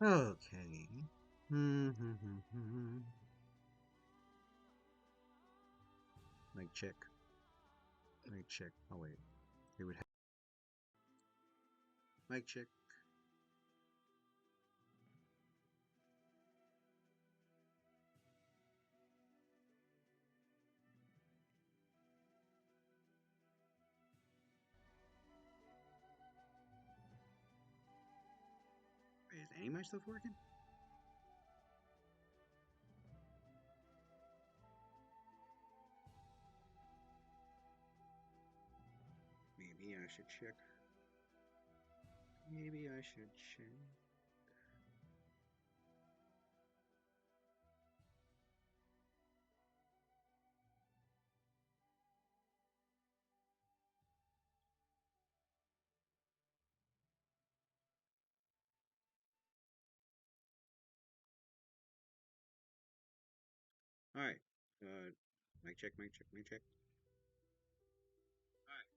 Okay. Mic check. Mic check. Oh wait, it would have mic check. Wait, is any of my stuff working? Maybe I should check. Maybe I should check. All right. Mic check. Mic check. Mic check. All right.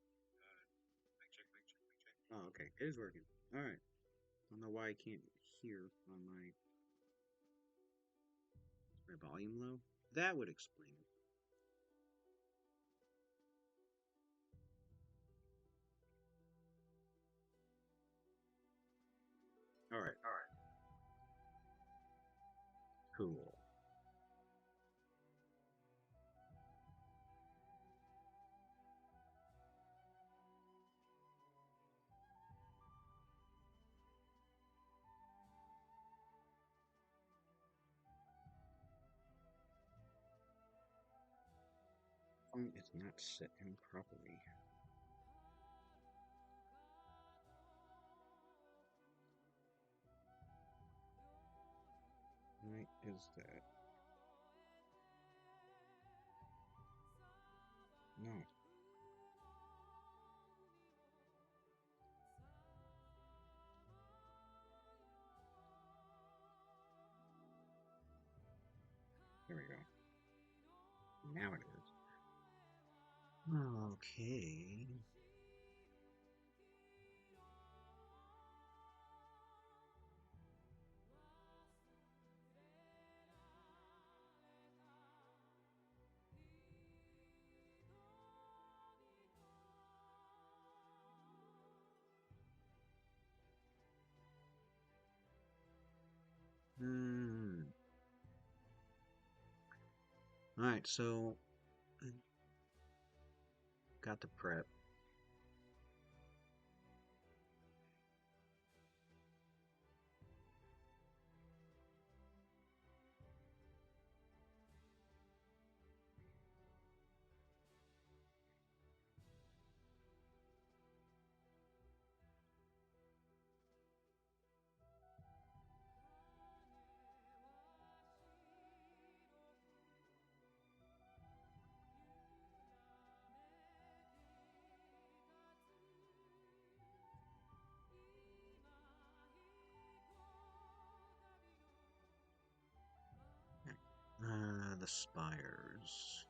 Mic check. Mic check. Mic check. Oh, okay. It is working. All right. I don't know why I can't hear on my volume low. That would explain it. All right. All right. Cool. Phone is not set in properly. Why is that? No. There we go. Now it is. Okay. Hmm. All right. So got the prep. The spires.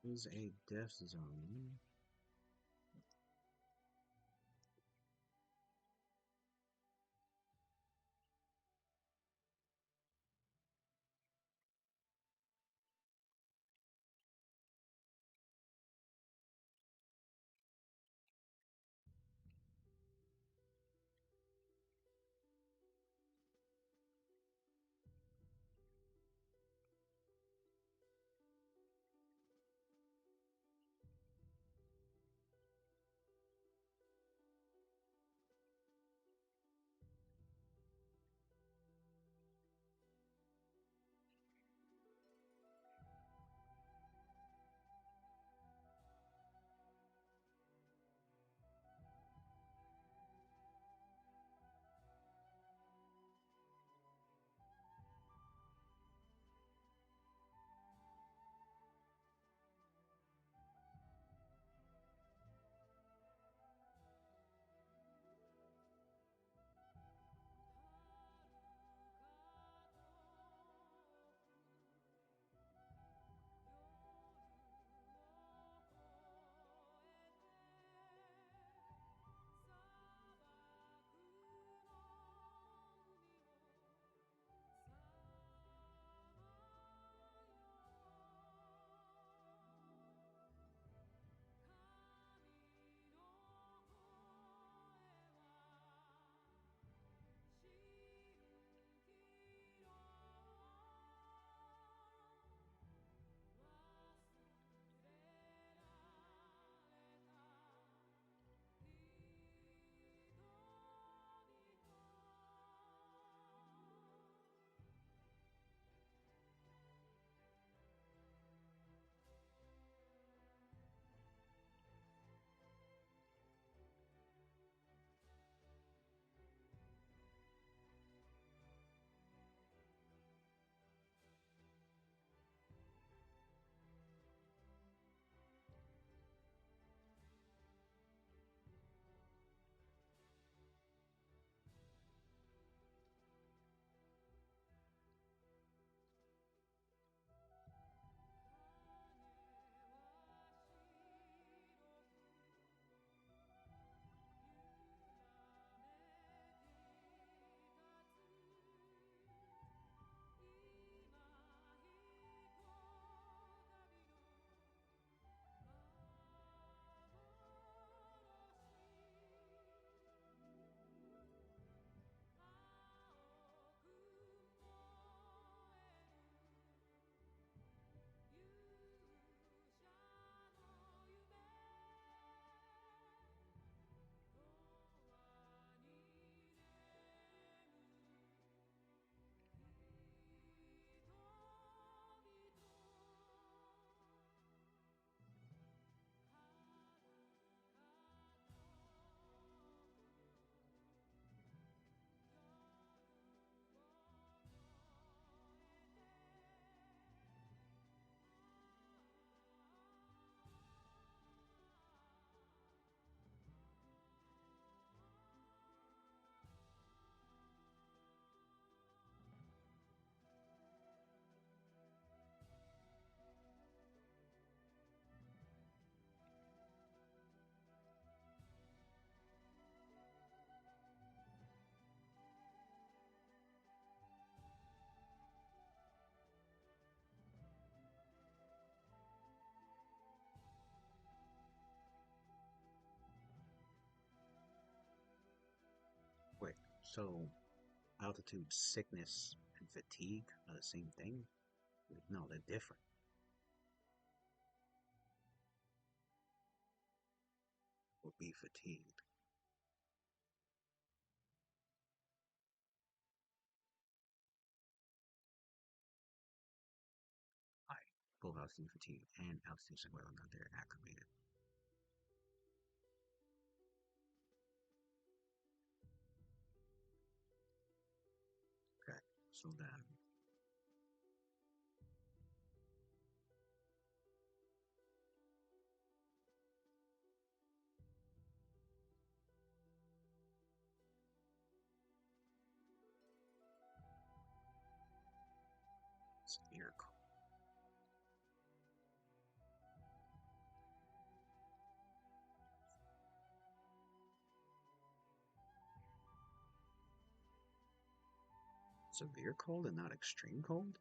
Is a death zone. So, altitude sickness and fatigue are the same thing? No, they're different. Or be fatigued. I both altitude fatigue and altitude sickness, whether or not they're acclimated. Okay, so then severe cold. Severe cold and not extreme cold?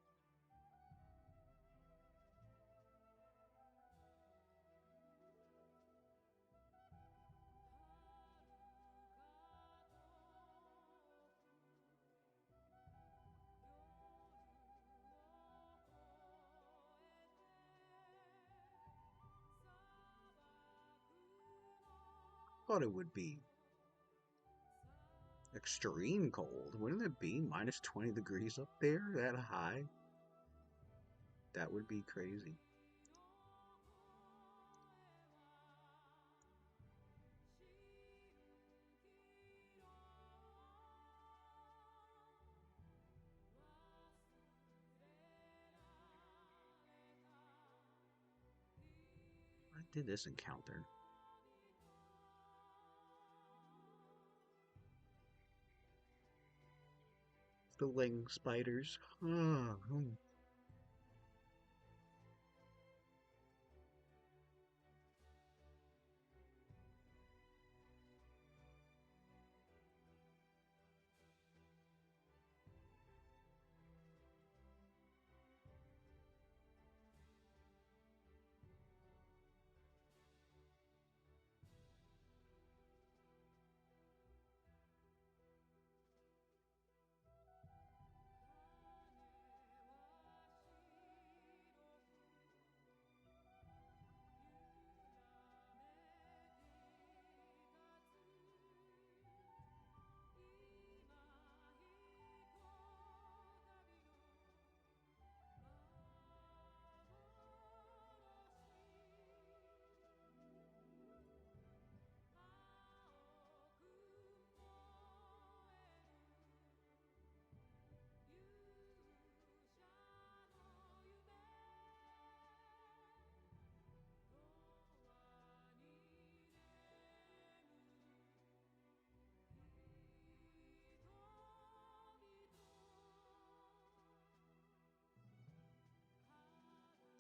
Thought it would be extreme cold. Wouldn't it be minus 20 degrees up there that high? That would be crazy. I did this encounter. The wing spiders.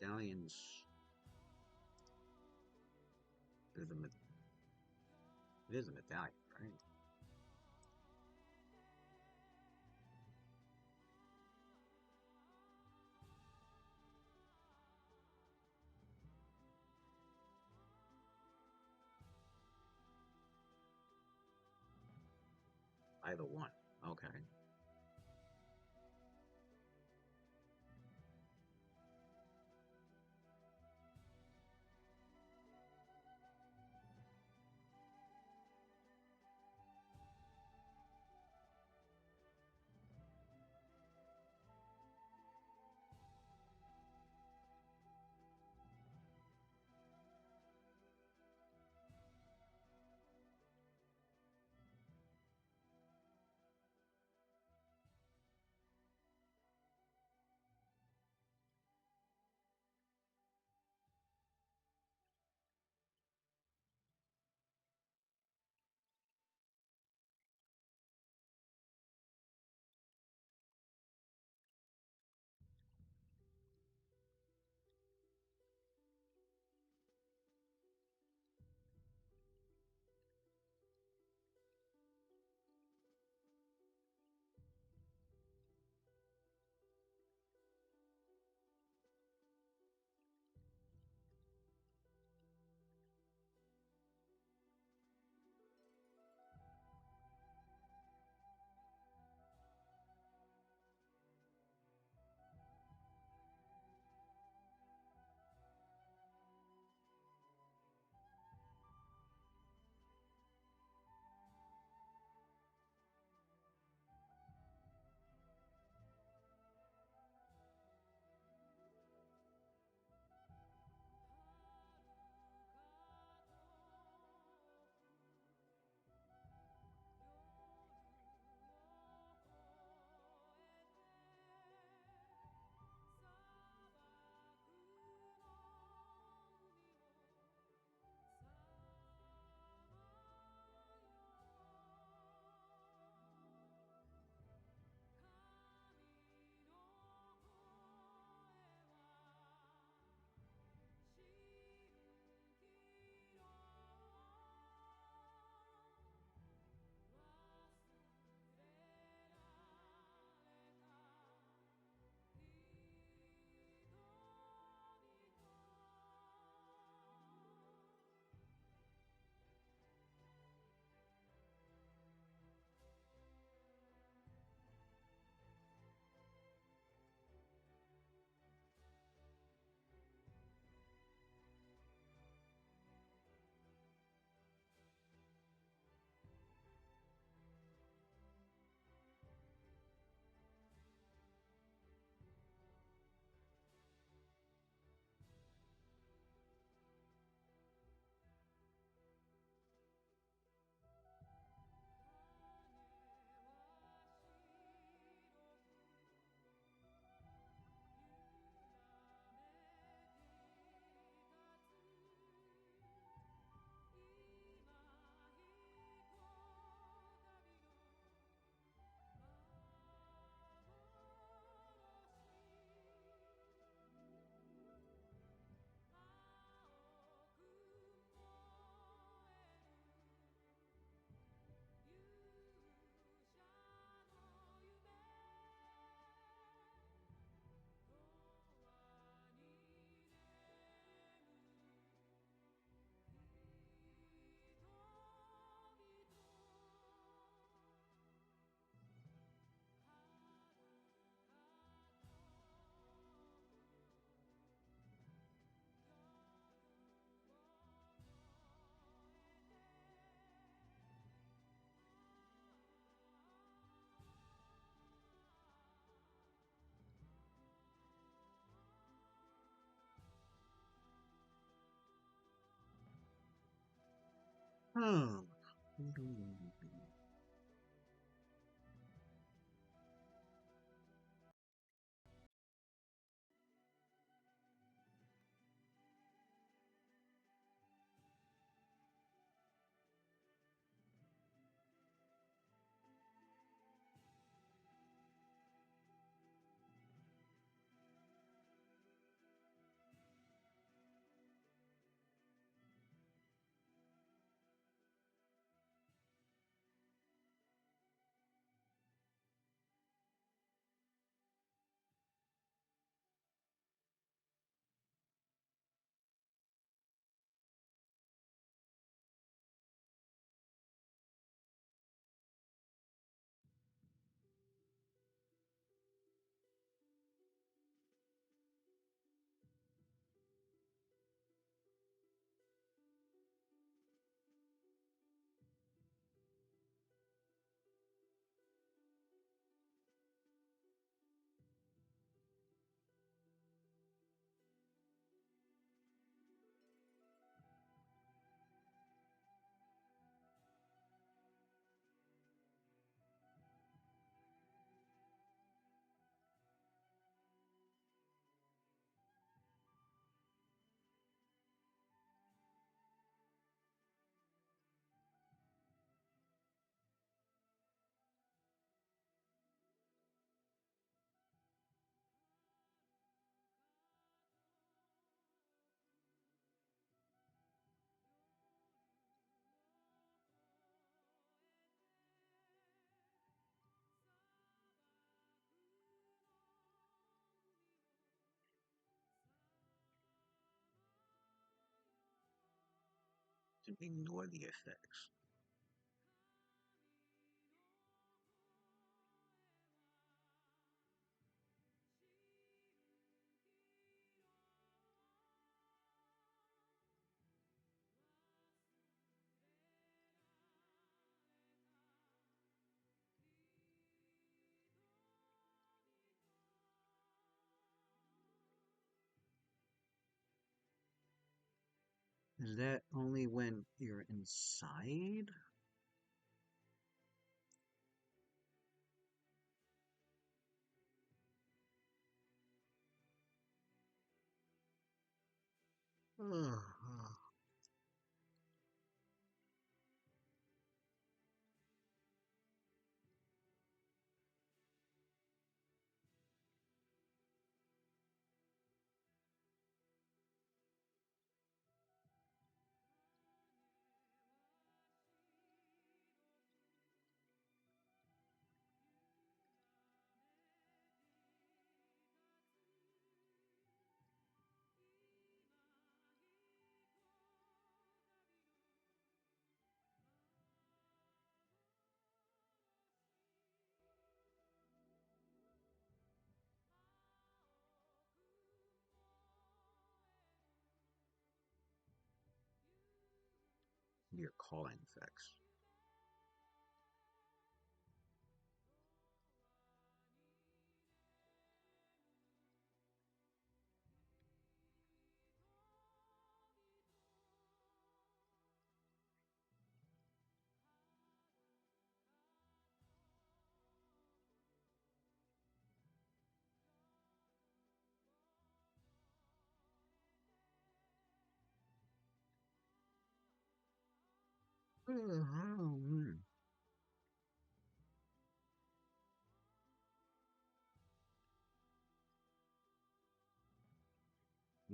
Medallions. It is a medallion, right? Either one. Okay. Oh. Ignore the effects. Is that only when you're inside? Your calling effects.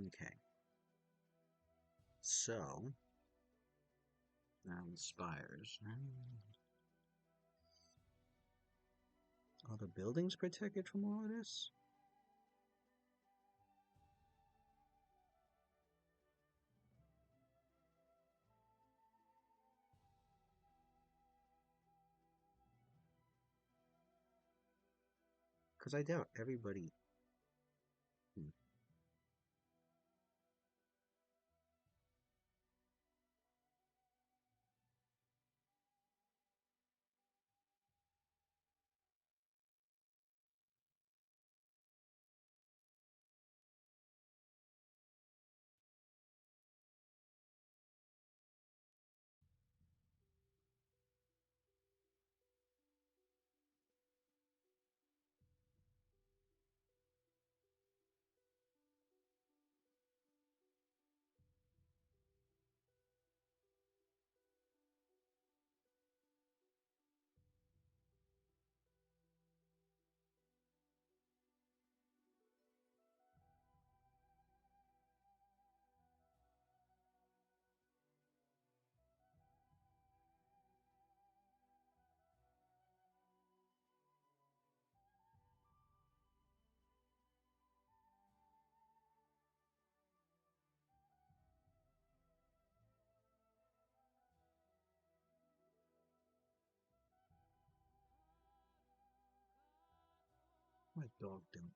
Okay. So, now the spires. Are the buildings protected from all of this? Because I doubt everybody. Hmm. My dog don't.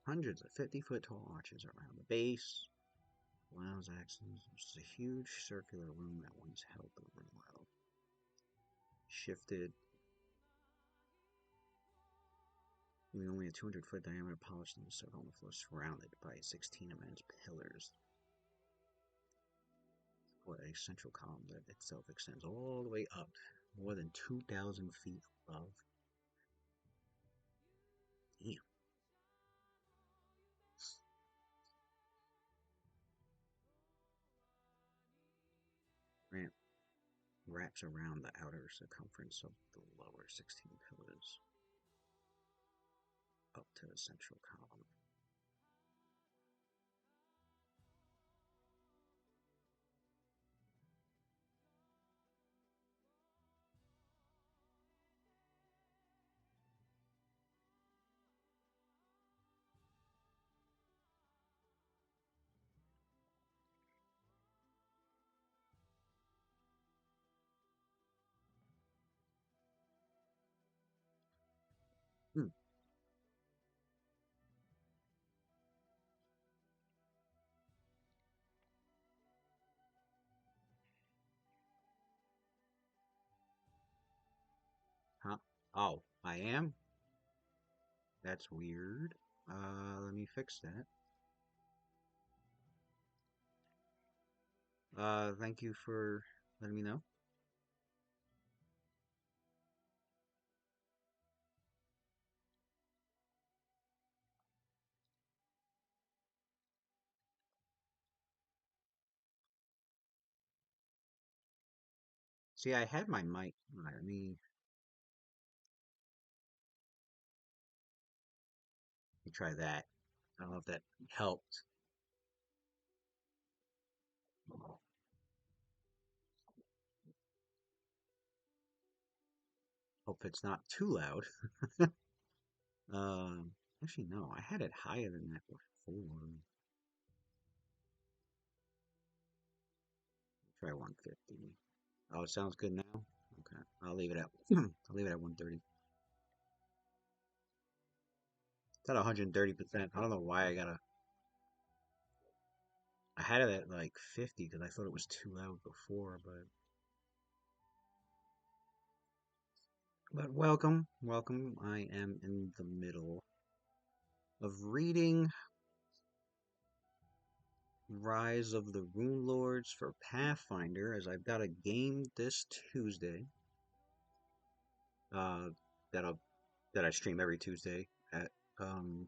Hundreds of 50-foot tall arches around the base. Lounge axis, which is a huge circular room that once held the room well. Shifted. Leaving only a 200-foot diameter polished in the circle on the floor, surrounded by 16 immense pillars. Or a central column that itself extends all the way up, more than 2,000 feet above. Damn. Ramp wraps around the outer circumference of the lower 16 pillars up to the central column. Hmm. Huh? Oh, I am? That's weird. Let me fix that. Thank you for letting me know. See, I had my mic. Let me try that. I don't know if that helped. Hope it's not too loud. Um, Actually, no, I had it higher than that before. Try 150. Oh, it sounds good now. Okay, I'll leave it at I'll leave it at 130. It's at 130%. I don't know why I had it at like 50 because I thought it was too loud before, but welcome. I am in the middle of reading Rise of the Rune Lords for Pathfinder, as I've got a game this Tuesday. Uh, that I that I stream every Tuesday at 9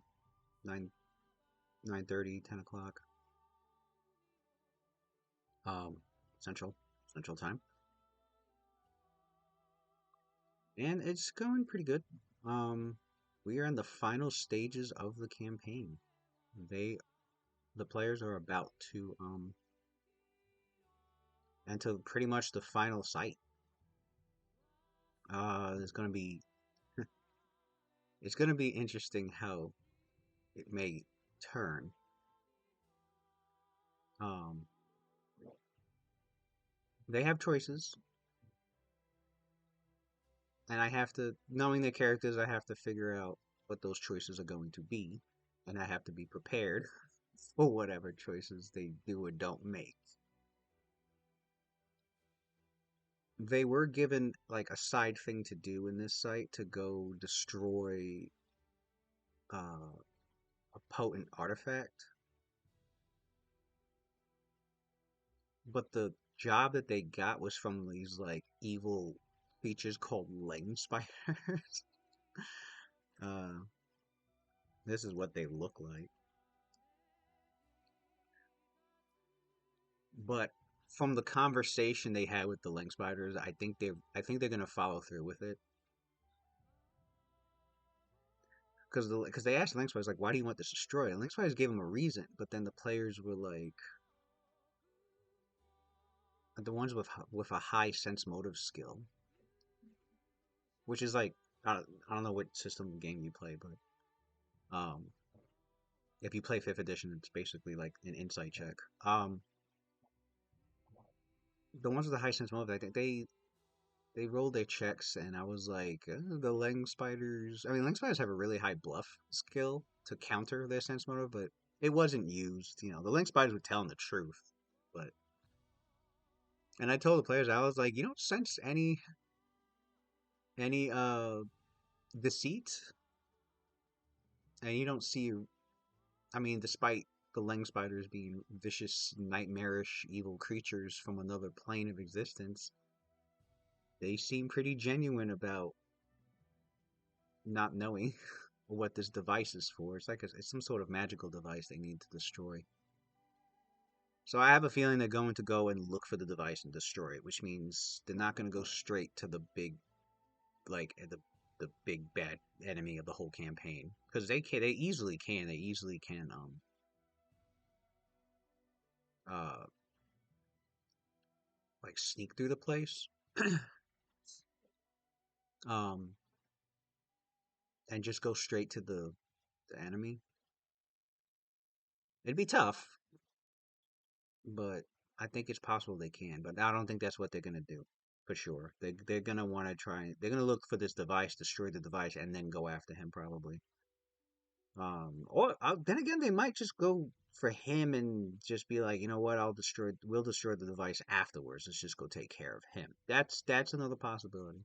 9:30, 10 o'clock um Central Time, and it's going pretty good. Um, we are in the final stages of the campaign. They the players are about to enter pretty much the final site. It's gonna be interesting how it may turn. Um, they have choices. and I have to, knowing the characters, I have to figure out what those choices are going to be, and I have to be prepared for whatever choices they do or don't make. They were given like a side thing to do in this site to go destroy uh, a potent artifact, but the job that they got was from these like evil creatures called lane spiders. uh, this is what they look like, but from the conversation they had with the lane spiders, I think they're gonna follow through with it because they asked the lane spiders like, "Why do you want this destroyed?" And lane spiders gave them a reason, but then the players were like, the ones with a high sense motive skill, which is like I don't know what system of game you play, but um, if you play fifth edition, it's basically like an insight check. The ones with the high sense motive, I think they rolled their checks, and I was like, the Leng spiders. I mean, Leng spiders have a really high bluff skill to counter their sense motive, but it wasn't used. The Leng spiders were telling the truth, but and I told the players, I was like, you don't sense any deceit, and you don't see. I mean, despite the Leng spiders being vicious, nightmarish, evil creatures from another plane of existence, they seem pretty genuine about not knowing what this device is for. It's like it's some sort of magical device they need to destroy. So I have a feeling they're going to go and look for the device and destroy it, which means they're not going to go straight to the big, like the big bad enemy of the whole campaign, because they easily can uh like sneak through the place, um and just go straight to the enemy. It'd be tough, but I think it's possible they can. But I don't think that's what they're gonna do for sure. They're gonna want to try. They're gonna look for this device, destroy the device, and then go after him probably. Or then again, they might just go for him and just be like, you know what, we'll destroy the device afterwards. Let's just go take care of him. That's another possibility.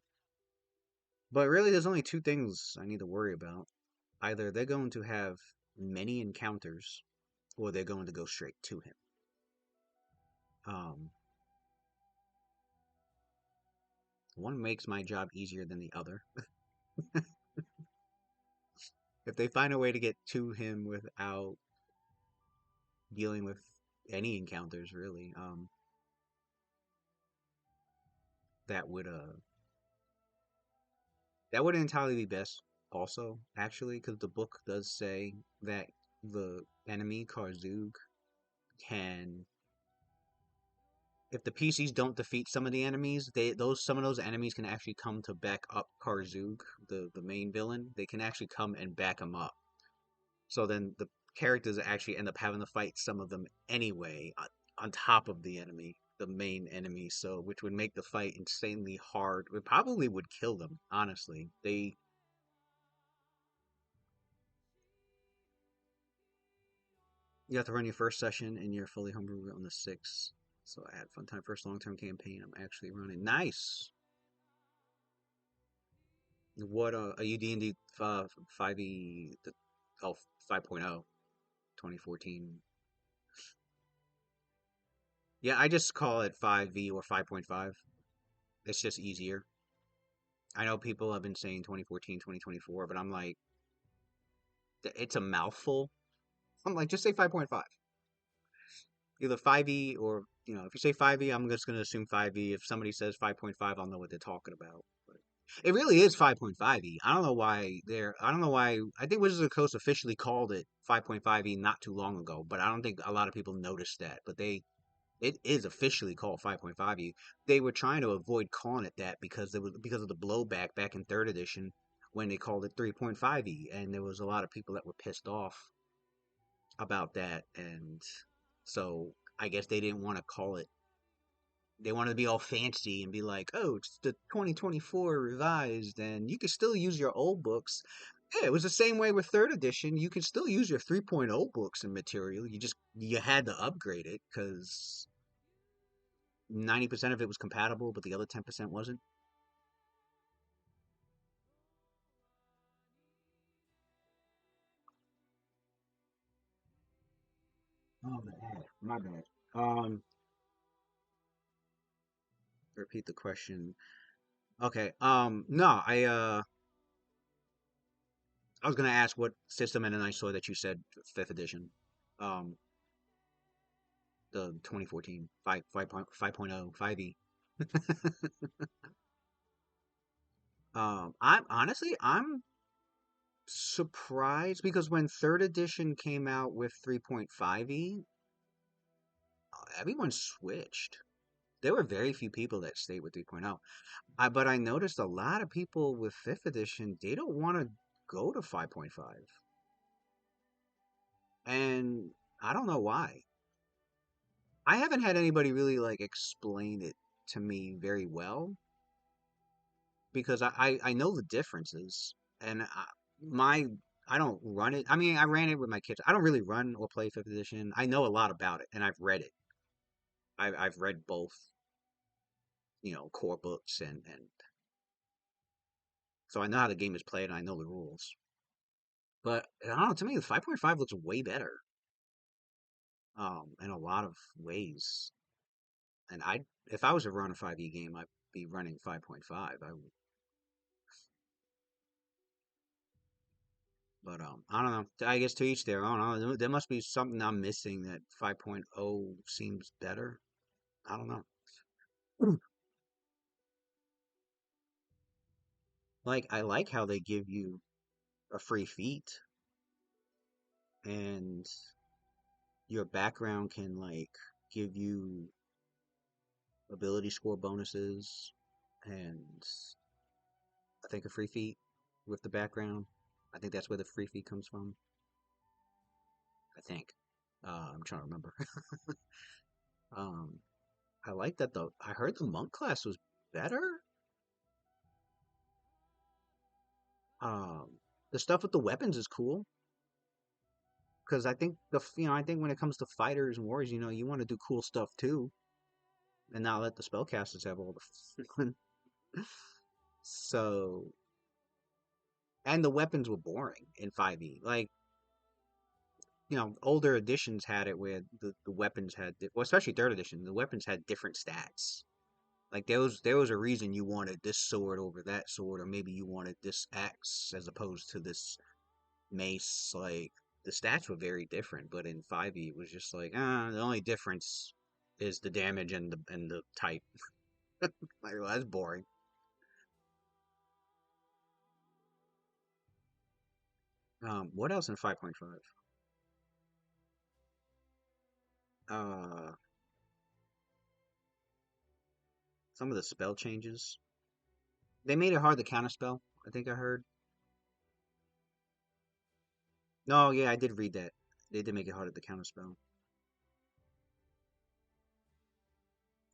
But really, there's only two things I need to worry about. Either they're going to have many encounters, or they're going to go straight to him. Um, One makes my job easier than the other. If they find a way to get to him without dealing with any encounters, really, that would that would entirely be best. Also, actually, because the book does say that the enemy Karzug can, if the PCs don't defeat some of the enemies, some of those enemies can actually come to back up Karzug, the main villain. They can actually come and back him up. So then the characters actually end up having to fight some of them anyway on top of the enemy, the main enemy. So which would make the fight insanely hard. It probably would kill them, honestly. You have to run your first session and you're fully homebrew on the 6th. So I had fun time first long term campaign I'm actually running. Nice. What are you D&D 5e oh 5.0 2014? Yeah, I just call it 5e or 5.5. It's just easier. I know people have been saying 2014, 2024, but I'm like, it's a mouthful. I'm like, just say 5.5. Either 5e or, if you say 5e, I'm just going to assume 5e. If somebody says 5.5, I'll know what they're talking about. But it really is 5.5e. I don't know why, I think Wizards of the Coast officially called it 5.5e not too long ago, but I don't think a lot of people noticed that. But it is officially called 5.5e. They were trying to avoid calling it that because of the blowback back in third edition when they called it 3.5e, and there was a lot of people that were pissed off about that, and so I guess they didn't want to call it They wanted to be all fancy and be like, oh, it's the 2024 revised, and you can still use your old books. Yeah, it was the same way with third edition. You can still use your 3.0 books and material. You had to upgrade it because 90% of it was compatible, but the other 10% wasn't. Oh, my bad. Um, repeat the question. Okay. No, I was gonna ask what system, and then I saw that you said fifth edition. Um, the 2014 5.0 5e. I'm honestly I'm surprised because when third edition came out with 3.5e, everyone switched. There were very few people that stayed with 3.0. But I noticed a lot of people with fifth edition, they don't want to go to 5.5. And I don't know why. I haven't had anybody really like explain it to me very well because I know the differences and my I don't run it. I mean, I ran it with my kids. I don't really run or play fifth edition. I know a lot about it and I've read it. I've read both, core books and so I know how the game is played and I know the rules. But I don't know. To me, the 5.5 looks way better, in a lot of ways. And if I was to run a 5e game, I'd be running 5.5. But I don't know. I guess to each their own. I don't know. There must be something I'm missing that 5.0 seems better. I don't know. Mm. Like I like how they give you a free feat and your background can like give you ability score bonuses and I think a free feat with the background. I think that's where the free feat comes from. I think. I'm trying to remember. um, I like that the. I heard the monk class was better. Um, the stuff with the weapons is cool because I think I think when it comes to fighters and warriors, you want to do cool stuff too, and not let the spellcasters have all the fun. So, and the weapons were boring in 5e. Like, older editions had it where the weapons had, well, especially third edition, the weapons had different stats. Like there was a reason you wanted this sword over that sword, or maybe you wanted this axe as opposed to this mace. Like the stats were very different, but in 5e it was just like, the only difference is the damage and the type. Like, well, that's boring. What else in 5.5? Uh, some of the spell changes. They made it hard to counterspell. I think I heard. No, yeah, I did read that. They did make it harder to counterspell.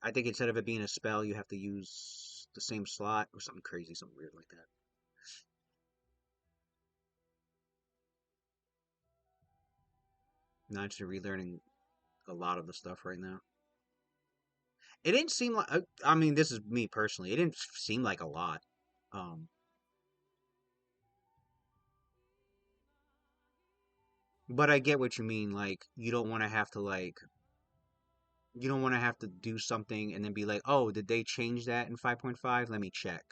I think instead of it being a spell, you have to use the same slot or something crazy, something weird like that. Not just relearning a lot of the stuff right now. It didn't seem like. I mean, this is me personally. It didn't seem like a lot. Um, but I get what you mean. Like, you don't want to have to do something and then be like, oh, did they change that in 5.5? Let me check.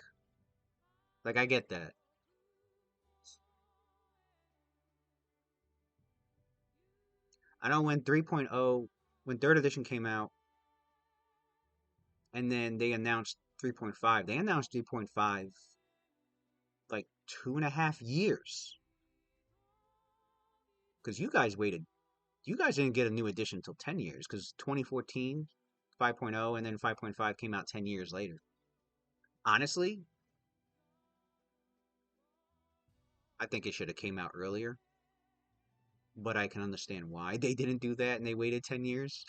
Like, I get that. I know when 3.0, when third edition came out, and then they announced 3.5. They announced 3.5 like 2.5 years because you guys didn't get a new edition until 10 years because 2014 5.0 and then 5.5 came out 10 years later. Honestly, I think it should have came out earlier, but I can understand why they didn't do that and they waited 10 years.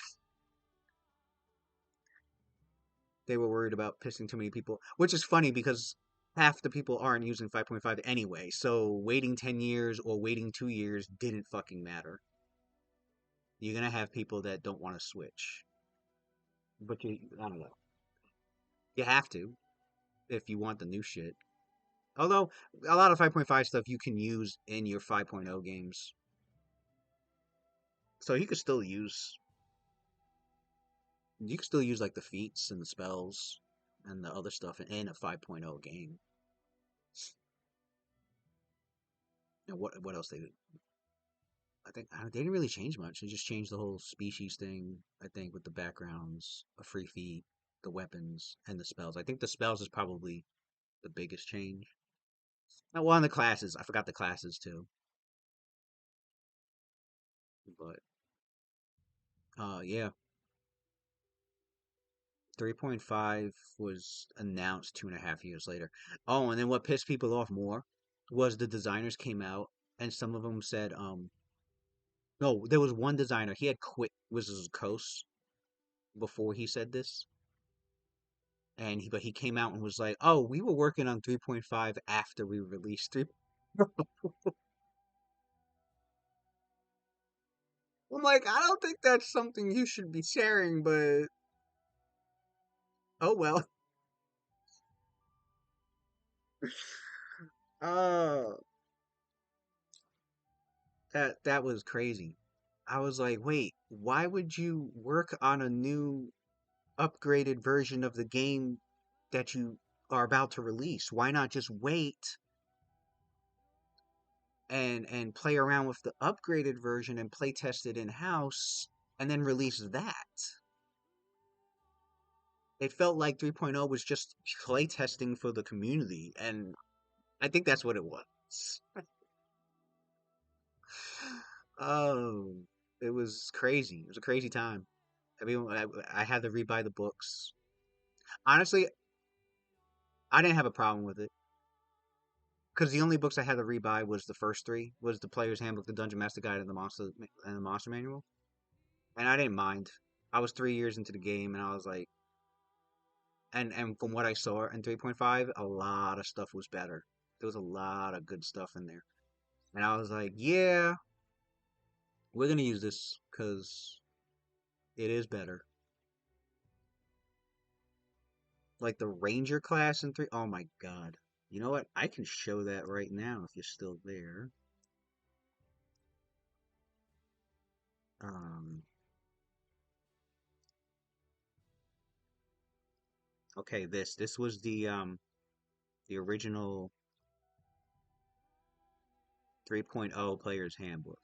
They were worried about pissing too many people, which is funny because half the people aren't using 5.5 anyway. So waiting 10 years or waiting 2 years didn't fucking matter. You're gonna have people that don't want to switch, but I don't know. You have to if you want the new shit. Although a lot of 5.5 stuff you can use in your 5.0 games, so you can still use like the feats and the spells and the other stuff in a 5.0 game. And what else they did? I think they didn't really change much. They just changed the whole species thing. I think with the backgrounds, a free feat, the weapons, and the spells. I think the spells is probably the biggest change. Oh, well, and the classes. I forgot the classes too. But yeah, 3.5 was announced 2.5 years later. Oh, and then what pissed people off more was the designers came out and some of them said, no, there was one designer. He had quit Wizards of the Coast before he said this, but he came out and was like, "Oh, we were working on 3.5 after we released 3." I'm like, I don't think that's something you should be sharing, but oh well. Uh, that was crazy. I was like, wait, why would you work on a new upgraded version of the game that you are about to release? Why not just wait and play around with the upgraded version and play test it in house and then release that? It felt like 3.0 was just play testing for the community, and I think that's what it was. Oh, it was crazy. It was a crazy time. I mean, I had to rebuy the books. Honestly, I didn't have a problem with it because the only books I had to rebuy was the first three, was the Player's Handbook, the Dungeon Master Guide, and the Monster Manual, and I didn't mind. I was 3 years into the game, and I was like, and from what I saw in 3.5, a lot of stuff was better. There was a lot of good stuff in there, and I was like, yeah, we're gonna use this because it is better. Like the Ranger class in three. Oh my God. You know what? I can show that right now if you're still there. Um, okay, this was the original 3.0 player's handbook.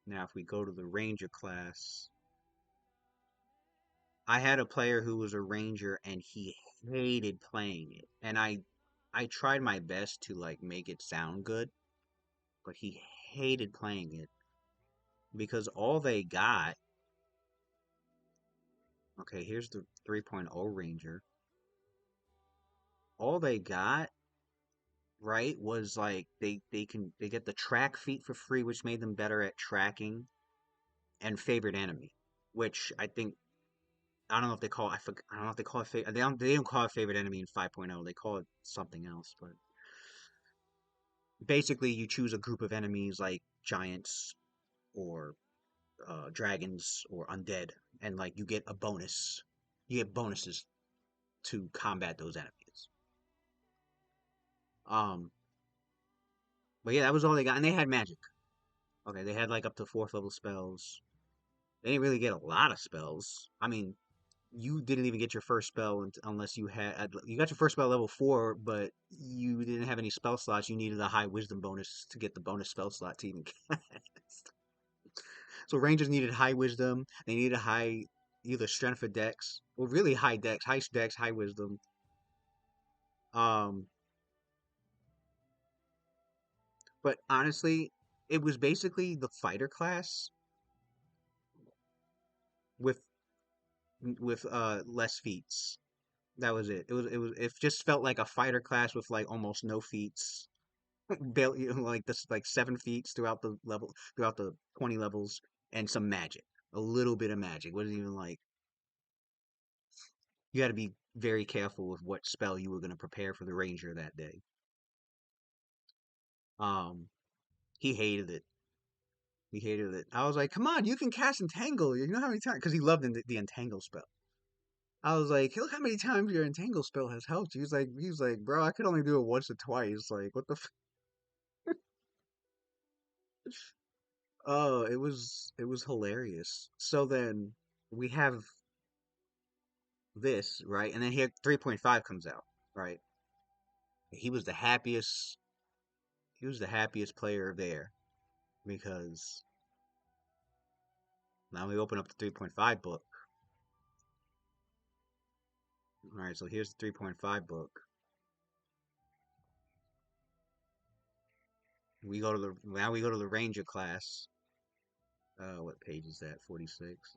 Now, if we go to the Ranger class, I had a player who was a Ranger and he hated playing it. And I tried my best to like make it sound good, but he hated playing it because all they got, okay, here's the 3.0 Ranger. All they got, right, was like they get the track feat for free, which made them better at tracking, and favorite enemy, which I think I don't know if they call I don't know if they call it they don't call it favorite enemy in 5.0. They call it something else, but basically you choose a group of enemies like giants or dragons or undead, and like you get a bonus. You get bonuses to combat those enemies. Um, but yeah, that was all they got, and they had magic. Okay, they had like up to fourth level spells. They didn't really get a lot of spells. I mean, you didn't even get your first spell unless you got your first spell at level 4, but you didn't have any spell slots. You needed a high wisdom bonus to get the bonus spell slot to even cast. So rangers needed high wisdom. They needed high either strength or dex, or really high dex, high wisdom. Um, but honestly, it was basically the fighter class with less feats. That was it. It just felt like a fighter class with like almost no feats. Barely, like this, like 7 feats throughout the 20 levels, and some magic, a little bit of magic. Wasn't even like You got to be very careful with what spell you were going to prepare for the ranger that day. Um, he hated it. He hated it. I was like, "Come on, you can cast entangle. You know how many times?" Because he loved the entangle spell. I was like, "Look how many times your entangle spell has helped." He was like, "Bro, I could only do it once or twice. Like, what the?" Oh, it was hilarious. So then we have this, right? And then here 3.5 comes out, right? He was the happiest he was the happiest player there because now we open up the 3.5 book. All right, so here's the 3.5 book. We go to the Ranger class. What page is that? 46.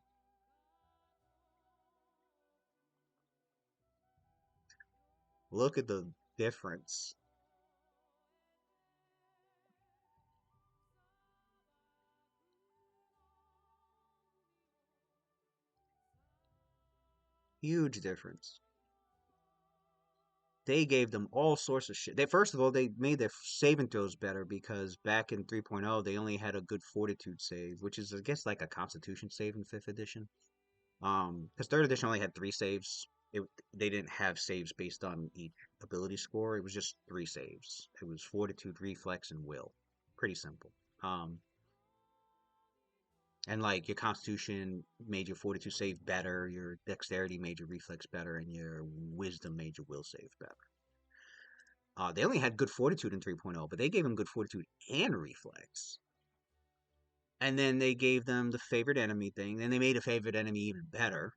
Look at the difference. Huge difference. They gave them all sorts of shit. They first of all they made their saving throws better because back in 3.0 they only had a good fortitude save, which is I guess like a Constitution save in fifth edition. Because third edition only had three saves. They didn't have saves based on each ability score. It was just three saves. It was fortitude, reflex, and will. Pretty simple. And like your Constitution made your fortitude save better, your dexterity made your reflex better, and your wisdom made your will save better. They only had good fortitude in 3.0, but they gave them good fortitude and reflex. And then they gave them the favorite enemy thing. Then they made a favorite enemy even better.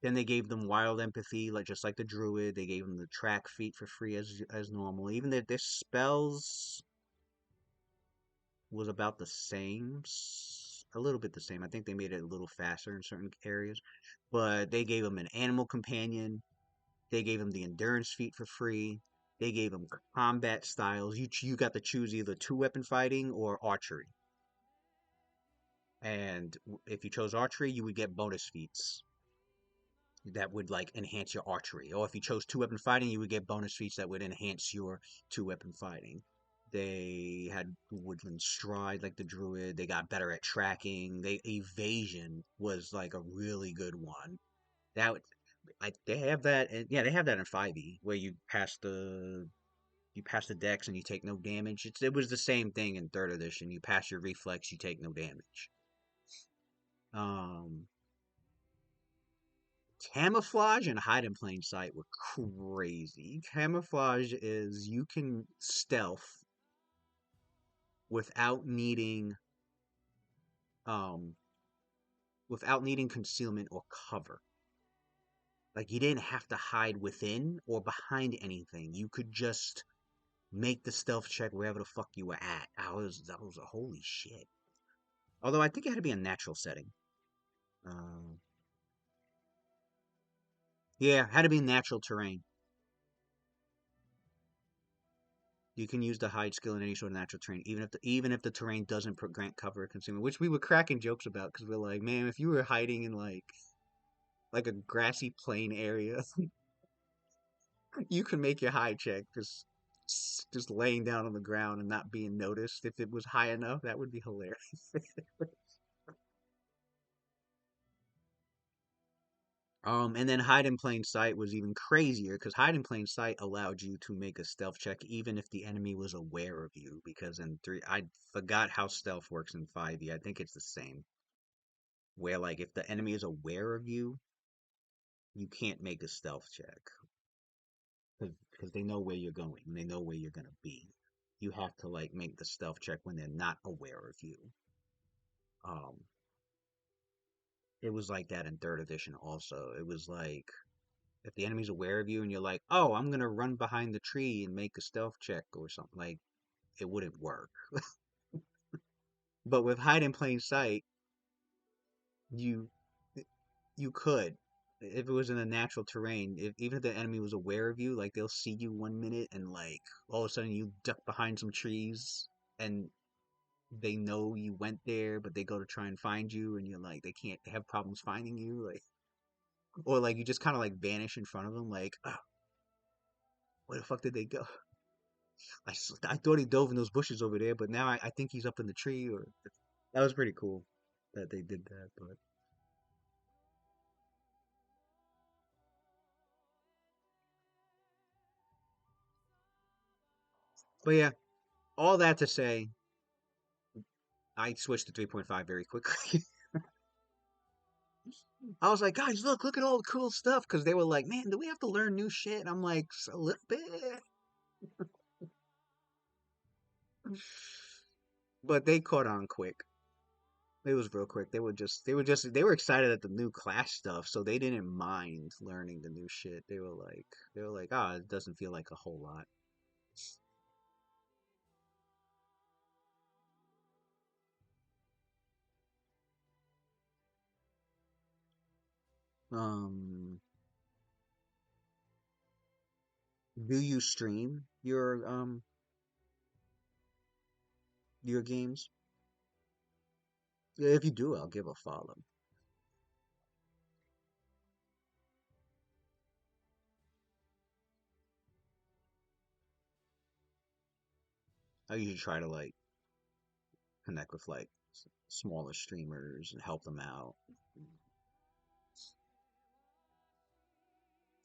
Then they gave them wild empathy, like just like the druid. They gave them the track feat for free as normal. Even their spells was about the same, a little bit the same. I think they made it a little faster in certain areas, but they gave them an animal companion. They gave them the endurance feat for free. They gave them combat styles. You got to choose either two weapon fighting or archery. And if you chose archery, you would get bonus feats that would like enhance your archery. Or if you chose two weapon fighting, you would get bonus feats that would enhance your two weapon fighting. They had woodland stride like the druid. They got better at tracking. They evasion was like a really good one. That would, they have that, and yeah, they have that in 5e where you pass the dex and you take no damage. It was the same thing in third edition. You pass your reflex, you take no damage. Um, Camouflage and hide in plain sight were crazy. Camouflage is you can stealth without needing um without needing concealment or cover. Like you didn't have to hide within or behind anything. You could just make the stealth check wherever the fuck you were at. That was a holy shit. Although I think it had to be a natural setting. Uh, yeah, had to be natural terrain. You can use the hide skill in any sort of natural terrain, even if the terrain doesn't grant cover or concealment, which we were cracking jokes about because we're like, man, if you were hiding in like a grassy plain area, you can make your hide check just laying down on the ground and not being noticed. If it was high enough, that would be hilarious. And then hide in plain sight was even crazier because hide in plain sight allowed you to make a stealth check even if the enemy was aware of you. Because in three, I forgot how stealth works in 5e. I think it's the same. Where like if the enemy is aware of you, you can't make a stealth check because they know where you're going and they know where you're gonna be. You have to like make the stealth check when they're not aware of you. Um, it was like that in third edition also. It was like if the enemy's aware of you and you're like, oh, I'm gonna run behind the tree and make a stealth check or something, like it wouldn't work. But with hide in plain sight, you you could. If it was in a natural terrain, even if the enemy was aware of you, like they'll see you 1 minute and like all of a sudden you duck behind some trees and they know you went there, but they go to try and find you and you're like they can't they have problems finding you. Like Or like you just kind of like vanish in front of him, like, oh, where the fuck did they go? I thought he dove in those bushes over there, but now I think he's up in the tree. Or that was pretty cool that they did that. But yeah, all that to say, I switched to 3.5 very quickly. I was like, guys, look at all the cool stuff. Because they were like, man, do we have to learn new shit? And I'm like, a little bit. But they caught on quick. It was real quick. They were excited at the new class stuff, so they didn't mind learning the new shit. They were like, ah, it doesn't feel like a whole lot. Um, do you stream your games? Yeah, if you do, I'll give a follow. I usually try to like connect with like smaller streamers and help them out.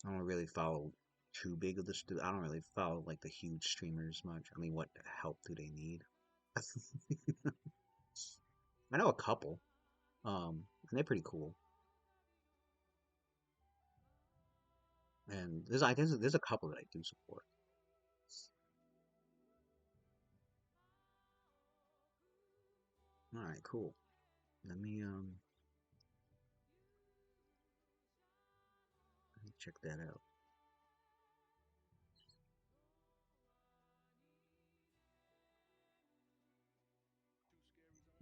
I don't really follow too big of I don't really follow like the huge streamers much. I mean, what help do they need? I know a couple, and they're pretty cool. And there's a couple that I do support. All right, cool. Let me check that out.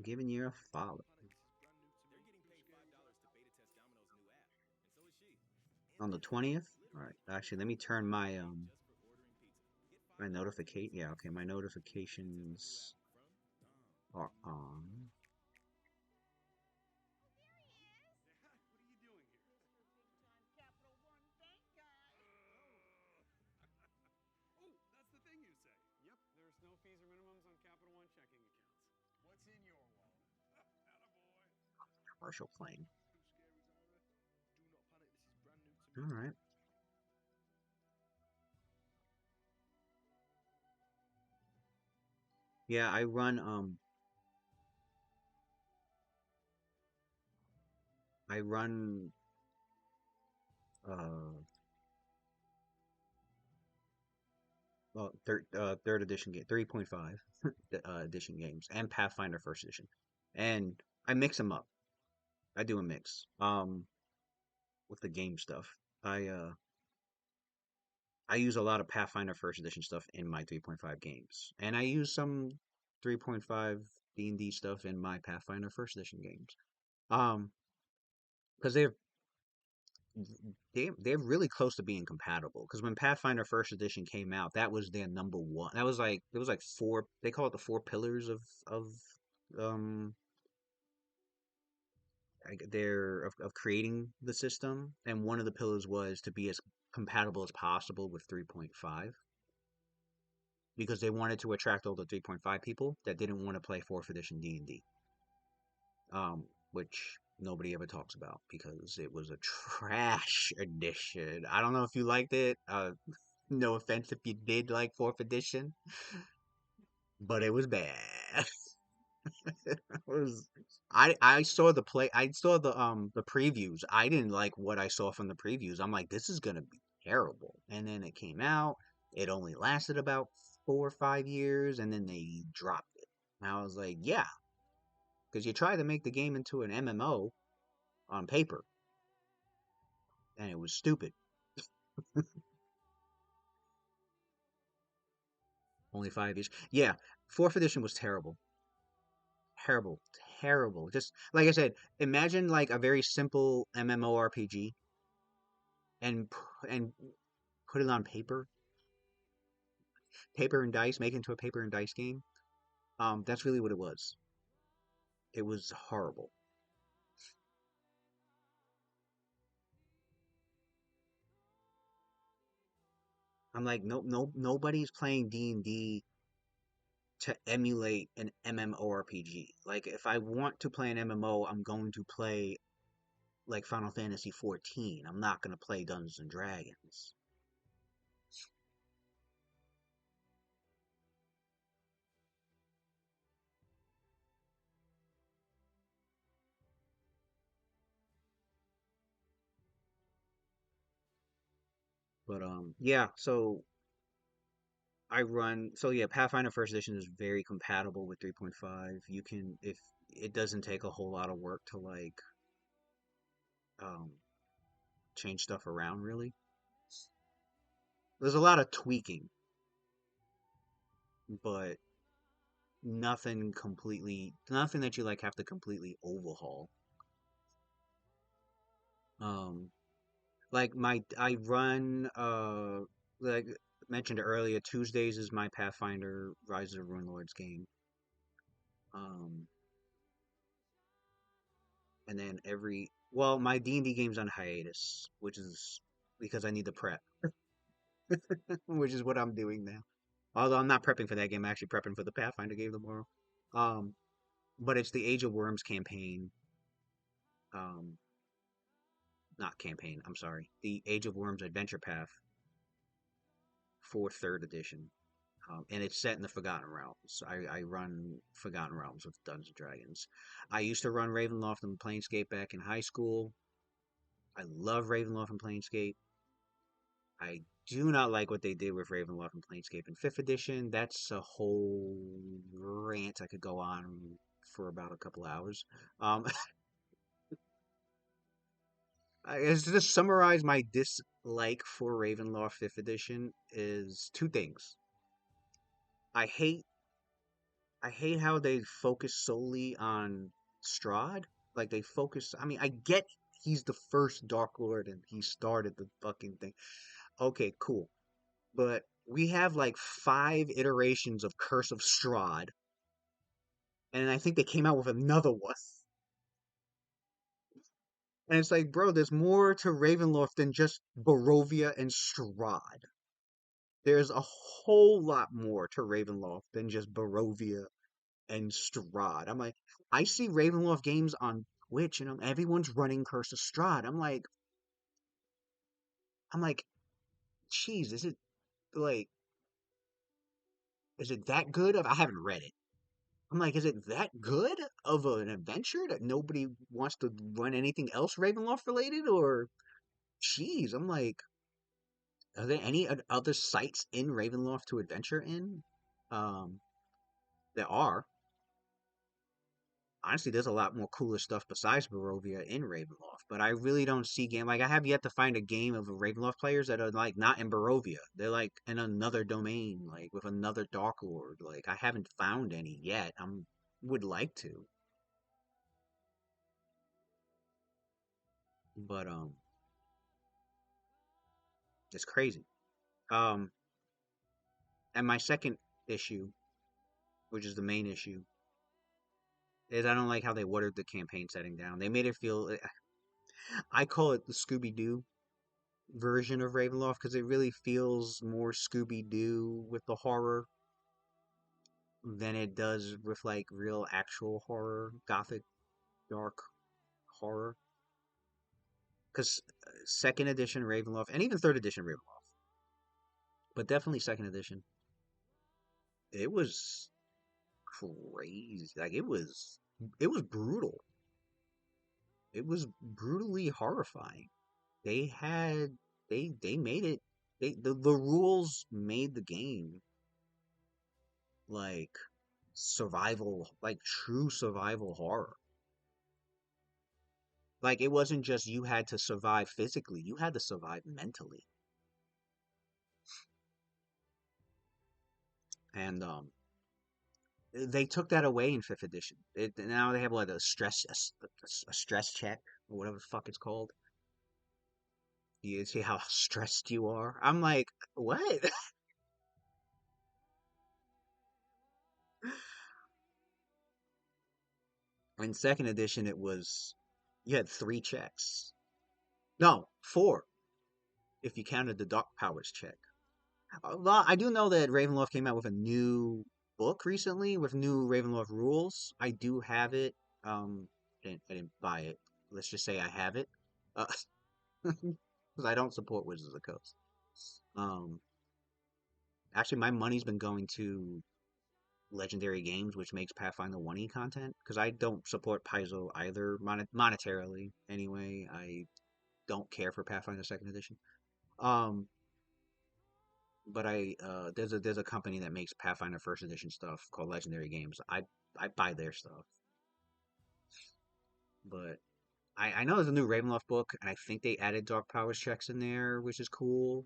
Giving you a follow on the 20th. All right, actually, let me turn my notification. Yeah, okay, my notifications are on. Commercial playing. All right. Yeah, I run uh well, third edition game, 3.5 edition games, and Pathfinder first edition, and I mix them up. I do a mix. With the game stuff, I use a lot of Pathfinder first edition stuff in my 3.5 games, and I use some 3.5 D&D stuff in my Pathfinder first edition games. Um, because they're really close to being compatible. Because when Pathfinder First Edition came out, that was their number one. That was like it was like four. They call it the four pillars of um of creating the system, and one of the pillars was to be as compatible as possible with 3.5 because they wanted to attract all the 3.5 people that didn't want to play fourth edition D&D, which nobody ever talks about because it was a trash edition. I don't know if you liked it. No offense if you did like fourth edition, but it was bad. It was I saw the previews. I didn't like what I saw from the previews. I'm like, this is gonna be terrible. And then it came out. It only lasted about 4 or 5 years, and then they dropped it. And I was like, yeah, because you try to make the game into an MMO on paper, and it was stupid. Only 5 years. Yeah, fourth edition was terrible. Terrible, terrible. Just like I said, imagine like a very simple MMORPG and and put it on paper and dice, make it into a paper and dice game. That's really what it was. It was horrible. I'm like, nobody's playing D&D to emulate an MMORPG. Like, if I want to play an MMO, I'm going to play like Final Fantasy 14. I'm not going to play Dungeons and Dragons. But yeah, so yeah, Pathfinder First Edition is very compatible with 3.5. You can, if it doesn't take a whole lot of work to like um change stuff around really. There's a lot of tweaking, but nothing that you like have to completely overhaul. Um like I run like mentioned earlier, Tuesdays is my Pathfinder Rise of the Ruin Lords game. Um and then my D&D game's on hiatus, which is because I need to prep, which is what I'm doing now. Although I'm not prepping for that game, I'm actually prepping for the Pathfinder game tomorrow. Um but it's the Age of Worms campaign. Um Not campaign, I'm sorry. The Age of Worms Adventure Path for third edition. And it's set in the Forgotten Realms. I run Forgotten Realms with Dungeons and Dragons. I used to run Ravenloft and Planescape back in high school. I love Ravenloft and Planescape. I do not like what they did with Ravenloft and Planescape in 5th edition. That's a whole rant I could go on for about a couple hours. Um, to just summarize my dislike for Ravenloft 5th edition is two things. I hate I hate how they focus solely on Strahd. Like they focus. I mean, I get he's the first Dark Lord and he started the fucking thing. Okay, cool. But we have like 5 iterations of Curse of Strahd, and I think they came out with another one. And it's like, bro, there's more to Ravenloft than just Barovia and Strahd. There's a whole lot more to Ravenloft than just Barovia and Strahd. I'm like, I see Ravenloft games on Twitch, and everyone's running Curse of Strahd. I'm like, geez, like, is it that good? I haven't read it. I'm like, is it that good of an adventure that nobody wants to run anything else Ravenloft related? Or, geez, I'm like, are there any other sites in Ravenloft to adventure in? Um, there are. Honestly, there's a lot more cooler stuff besides Barovia in Ravenloft, but I really don't see game like I have yet to find a game of Ravenloft players that are like not in Barovia. They're like in another domain, like with another Dark Lord. Like I haven't found any yet. I'm would like to, but it's crazy. Um, and my second issue, which is the main issue, is I don't like how they watered the campaign setting down. They made it feel. I call it the Scooby Doo version of Ravenloft because it really feels more Scooby Doo with the horror than it does with like real actual horror, gothic, dark horror. Because second edition Ravenloft and even third edition Ravenloft, but definitely second edition, it was crazy. Like it was brutal. It was brutally horrifying. They had they made it. The rules made the game like survival, like true survival horror. Like it wasn't just you had to survive physically, you had to survive mentally. And they took that away in fifth edition. Now they have like a stress check or whatever the fuck it's called. You see how stressed you are. I'm like, what? In second edition, it was you had 3 checks. No, 4 if you counted the dark powers check. Well, I do know that Ravenloft came out with a new book recently with new Ravenloft rules. I do have it. Um, I didn't buy it. Let's just say I have it. Uh, because I don't support Wizards of the Coast. Um, Actually, my money's been going to Legendary Games, which makes Pathfinder 1e content, because I don't support Paizo either monetarily. Anyway, I don't care for Pathfinder Second Edition. Um, but there's a company that makes Pathfinder First Edition stuff called Legendary Games. I buy their stuff, but I know there's a new Ravenloft book, and I think they added Dark Powers checks in there, which is cool.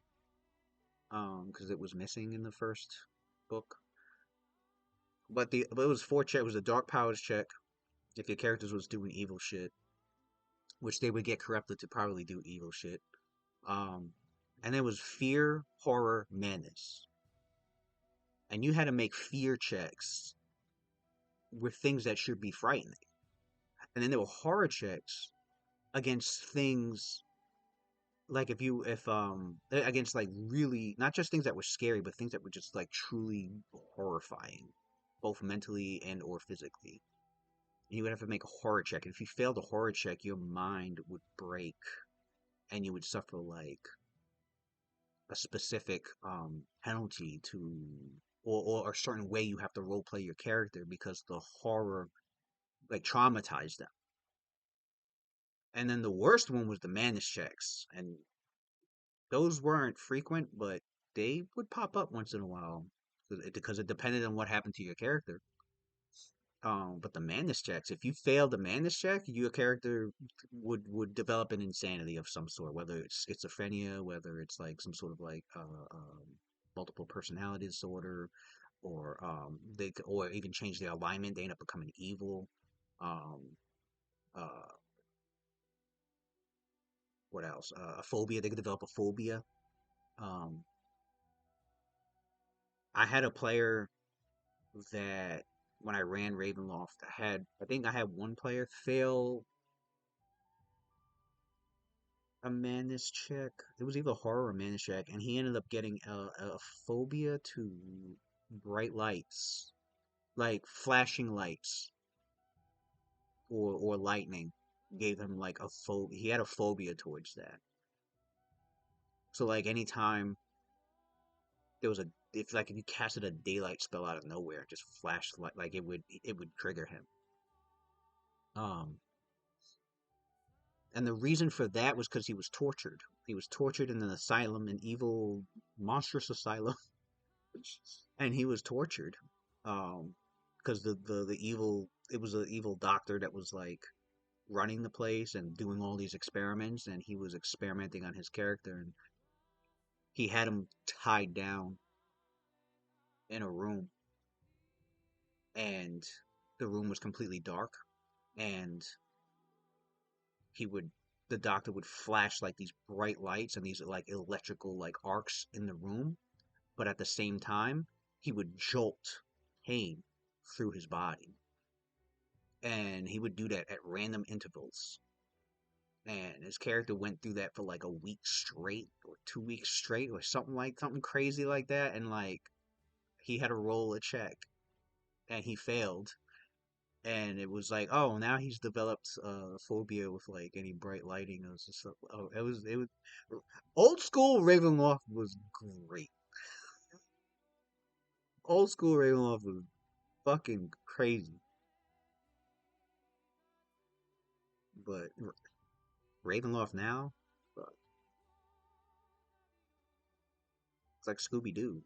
Because it was missing in the first book. But it was four check. It was a Dark Powers check if your characters was doing evil shit, which they would get corrupted to probably do evil shit. Um, and there was fear, horror, madness, and you had to make fear checks with things that should be frightening. And then there were horror checks against things like if against like really not just things that were scary, but things that were just like truly horrifying, both mentally and or physically. And you would have to make a horror check. And if you failed a horror check, your mind would break and you would suffer like a specific penalty to or a certain way you have to role play your character because the horror like traumatized them. And then the worst one was the manus checks, and those weren't frequent, but they would pop up once in a while because it depended on what happened to your character. But the madness checks, if you failed the madness check, your character would develop an insanity of some sort, whether it's schizophrenia, whether it's like some sort of like multiple personality disorder, or or even change their alignment. They end up becoming evil. Um, uh, what else? A phobia. They could develop a phobia. Um, I had a player that when I ran Ravenloft, I think I had one player fail a madness check. It was either horror or madness check, and he ended up getting a phobia to bright lights, like flashing lights or lightning. Gave him like a phobia. He had a phobia towards that. So like anytime there was a if you casted a daylight spell out of nowhere, just flashed like it would trigger him. Um, and the reason for that was because he was tortured. He was tortured in an asylum, an evil, monstrous asylum, and he was tortured. Because the evil it was an evil doctor that was like running the place and doing all these experiments, and he was experimenting on his character, and he had him tied down in a room, and the room was completely dark, and he would the doctor would flash like these bright lights and these like electrical like arcs in the room, but at the same time he would jolt pain through his body, and he would do that at random intervals, and his character went through that for like a week straight or 2 weeks straight or something crazy like that, and like he had to roll a check and he failed, and it was like, oh, now he's developed phobia with like any bright lighting. It was just oh, it was old school Ravenloft was great. Old school Ravenloft was fucking crazy, but Ravenloft now, fuck, it's like Scooby Doo.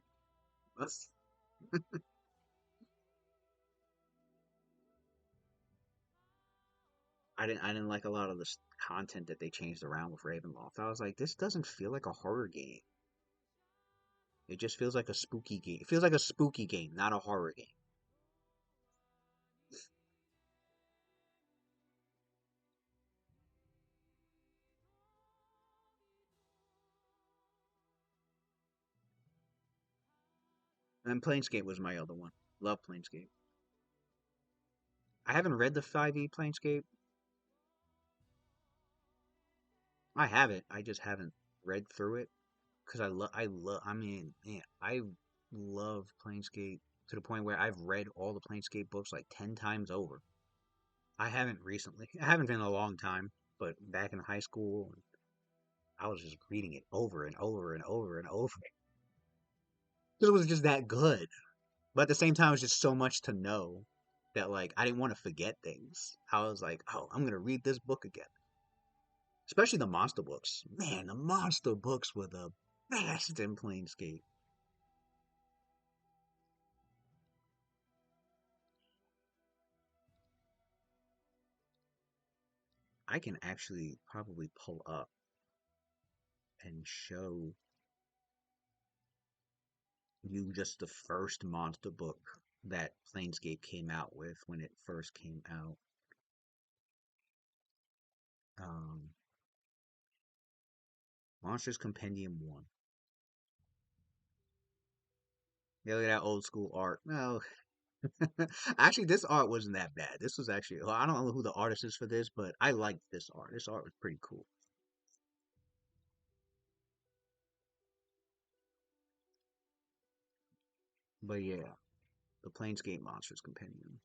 I didn't like a lot of the content that they changed around with Ravenloft. I was like, this doesn't feel like a horror game. It just feels like a spooky game. It feels like a spooky game, not a horror game. And Planescape was my other one. Love Planescape. I haven't read the 5e Planescape. I have it. I just haven't read through it because I mean, man, I love Planescape to the point where I've read all the Planescape books like 10 times over. I haven't recently. I haven't been in a long time, but back in high school, I was just reading it over and over and over and over. Because it was just that good. But at the same time, it was just so much to know that like I didn't want to forget things. I was like, oh, I'm gonna read this book again. Especially the monster books. Man, the monster books were the best in Planescape. I can actually probably pull up and show you just the first monster book that Planescape came out with when it first came out. Um, Monsters Compendium 1. Yeah, look at that old school art. No, actually, this art wasn't that bad. This was actually, well, I don't know who the artist is for this, but I liked this art. This art was pretty cool. But yeah, the Planescape Monsters Compendium.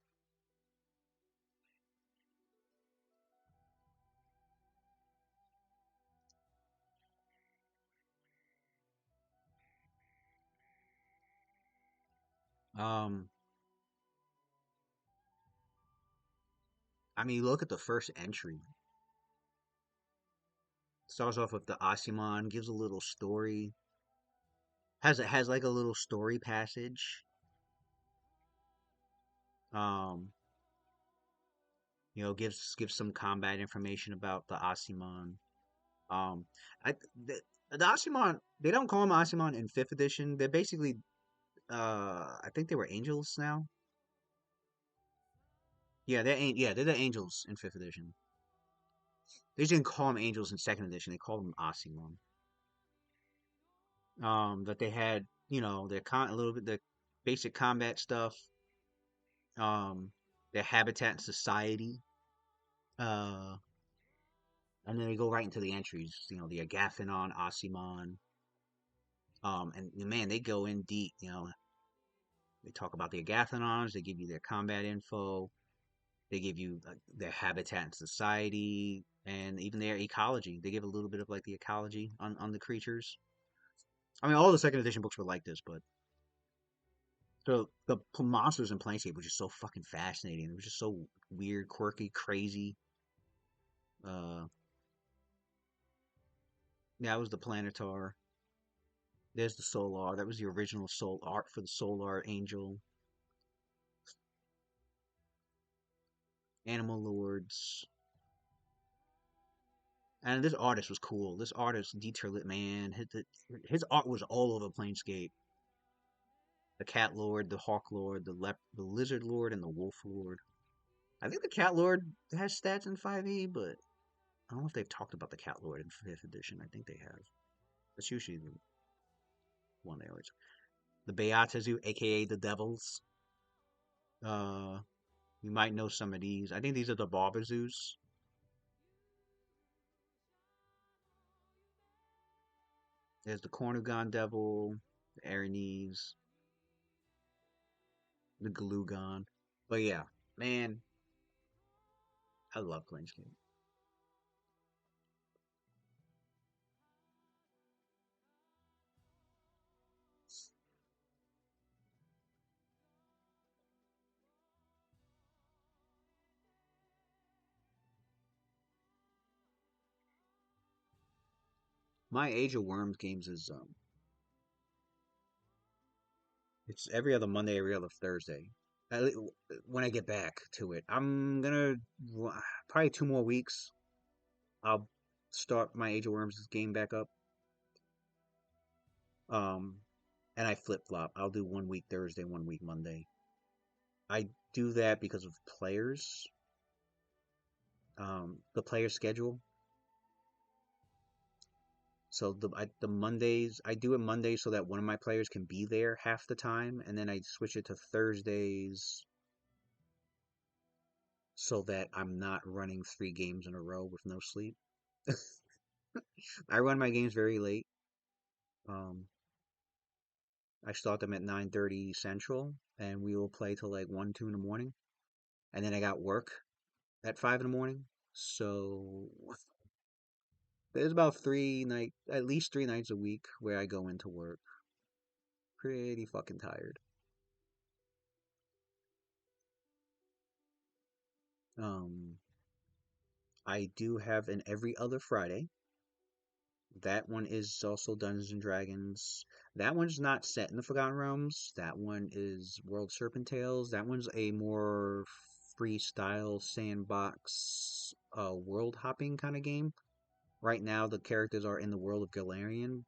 Um, I mean, look at the first entry. Starts off with the Asimon, gives a little story. Has like a little story passage. Um, gives some combat information about the Asimon. Um, I the Asimon, they don't call them Asimon in fifth edition. They're basically I think they were angels now. Yeah, they're the angels in fifth edition. They just didn't call them angels in second edition. They called them Asimon. That they had, their a little bit the basic combat stuff. Um, their habitat and society. Uh, and then they go right into the entries. The Agathanon, Asimon. And man, they go in deep. They talk about the Agathanons. They give you their combat info. They give you their habitat and society, and even their ecology. They give a little bit of like the ecology on the creatures. I mean, all the second edition books were like this, but the monsters in Planescape was just so fucking fascinating. It was just so weird, quirky, crazy. Uh, that was the Planetar. There's the Solar. That was the original Soul art for the Solar Angel. Animal Lords. And this artist was cool. This artist, Dieter Littman, his art was all over Planescape. The Cat Lord, the Hawk Lord, the Lizard Lord, and the Wolf Lord. I think the Cat Lord has stats in 5e, but I don't know if they've talked about the Cat Lord in 5th edition. I think they have. That's usually the one they always. The Beatazu, aka the Devils. Uh, you might know some of these. I think these are the Barbazoos. There's the Cornugon Devil, the Aranese, the Glugon. But yeah, man, I love Planescape. My Age of Worms games is it's every other Monday, every other Thursday. When I get back to it, I'm gonna probably 2 more weeks. I'll start my Age of Worms game back up. Um, and I flip flop. I'll do 1 week Thursday, 1 week Monday. I do that because of players. The player schedule. So the Mondays I do it Mondays so that one of my players can be there half the time, and then I switch it to Thursdays so that I'm not running 3 games in a row with no sleep. I run my games very late. Um, I start them at 9:30 Central, and we will play till like 1, 2 in the morning. And then I got work at 5 in the morning. So there's about at least 3 nights a week where I go into work pretty fucking tired. Um, I do have an every other Friday. That one is also Dungeons and Dragons. That one's not set in the Forgotten Realms. That one is World Serpent Tales. That one's a more freestyle sandbox world hopping kind of game. Right now the characters are in the world of Galarian,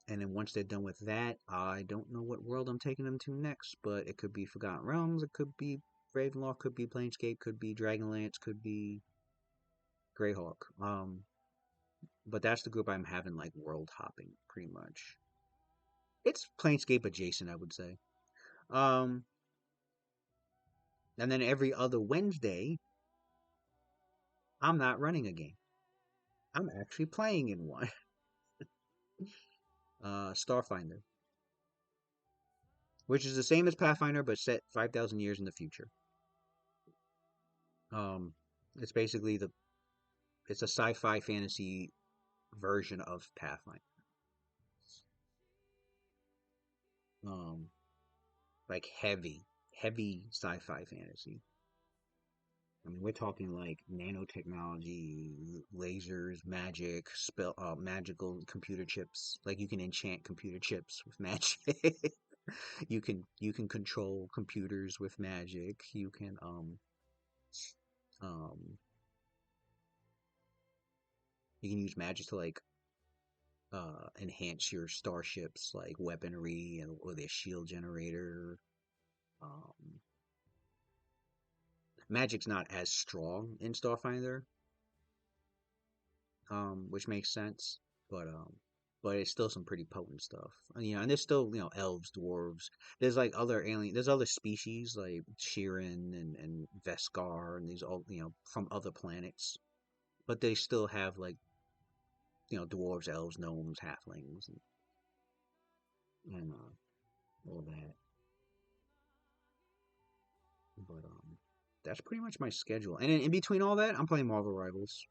and then once they're done with that, I don't know what world I'm taking them to next, but it could be Forgotten Realms, it could be Ravenloft, could be Planescape, could be Dragonlance, could be Greyhawk. But that's the group I'm having like world hopping pretty much. It's Planescape adjacent, I would say. Um, and then every other Wednesday, I'm not running a game. I'm actually playing in one. Starfinder, which is the same as Pathfinder but set 5,000 years in the future. Um, it's basically it's a sci-fi fantasy version of Pathfinder. Um, like heavy sci-fi fantasy. I mean, we're talking like nanotechnology, lasers, magic, magical computer chips. Like you can enchant computer chips with magic. You can control computers with magic. Um you can use magic to like enhance your starships like weaponry and or their shield generator. Um Magic's not as strong in Starfinder, which makes sense. But but it's still some pretty potent stuff. And there's still elves, dwarves. There's like other alien. There's other species like Shirin and Veskar and these all from other planets. But they still have like dwarves, elves, gnomes, halflings, and all that. But that's pretty much my schedule. And in between all that, I'm playing Marvel Rivals.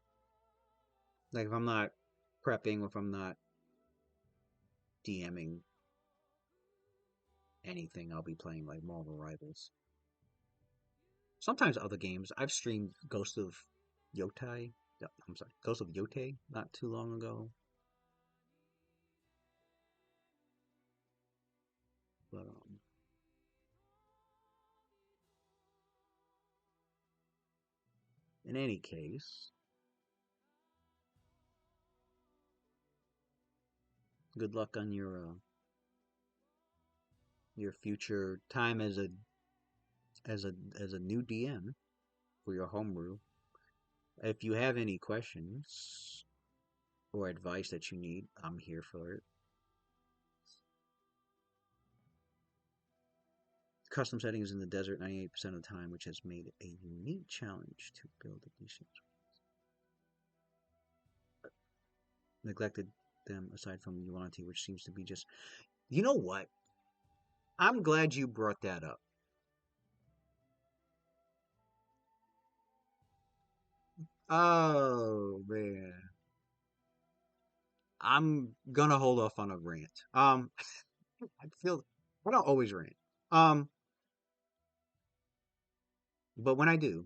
Like if I'm not prepping, or if I'm not DMing anything, I'll be playing like Marvel Rivals. Sometimes other games. I've streamed Ghost of Yotai. I'm sorry, Ghost of Yote not too long ago. But in any case, good luck on your future time as a new DM for your homebrew. If you have any questions or advice that you need, I'm here for it. Custom settings in the desert 98% of the time, which has made it a unique challenge to build a decent. Neglected them aside from Yuanti, which seems to be just. You know what? I'm glad you brought that up. Oh man, I'm gonna hold off on a rant. I feel I don't always rant. Um, but when I do,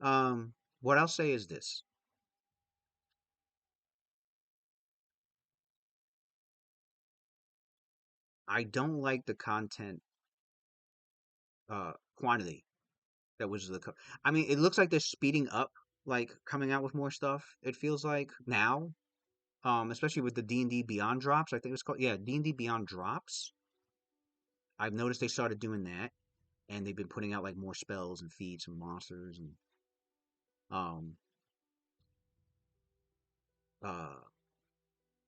what I'll say is this: I don't like the content quantity that was I mean, it looks like they're speeding up, like coming out with more stuff. It feels like now, especially with the D&D Beyond drops. I think it's called, yeah, D&D Beyond drops. I've noticed they started doing that, and they've been putting out like more spells and feats and monsters and um uh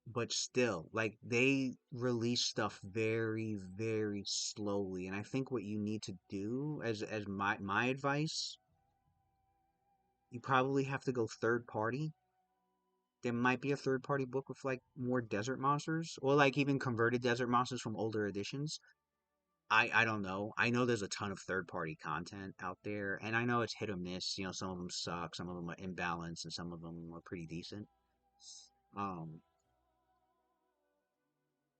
but still, like, they release stuff very very slowly, and I think what you need to do, as my advice, you probably have to go third party there might be a third party book with like more desert monsters or like even converted desert monsters from older editions. I don't know. I know there's a ton of third party content out there, and I know it's hit or miss. You know, some of them suck, some of them are imbalanced, and some of them are pretty decent. Um,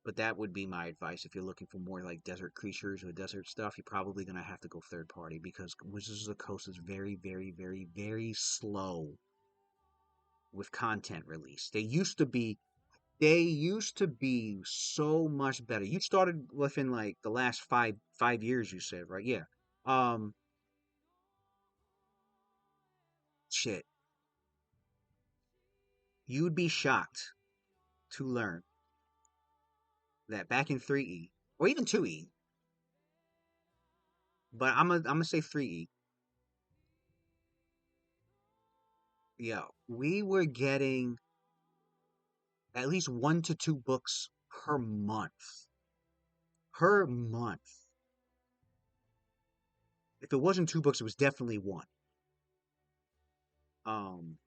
but that would be my advice if you're looking for more like desert creatures or desert stuff. You're probably gonna have to go third party because Wizards of the Coast is very, very, very, very slow with content release. They used to be so much better. You started within like the last five years, you said, right? Yeah. Um, shit. You'd be shocked to learn that back in 3E or even 2E, but I'm gonna say 3E. Yeah, we were getting at least 1 to 2 books per month. Per month. If it wasn't 2 books, it was definitely one. Um,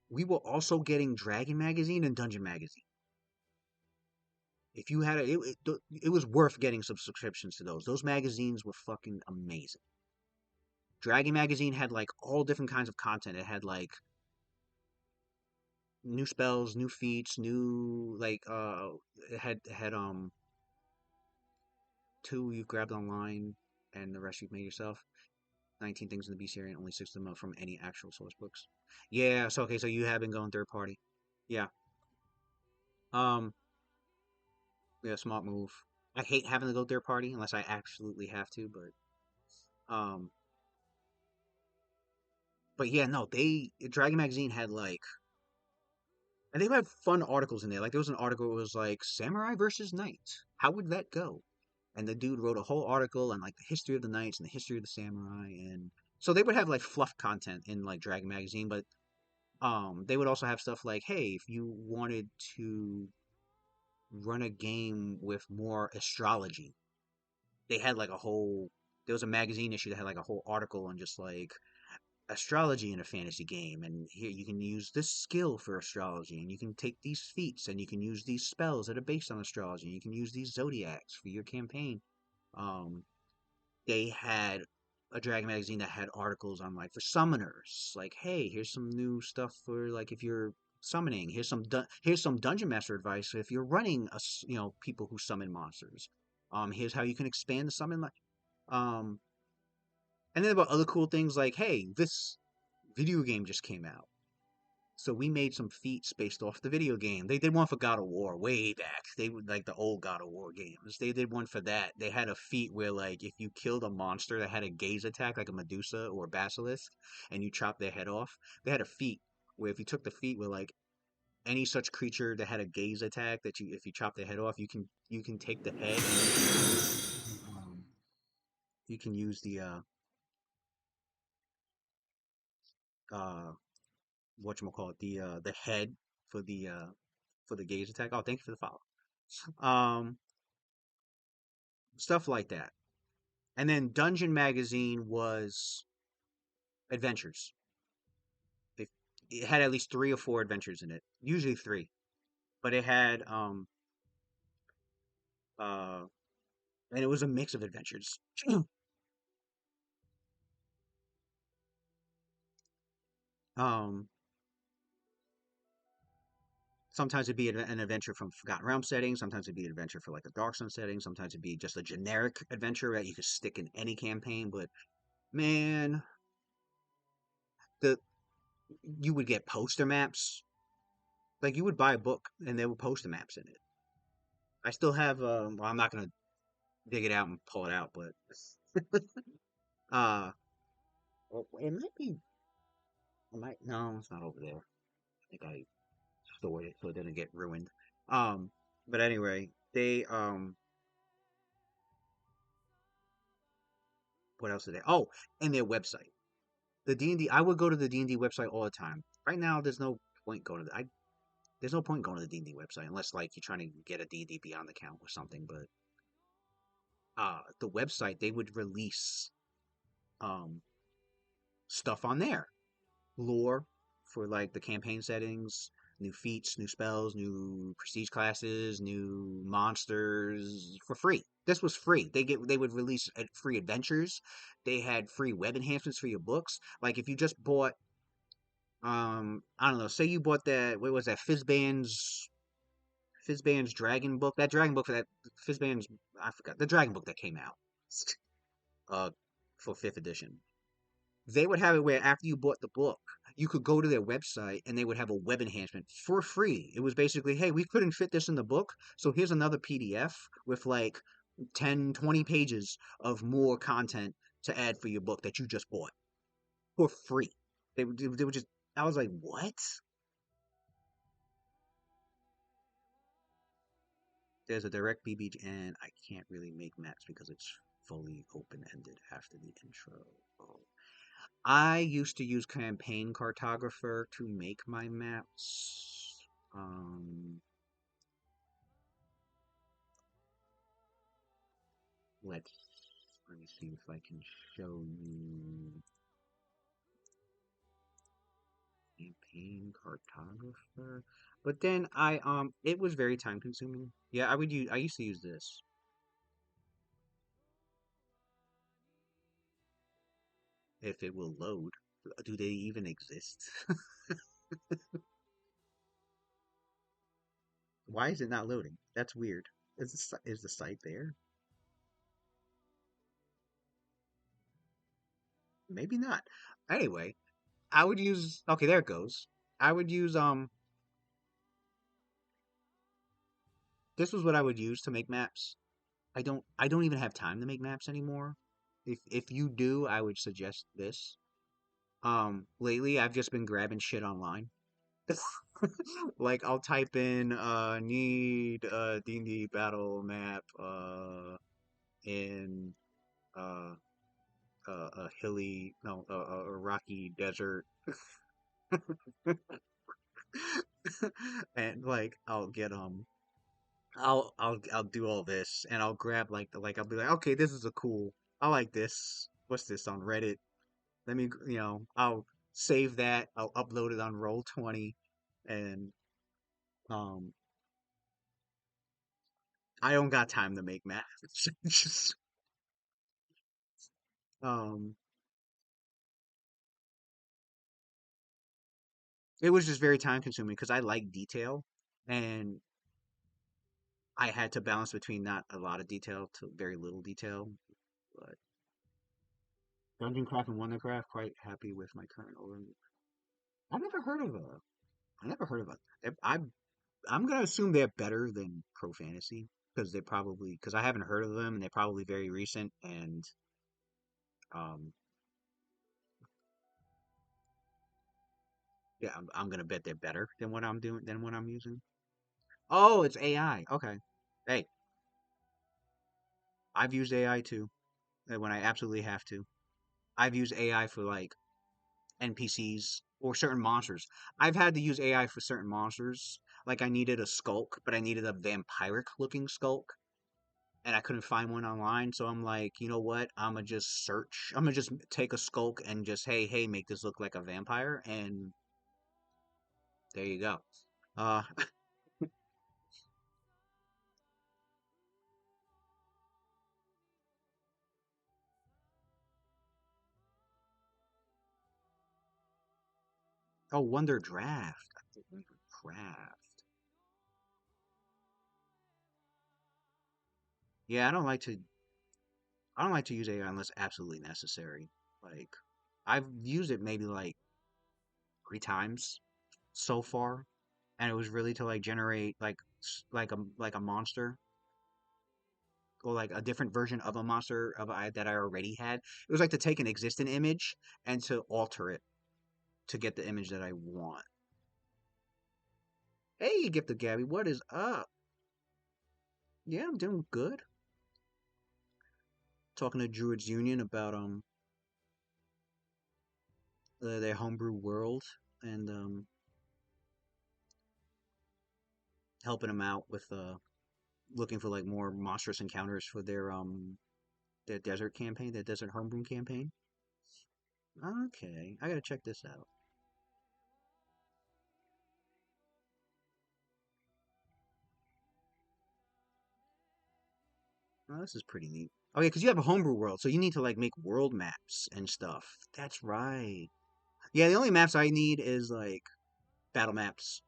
we were also getting Dragon Magazine and Dungeon Magazine. If you had it was worth getting some subscriptions to those. Those magazines were fucking amazing. Dragon Magazine had like all different kinds of content. It had like new spells, new feats, new like it had 2 you grabbed online and the rest you've made yourself. 19 things in the beast area and only 6 of them are from any actual source books. Yeah, so okay, so you have been going third party. Yeah. Um yeah, smart move. I hate having to go third party unless I absolutely have to, um but yeah, no, they Dragon Magazine had like and they have fun articles in there. Like there was an article that was like samurai versus knight. How would that go? And the dude wrote a whole article on like the history of the knights and the history of the samurai, and so they would have like fluff content in like Dragon Magazine, but they would also have stuff like, hey, if you wanted to run a game with more astrology, they had like a whole there was a magazine issue that had like a whole article on just like astrology in a fantasy game, and here you can use this skill for astrology, and you can take these feats and you can use these spells that are based on astrology, you can use these zodiacs for your campaign. um they had a Dragon magazine that had articles on like for summoners, like hey, here's some new stuff for like if you're summoning, here's some dungeon master advice if you're running people who summon monsters. Here's how you can expand the summon um and then about other cool things like hey, this video game just came out. So we made some feats based off the video game. They did one for God of War way back. They would like the old God of War games. They did one for that. They had a feat where like if you killed a monster that had a gaze attack, like a Medusa or a Basilisk, and you chopped their head off, they had a feat where if you took the feat where like any such creature that had a gaze attack that you if you chop their head off, you can take the head and you can use uh whatchamacallit, the head for the gaze attack. Oh, thank you for the follow. Um, Stuff like that. And then Dungeon Magazine was adventures. It, it had at least 3 or 4 adventures in it, usually 3. But it had uh, and it was a mix of adventures. um, Sometimes it'd be an adventure from Forgotten Realm setting. Sometimes it'd be an adventure for like a Dark Sun setting. Sometimes it'd be just a generic adventure that you could stick in any campaign. But man, the you would get poster maps. Like you would buy a book and there were poster maps in it. I still have. Well, I'm not gonna dig it out and pull it out, but uh, well, it might be. It might. No, it's not over there. I think I stored it so it didn't get ruined. Um, but anyway, they what else did they? Oh, and their website. The D&D. I would go to the D&D website all the time. Right now, there's no point going to. There's no point going to the D&D website unless like you're trying to get a D&D Beyond account or something. But the website they would release um stuff on there, lore, for like the campaign settings, new feats, new spells, new prestige classes, new monsters for free. This was free. They would release free adventures. They had free web enhancements for your books. Like if you just bought I don't know, say you bought that what was that Fizzband's Dragon book. That Dragon book for that Fizzband's I forgot the Dragon book that came out uh for fifth edition. They would have it where after you bought the book, you could go to their website and they would have a web enhancement for free. It was basically, hey, we couldn't fit this in the book, so here's another PDF with like 10, 20 pages of more content to add for your book that you just bought for free. They would just, I was like, what? There's a direct BB, and I can't really make maps because it's fully open-ended after the intro. Oh. I used to use Campaign Cartographer to make my maps. Um, let's let me see if I can show you Campaign Cartographer. But then it was very time consuming. Yeah, I used to use this. If it will load. Do they even exist? Why is it not loading? That's weird. Is the site there? Maybe not. Anyway, I would use okay, there it goes. I would use this was what I would use to make maps. I don't even have time to make maps anymore. If you do, I would suggest this. Lately I've just been grabbing shit online. Like I'll type in need D&D battle map in uh a hilly no a rocky desert and like I'll do all this and I'll grab like I'll be like okay this is a cool I like this what's this on Reddit let me I'll save that I'll upload it on Roll20 and um I don't got time to make math just um it was just very time consuming because I like detail and I had to balance between not a lot of detail to very little detail but Dungeon Craft and Wondercraft quite happy with my current overview. I never heard of a I never heard of a. I'm gonna assume they're better than Pro Fantasy because they probably because I haven't heard of them and they're probably very recent and um yeah I'm gonna bet they're better than what I'm doing than what I'm using. Oh, it's AI. Okay. Hey, I've used AI too when I absolutely have to. I've used AI for like NPCs or certain monsters. I've had to use AI for certain monsters. Like I needed a skulk, but I needed a vampiric looking skulk and I couldn't find one online. So I'm like, you know what? I'm gonna just search. I'm gonna just take a skulk and just hey, make this look like a vampire, and there you go. Uh, oh, Wonder Draft. Wonder Draft. Yeah, I don't like to use AI unless absolutely necessary. Like, I've used it maybe like 3 times so far, and it was really to like generate like a monster or like a different version of a monster that I already had. It was like to take an existing image and to alter it to get the image that I want. Hey, Gift of Gabby, what is up? Yeah, I'm doing good. Talking to Druids Union about their homebrew world and helping them out with looking for like more monstrous encounters for their desert campaign, their desert homebrew campaign. Okay, I gotta check this out. Oh, this is pretty neat. Oh yeah, because you have a homebrew world, so you need to like make world maps and stuff. That's right. Yeah, the only maps I need is like battle maps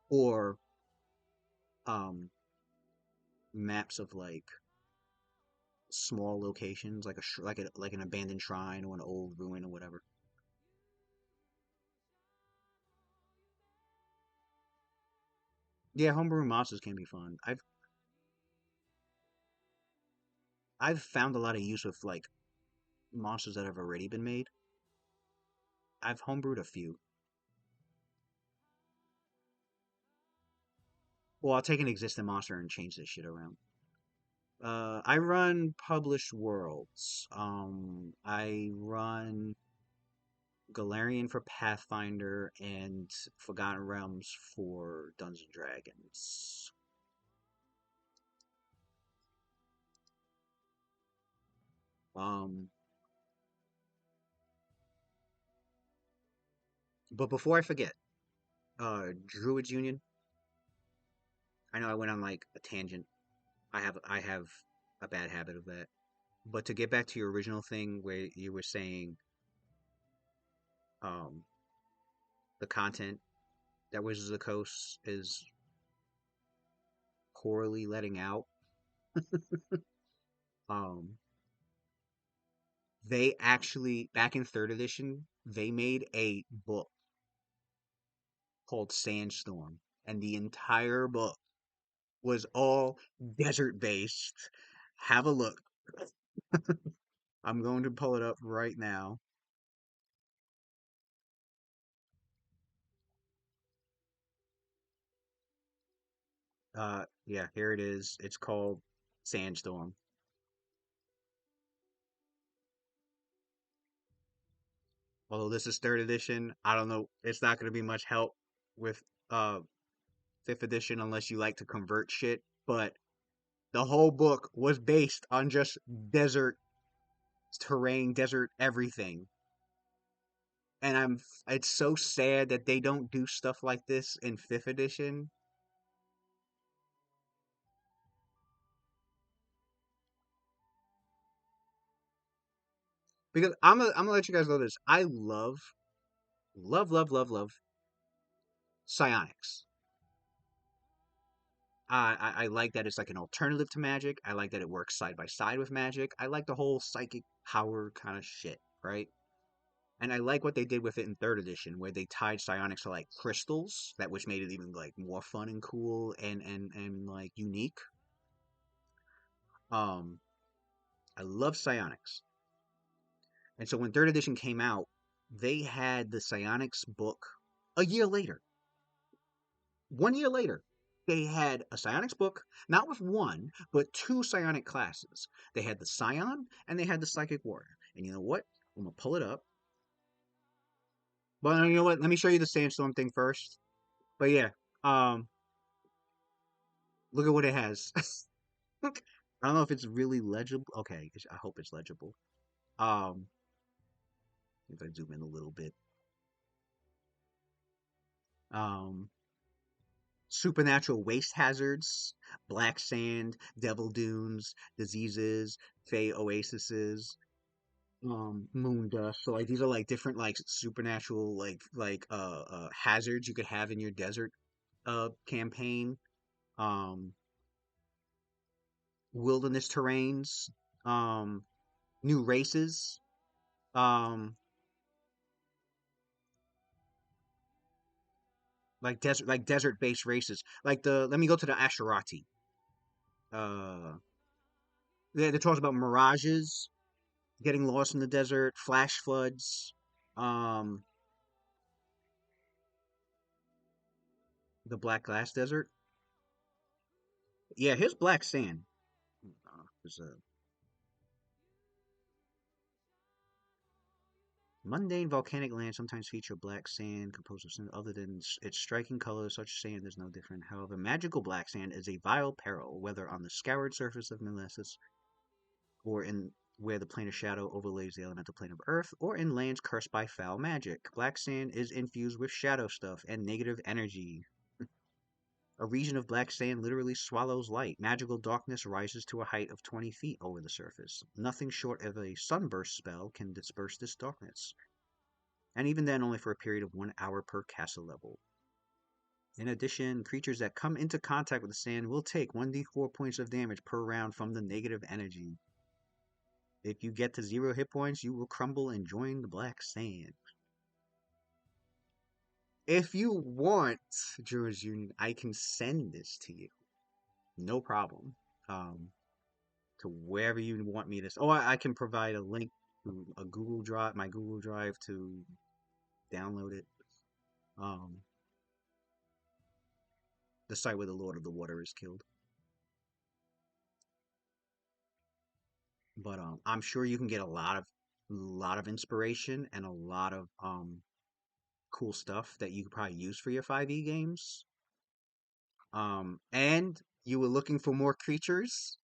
or um maps of like small locations, like like an abandoned shrine or an old ruin or whatever. Yeah, homebrew monsters can be fun. I've found a lot of use with like monsters that have already been made. I've homebrewed a few. Well, I'll take an existing monster and change this shit around. I run published worlds. I run Galarian for Pathfinder and Forgotten Realms for Dungeons and Dragons. Um, but before I forget, Druids Union. I know I went on like a tangent. I have a bad habit of that. But to get back to your original thing where you were saying um the content that Wizards of the Coast is poorly letting out, um they actually back in third edition they made a book called Sandstorm, and the entire book was all desert based. Have a look. I'm going to pull it up right now. Yeah, here it is. It's called Sandstorm. Although this is third edition, I don't know. It's not going to be much help with uh fifth edition unless you like to convert shit. But the whole book was based on just desert terrain, desert everything. And it's so sad that they don't do stuff like this in fifth edition. Because I'm gonna let you guys know this. I love psionics. I like that it's like an alternative to magic. I like that it works side by side with magic. I like the whole psychic power kind of shit, right? And I like what they did with it in third edition, where they tied psionics to like crystals, that which made it even like more fun and cool and like unique. Um, I love psionics, and so when third edition came out, they had the psionics book a year later. 1 year later, they had a psionics book, not with one, but two psionic classes. They had the Scion and they had the Psychic Warrior. And you know what? I'm gonna pull it up. But you know what? Let me show you the Sandstorm thing first. But yeah, um, look at what it has. I don't know if it's really legible. Okay, I hope it's legible. Um, if I zoom in a little bit. Um, Supernatural waste hazards, black sand, devil dunes, diseases, fey oases, moon dust. So like these are like different like supernatural hazards you could have in your desert campaign. Um, Wilderness terrains, um, new races, um, like desert based races. Like the let me go to the Asherati. Uh, they talks about mirages, getting lost in the desert, flash floods, um, the Black Glass Desert. Yeah, here's black sand. There's a mundane volcanic land sometimes feature black sand composed of sand other than its striking color. Such sand is no different. However, magical black sand is a vile peril, whether on the scoured surface of molasses or in where the plane of shadow overlays the elemental plane of earth, or in lands cursed by foul magic. Black sand is infused with shadow stuff and negative energy. A region of black sand literally swallows light. Magical darkness rises to a height of 20 feet over the surface. Nothing short of a sunburst spell can disperse this darkness, and even then only for a period of 1 hour per castle level. In addition, creatures that come into contact with the sand will take 1d4 points of damage per round from the negative energy. If you get to 0 hit points, you will crumble and join the black sand. If you want, Jurors Union, I can send this to you. No problem. Um, to wherever you want me to. Oh, I can provide a link to a Google Drive, my Google Drive, to download it. Um, the site where the Lord of the Water is killed. But I'm sure you can get a lot of inspiration and a lot of cool stuff that you could probably use for your 5e games. And you were looking for more creatures.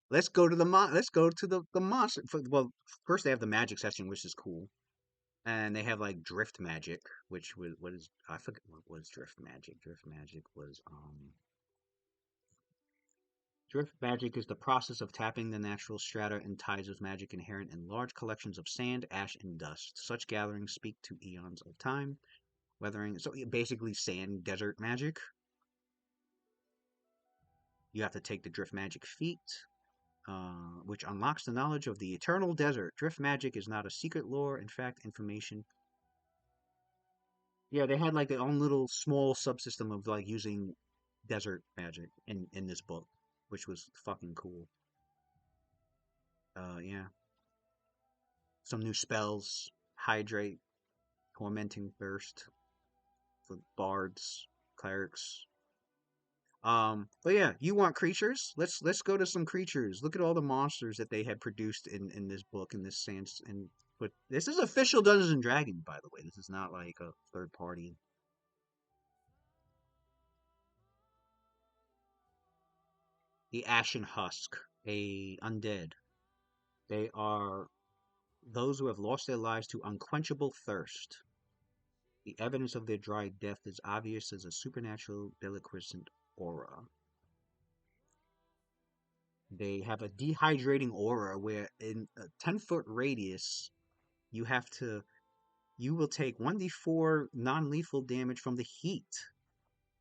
Let's go to the monster. Well, first they have the magic section, which is cool, and they have like drift magic, which was what is I forget what was drift magic. Drift magic is the process of tapping the natural strata and tides of magic inherent in large collections of sand, ash, and dust. Such gatherings speak to eons of time, weathering. So basically, sand desert magic. You have to take the drift magic feat, which unlocks the knowledge of the eternal desert. Drift magic is not a secret lore, in fact, information. Yeah, they had like their own little small subsystem of like using desert magic in this book, which was fucking cool. Yeah, some new spells: hydrate, tormenting thirst for bards, clerics. But yeah, you want creatures? Let's go to some creatures. Look at all the monsters that they had produced in this book in this sense. And but this is official Dungeons and Dragons, by the way. This is not like a third party. The Ashen Husk, a undead. They are those who have lost their lives to unquenchable thirst. The evidence of their dry death is obvious as a supernatural, belliquescent aura. They have a dehydrating aura where in a 10-foot radius you have to you will take 1d4 non-lethal damage from the heat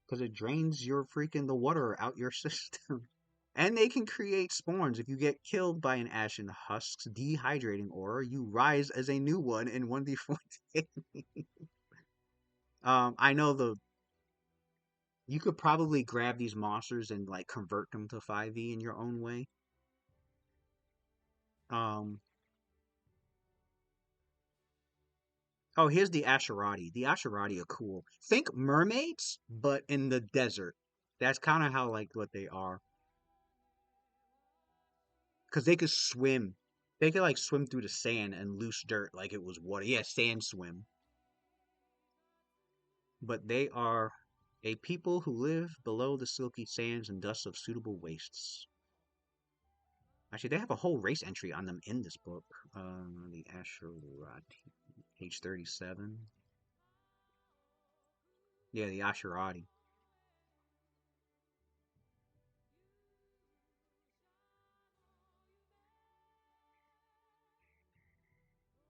because it drains your freaking the water out your system. And they can create spawns. If you get killed by an Ashen Husk's dehydrating aura, you rise as a new one in 1d4. I know you could probably grab these monsters and like convert them to 5e in your own way. Um, oh, here's the Asherati. The Asherati are cool. Think mermaids, but in the desert. That's kind of how like what they are, because they could swim. They could like swim through the sand and loose dirt like it was water. Yeah, sand swim. But they are a people who live below the silky sands and dust of suitable wastes. Actually, they have a whole race entry on them in this book. The Asherati, page 37. Yeah, the Asherati.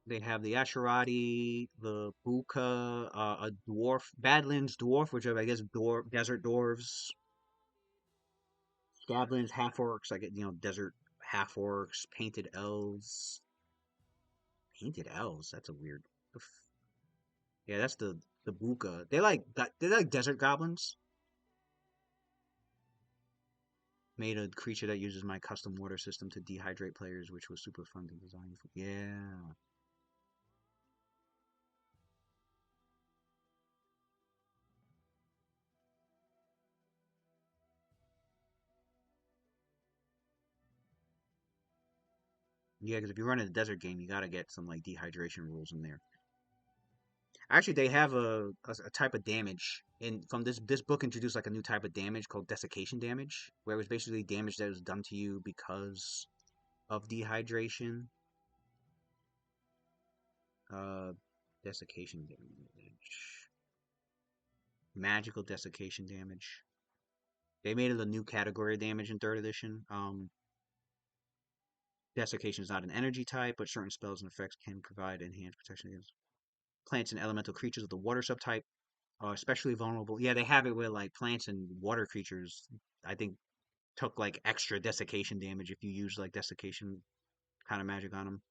They have the Asherati, the Buka, a dwarf, Badlands dwarf, which are, I guess, desert dwarves. Scablands half orcs, like desert half orcs, painted elves. Painted elves. That's a weird. Yeah, that's the Buka. They like desert goblins. Made a creature that uses my custom water system to dehydrate players, which was super fun to design. Yeah, yeah. Because if you're running a desert game, you gotta get some like dehydration rules in there. Actually, they have a type of damage in from this book introduced like a new type of damage called desiccation damage, where it was basically damage that was done to you because of dehydration. Uh, desiccation damage, magical desiccation damage. They made it a new category of damage in third edition. Desiccation is not an energy type, but certain spells and effects can provide enhanced protection against plants and elemental creatures of the water subtype, especially vulnerable. Yeah, they have it where like plants and water creatures, I think, took like extra desiccation damage if you use like desiccation kind of magic on them.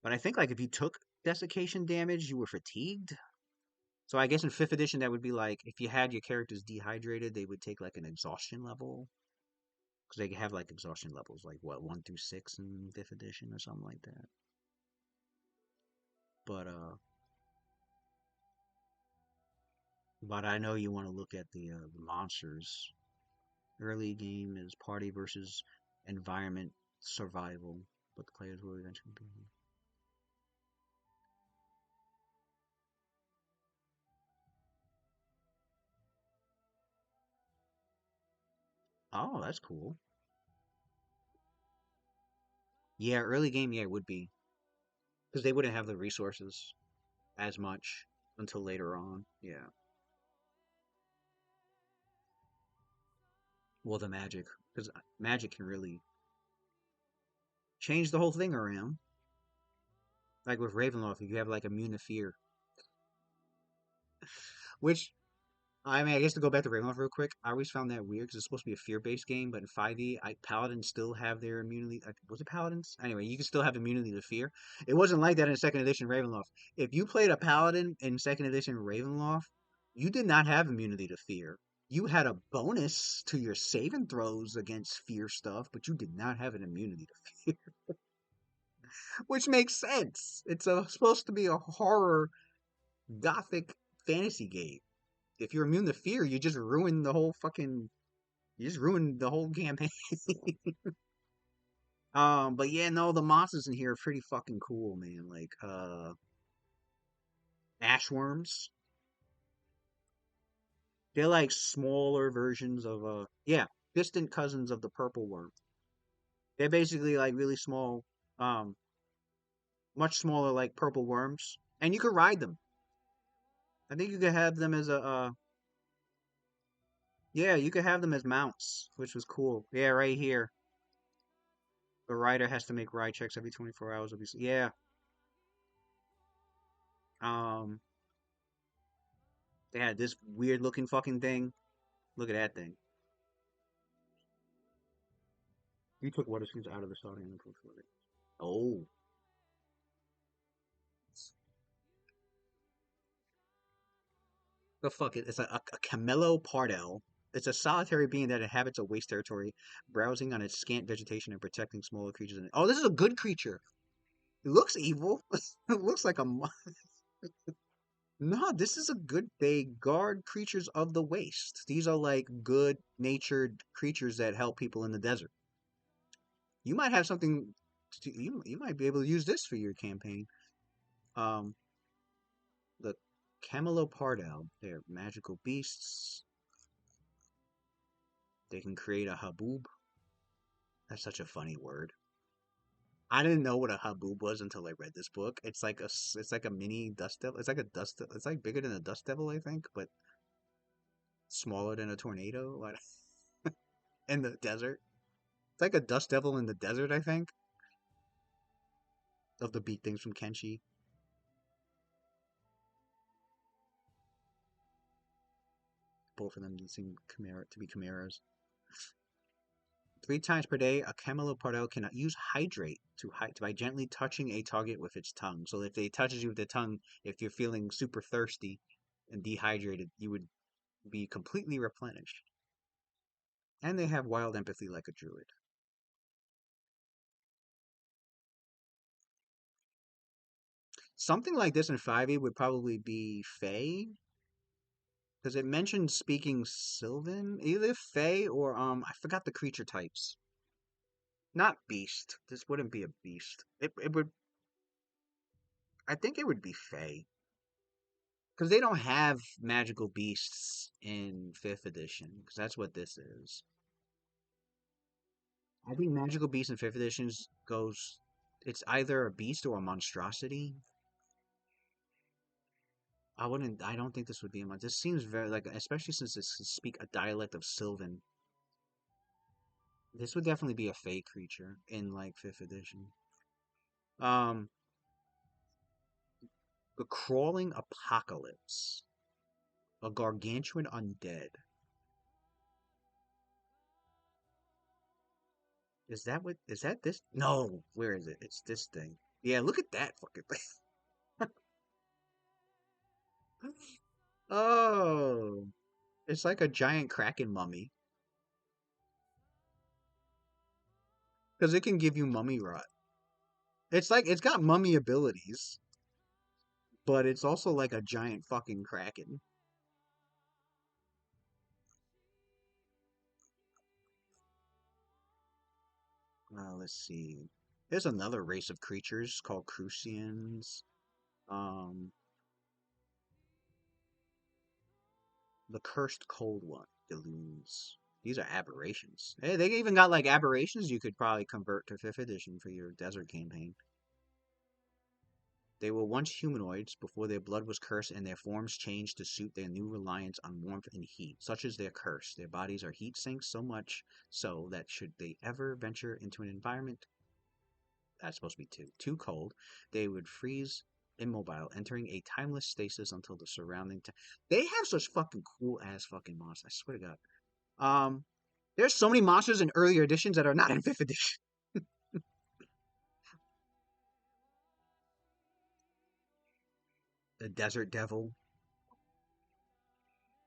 But I think like if you took desiccation damage, you were fatigued. So I guess in fifth edition that would be like if you had your characters dehydrated, they would take like an exhaustion level because they have like exhaustion levels, like what 1 through 6 in fifth edition or something like that. But I know you want to look at the monsters. Early game is party versus environment survival, but the players will eventually be. Oh, that's cool. Yeah, early game, yeah, it would be because they wouldn't have the resources as much until later on. Yeah. Well, the magic, because magic can really change the whole thing around. Like with Ravenloft, if you have like immune to fear, which I mean, I guess to go back to Ravenloft real quick, I always found that weird because it's supposed to be a fear-based game, but in 5e, Paladins still have their immunity. Like, was it Paladins? Anyway, you can still have immunity to fear. It wasn't like that in second edition Ravenloft. If you played a Paladin in second edition Ravenloft, you did not have immunity to fear. You had a bonus to your saving throws against fear stuff, but you did not have an immunity to fear, which makes sense. It's supposed to be a horror gothic fantasy game. If you're immune to fear, you just ruined the whole campaign. But yeah, no, the monsters in here are pretty fucking cool, man. Like ashworms. They're like smaller versions of yeah, distant cousins of the purple worm. They're basically like really small, um, much smaller like purple worms. And you could ride them. I think you could have them as a yeah, you could have them as mounts, which was cool. Yeah, right here. The rider has to make ride checks every 24 hours. Yeah. Um, they had this weird looking fucking thing. Look at that thing. You took water skins out of the starting and for it. Oh, the fuck it. It's a Camello Pardel. It's a solitary being that inhabits a waste territory, browsing on its scant vegetation and protecting smaller creatures. Oh, this is a good creature. It looks evil. It looks like no, this is a good. They guard creatures of the waste. These are like good natured creatures that help people in the desert. You might have something. You might be able to use this for your campaign. Um, the Camelopardal. They're magical beasts. They can create a haboob. That's such a funny word. I didn't know what a haboob was until I read this book. It's like a mini dust devil. It's like a dust. It's like bigger than a dust devil, I think, but smaller than a tornado. Like in the desert. It's like a dust devil in the desert, I think. Of the beat things from Kenshi. Both of them seem chimera to be chimeras. 3 times per day, a camelopardel can use hydrate by gently touching a target with its tongue. So if it touches you with the tongue, if you're feeling super thirsty and dehydrated, you would be completely replenished. And they have wild empathy like a druid. Something like this in 5e would probably be Fey, because it mentioned speaking Sylvan, either Fey or I forgot the creature types. Not beast. This wouldn't be a beast. It would I think it would be Fey. Because they don't have magical beasts in 5th edition, because that's what this is. I think magical beasts in 5th editions goes, it's either a beast or a monstrosity. I wouldn't. I don't think this would be in my. This seems very like, especially since it's speak a dialect of Sylvan. This would definitely be a fey creature in like fifth edition. Um, the crawling apocalypse, a gargantuan undead. Is that what? Is that this? No, where is it? It's this thing. Yeah, look at that fucking thing. Oh, it's like a giant kraken mummy because it can give you mummy rot. It's like it's got mummy abilities, but it's also like a giant fucking kraken. Let's see. There's another race of creatures called Crucians. Um, the Cursed Cold One, Delusions. These are aberrations. Hey, they even got like aberrations you could probably convert to fifth edition for your desert campaign. They were once humanoids before their blood was cursed and their forms changed to suit their new reliance on warmth and heat. Such is their curse. Their bodies are heat sinks so much so that should they ever venture into an environment that's supposed to be too cold, they would freeze immobile, entering a timeless stasis until the surrounding they have such fucking cool ass fucking monsters. I swear to God. Um there's so many monsters in earlier editions that are not in fifth edition. The Desert Devil.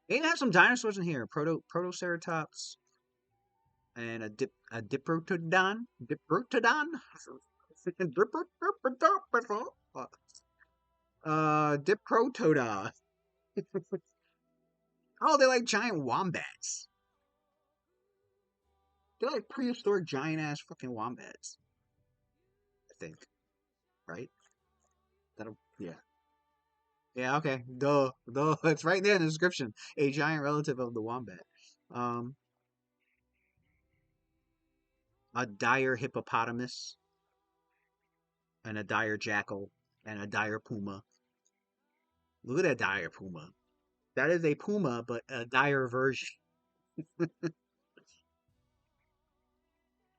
They even have some dinosaurs in here. Protoceratops and a Diprotodon. Diprotodon. Oh, they're like giant wombats. They're like prehistoric giant ass fucking wombats. I think, right? That'll yeah. Yeah, okay. Duh. Duh. It's right there in the description. A giant relative of the wombat. Um a dire hippopotamus and a dire jackal and a dire puma. Look at that dire puma. That is a puma, but a dire version.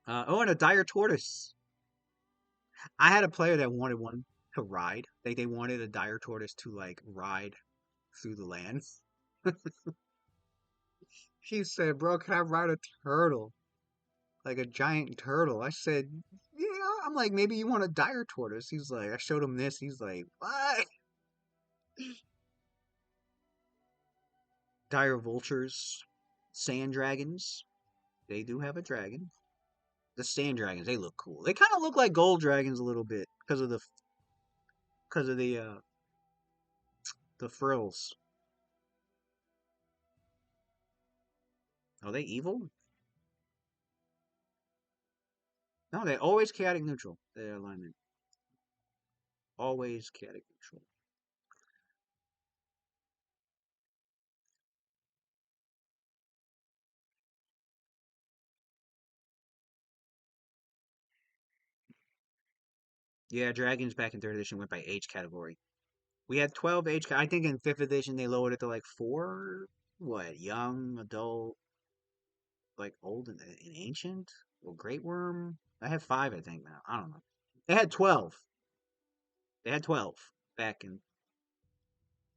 Oh, and a dire tortoise. I had a player that wanted one to ride. They wanted a dire tortoise to like ride through the land. He said, "Bro, can I ride a turtle? Like a giant turtle?" I said, "Yeah." I'm like, "Maybe you want a dire tortoise." He's like, I showed him this. He's like, "What?" Dire vultures, sand dragons. They do have a dragon. The sand dragons, they look cool. They kind of look like gold dragons a little bit because of the frills. Are they evil? No, they're always chaotic neutral. Their alignment always chaotic neutral. Yeah, dragons back in third edition went by age category. We had 12 age. I think in fifth edition they lowered it to like four. What? Young, adult, like old and ancient, or great worm. I have five, I think now. I don't know. They had 12. They had 12 back in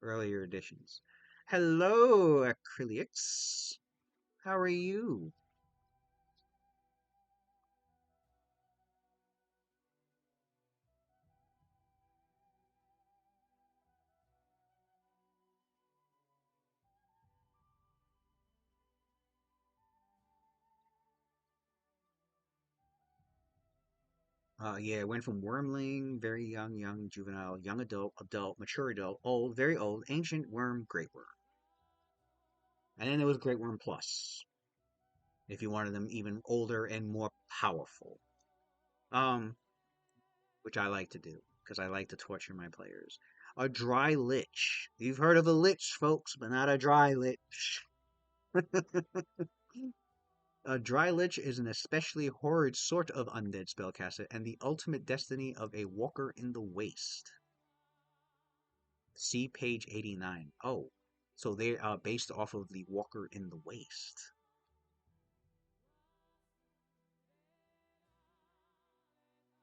earlier editions. Hello, Acrylics. How are you? Yeah, it went from wormling, very young, young, juvenile, young adult, adult, mature adult, old, very old, ancient, worm, great worm. And then there was great worm plus, if you wanted them even older and more powerful. Um, which I like to do, because I like to torture my players. A dry lich. You've heard of a lich, folks, but not a dry lich. A dry lich is an especially horrid sort of undead spellcaster and the ultimate destiny of a walker in the waste. See page 89. Oh, so they are based off of the Walker in the Waste.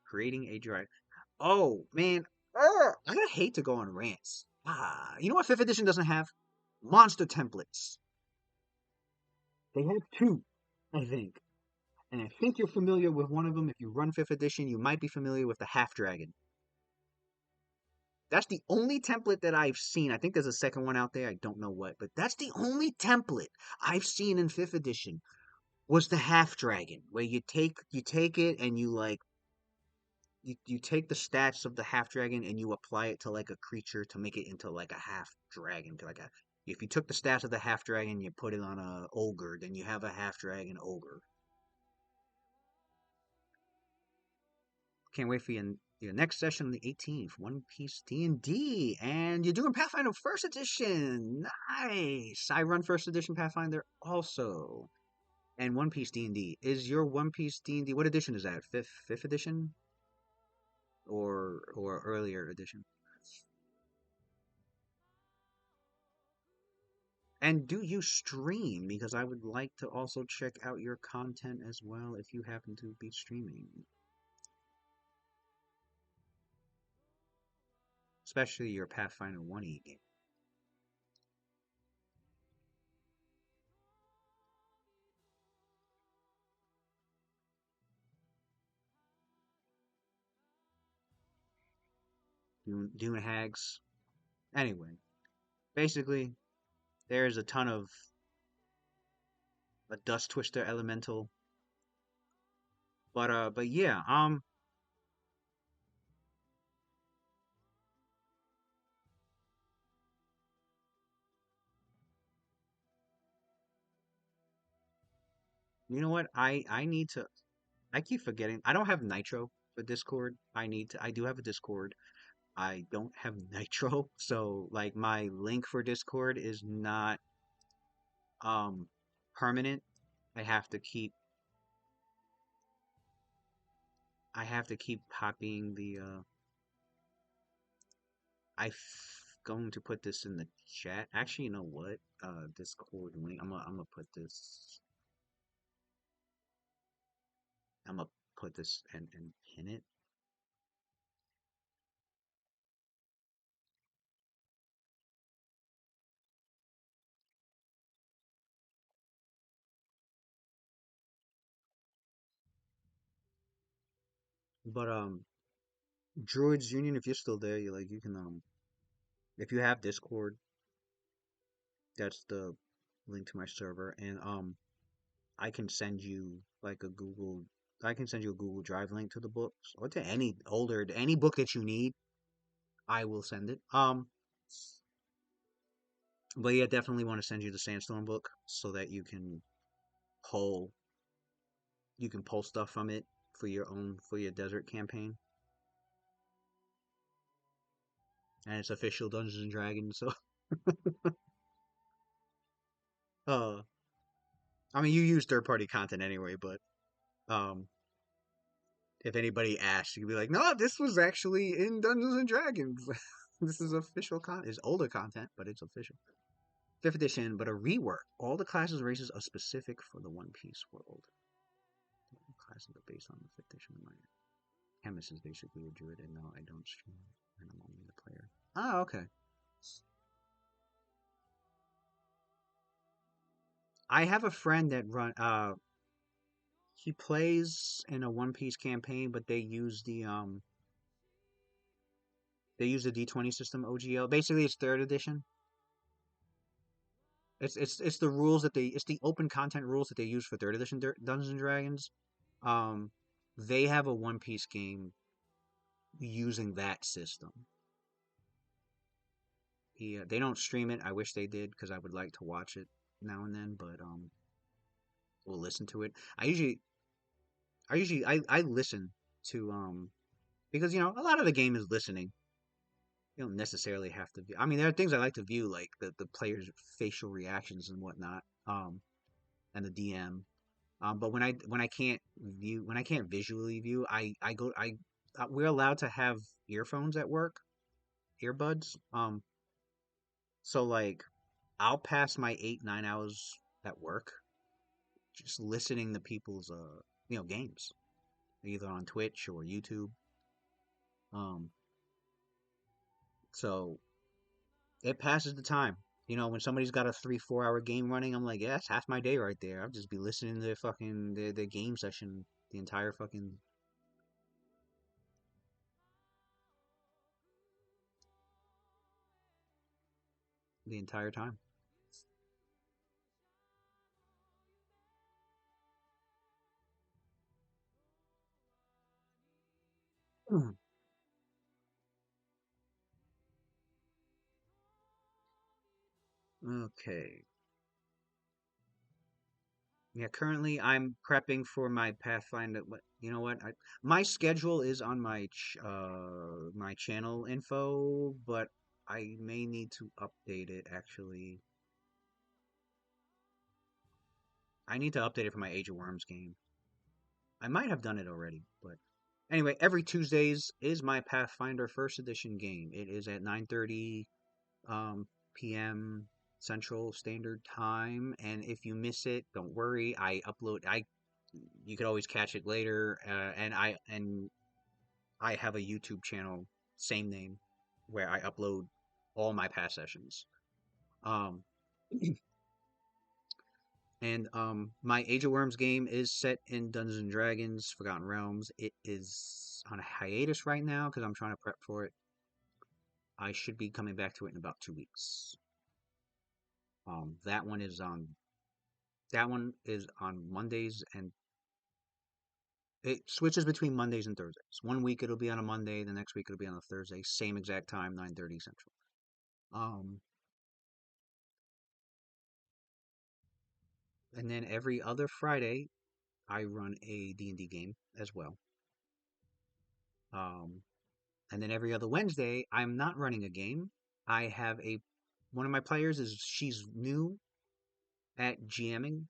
Creating a drive. Oh, man. I hate to go on rants. You know what 5th edition doesn't have? Monster templates. They have two, I think. And I think you're familiar with one of them. If you run 5th edition, you might be familiar with the Half Dragon. That's the only template that I've seen. I think there's a second one out there. I don't know what, but that's the only template I've seen in 5th edition was the Half Dragon, where you take it and you like you take the stats of the half dragon and you apply it to like a creature to make it into like a half dragon. Like a if you took the stats of the half dragon, you put it on a ogre, then you have a half dragon ogre. Can't wait for your next session on the 18th, One Piece D&D, and you're doing Pathfinder First Edition. Nice. I run First Edition Pathfinder also, and One Piece D&D. Is your One Piece D&D? What edition is that? Fifth edition or earlier edition? And do you stream? Because I would like to also check out your content as well if you happen to be streaming, especially your Pathfinder 1E game. Dune Hags. Anyway, basically, there's a ton of a Dust Twister elemental. But yeah, you know what? I need to. I keep forgetting. I don't have Nitro for Discord. I do have a Discord. I don't have Nitro, so like my link for Discord is not um permanent. I have to keep I have to keep copying the going to put this in the chat. Actually, you know what? Discord link. I'm gonna put this. I'm gonna put this and pin it. But Droids Union, if you're still there, you can if you have Discord, that's the link to my server, and I can send you like a Google. I can send you a Google Drive link to the books or to any book that you need. I will send it. But yeah, definitely want to send you the Sandstorm book so that pull you can pull stuff from it for your desert campaign. And it's official Dungeons and Dragons, so uh I mean you use third party content anyway, but um if anybody asks, you can be like, no, this was actually in Dungeons and Dragons. This is official content. It's older content, but it's official. 5th edition, but a rework. All the classes and races are specific for the One Piece world. Classes are based on the 5th edition. Chemist is basically a druid, and no, I don't stream, and I'm only the player. Oh, okay. I have a friend that he plays in a One Piece campaign, but they use the D20 system OGL. Basically, it's 3rd edition. It's the rules that it's the open content rules that they use for 3rd edition Dungeons and Dragons. Um, they have a One Piece game using that system. Yeah, they don't stream it. I wish they did because I would like to watch it now and then, but we'll listen to it. I listen to because a lot of the game is listening. You don't necessarily have to view. I mean, there are things I like to view, like the players' facial reactions and whatnot, and the DM. But when I can't visually view, we're allowed to have earphones at work, earbuds. So like I'll pass my 8, 9 hours at work just listening to people's games, either on Twitch or YouTube. Um, so it passes the time. When somebody's got a 3, 4 hour game running, I'm like, yeah, that's half my day right there. I'll just be listening to their game session the entire the entire time. Mm. Okay. Yeah, currently I'm prepping for my Pathfinder. You know what? My schedule is on my channel info, but I may need to update it actually. I need to update it for my Age of Worms game. I might have done it already, but anyway, every Tuesdays is my Pathfinder First Edition game. It is at 9:30 p.m. Central Standard Time, and if you miss it, don't worry. I you could always catch it later, and I have a YouTube channel, same name, where I upload all my past sessions. Um, and my Age of Worms game is set in Dungeons and Dragons Forgotten Realms. It is on a hiatus right now because I'm trying to prep for it. I should be coming back to it in about 2 weeks. That one is on Mondays, and it switches between Mondays and Thursdays. One week it'll be on a Monday, the next week it'll be on a Thursday, same exact time, 9:30 Central. Um, and then every other Friday I run a D&D game as well. Um, and then every other Wednesday, I'm not running a game. I have a one of my players is she's new at GMing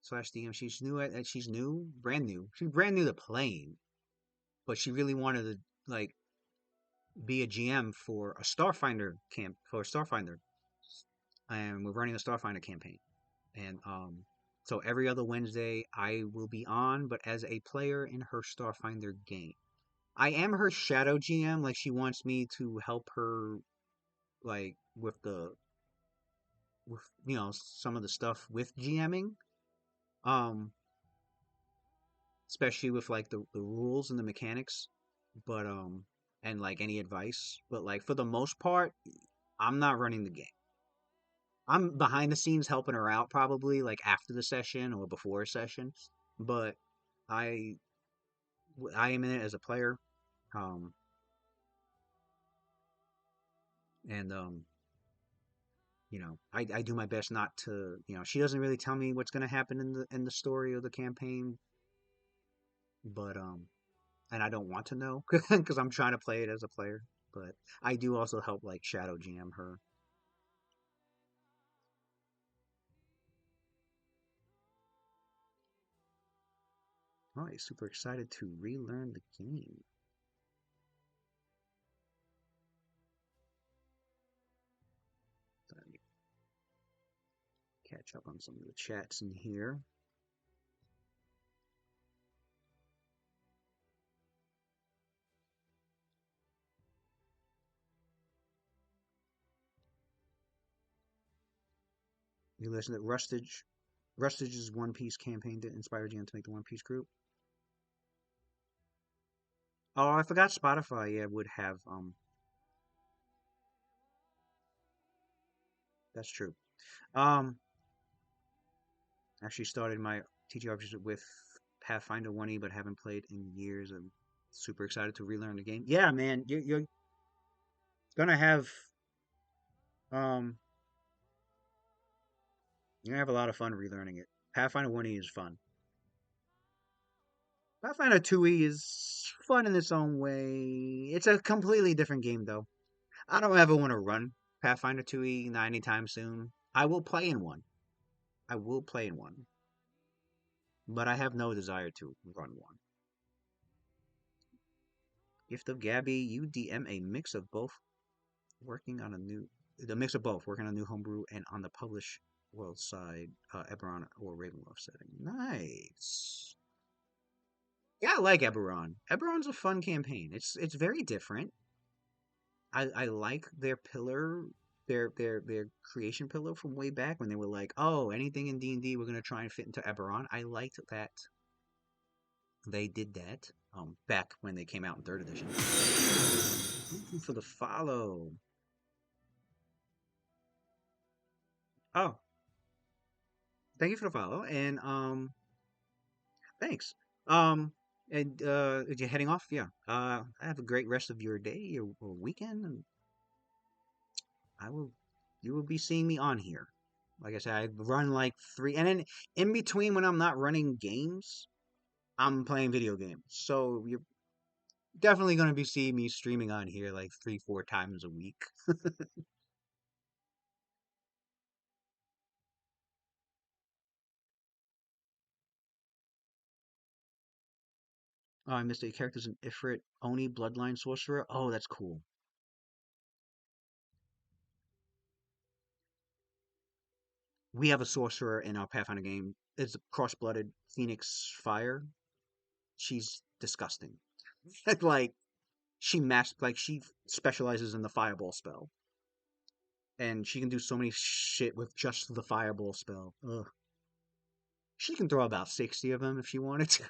slash DM. She's new, brand new. She's brand new to playing, but she really wanted to like be a GM for a Starfinder camp for a Starfinder, and we're running a Starfinder campaign. And so every other Wednesday I will be on, but as a player in her Starfinder game. I am her shadow GM. Like she wants me to help her, like with some of the stuff with GMing. Um, especially with like the rules and the mechanics, but and like any advice. But like for the most part, I'm not running the game. I'm behind the scenes helping her out probably like after the session or before a session, but I I am in it as a player. Um, and I do my best not to, she doesn't really tell me what's going to happen in the story of the campaign, but and I don't want to know because I'm trying to play it as a player. But I do also help like shadow GM her. All right, super excited to relearn the game. Let me catch up on some of the chats in here. You listen to Rustage. Rustage's One Piece campaign that inspired you to make the One Piece group. Oh, I forgot Spotify. Yeah, would have. That's true. Um, Actually started my TTRPGs with Pathfinder 1E, but haven't played in years. I'm super excited to relearn the game. Yeah, man, you're gonna have um, you're gonna have a lot of fun relearning it. Pathfinder 1E is fun. Pathfinder 2E is fun in its own way. It's a completely different game, though. I don't ever want to run Pathfinder 2E not anytime soon. I will play in one. I will play in one, but I have no desire to run one. Gift of Gabby, you DM a mix of both working on a new. the mix of both, working on new homebrew and on the published world side, Eberron or Ravenloft setting. Nice. Yeah, I like Eberron. Eberron's a fun campaign. It's very different. I like their pillar, their creation pillar from way back when they were like, oh, anything in D&D we're gonna try and fit into Eberron. I liked that they did that. Back when they came out in third edition. Thank you for the follow. Oh, thank you for the follow, and thanks. Um, and you're heading off? Yeah. Have a great rest of your day or weekend, and I will. You will be seeing me on here. Like I said, I run like three, and then in between when I'm not running games, I'm playing video games. So you're definitely going to be seeing me streaming on here like 3, 4 times a week. Oh, I missed it. Characters in Ifrit, Oni, Bloodline Sorcerer. Oh, that's cool. We have a sorcerer in our Pathfinder game. It's a cross-blooded Phoenix Fire. She's disgusting. Like she specializes in the Fireball spell, and she can do so many shit with just the Fireball spell. Ugh. She can throw about 60 of them if she wanted to.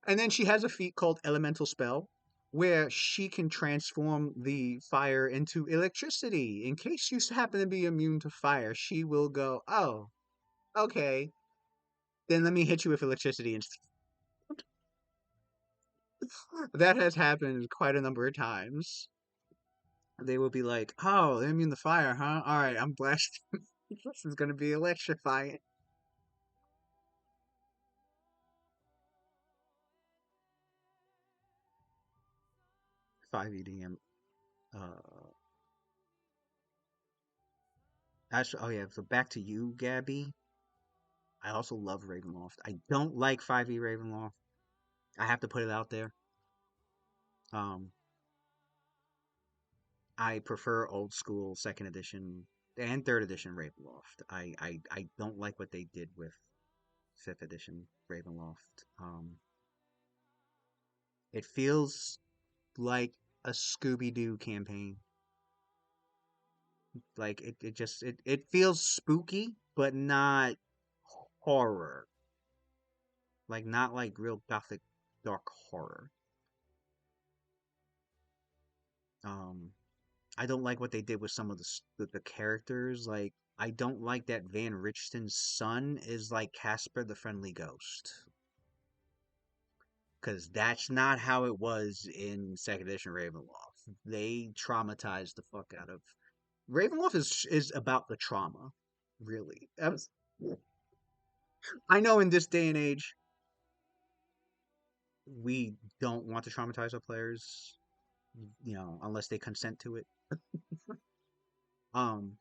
And then she has a feat called Elemental Spell, where she can transform the fire into electricity. In case you happen to be immune to fire, she will go, oh, okay, then let me hit you with electricity. And that has happened quite a number of times. They will be like, oh, they're immune to fire, huh? All right, I'm blessed. This is going to be electrifying. 5 EDM. Uh, oh yeah, so back to you, Gabby. I also love Ravenloft. I don't like 5e Ravenloft. I have to put it out there. Um, I prefer old school second edition and third edition Ravenloft. I don't like what they did with fifth edition Ravenloft. It feels like a Scooby Doo campaign. Like it feels spooky, but not horror. Like not like real gothic dark horror. Um, I don't like what they did with some of the characters. Like I don't like that Van Richten's son is like Casper the Friendly Ghost. Because that's not how it was in second edition Ravenloft. They traumatized the fuck out of Ravenloft is about the trauma, really. I know in this day and age we don't want to traumatize our players, unless they consent to it. Um,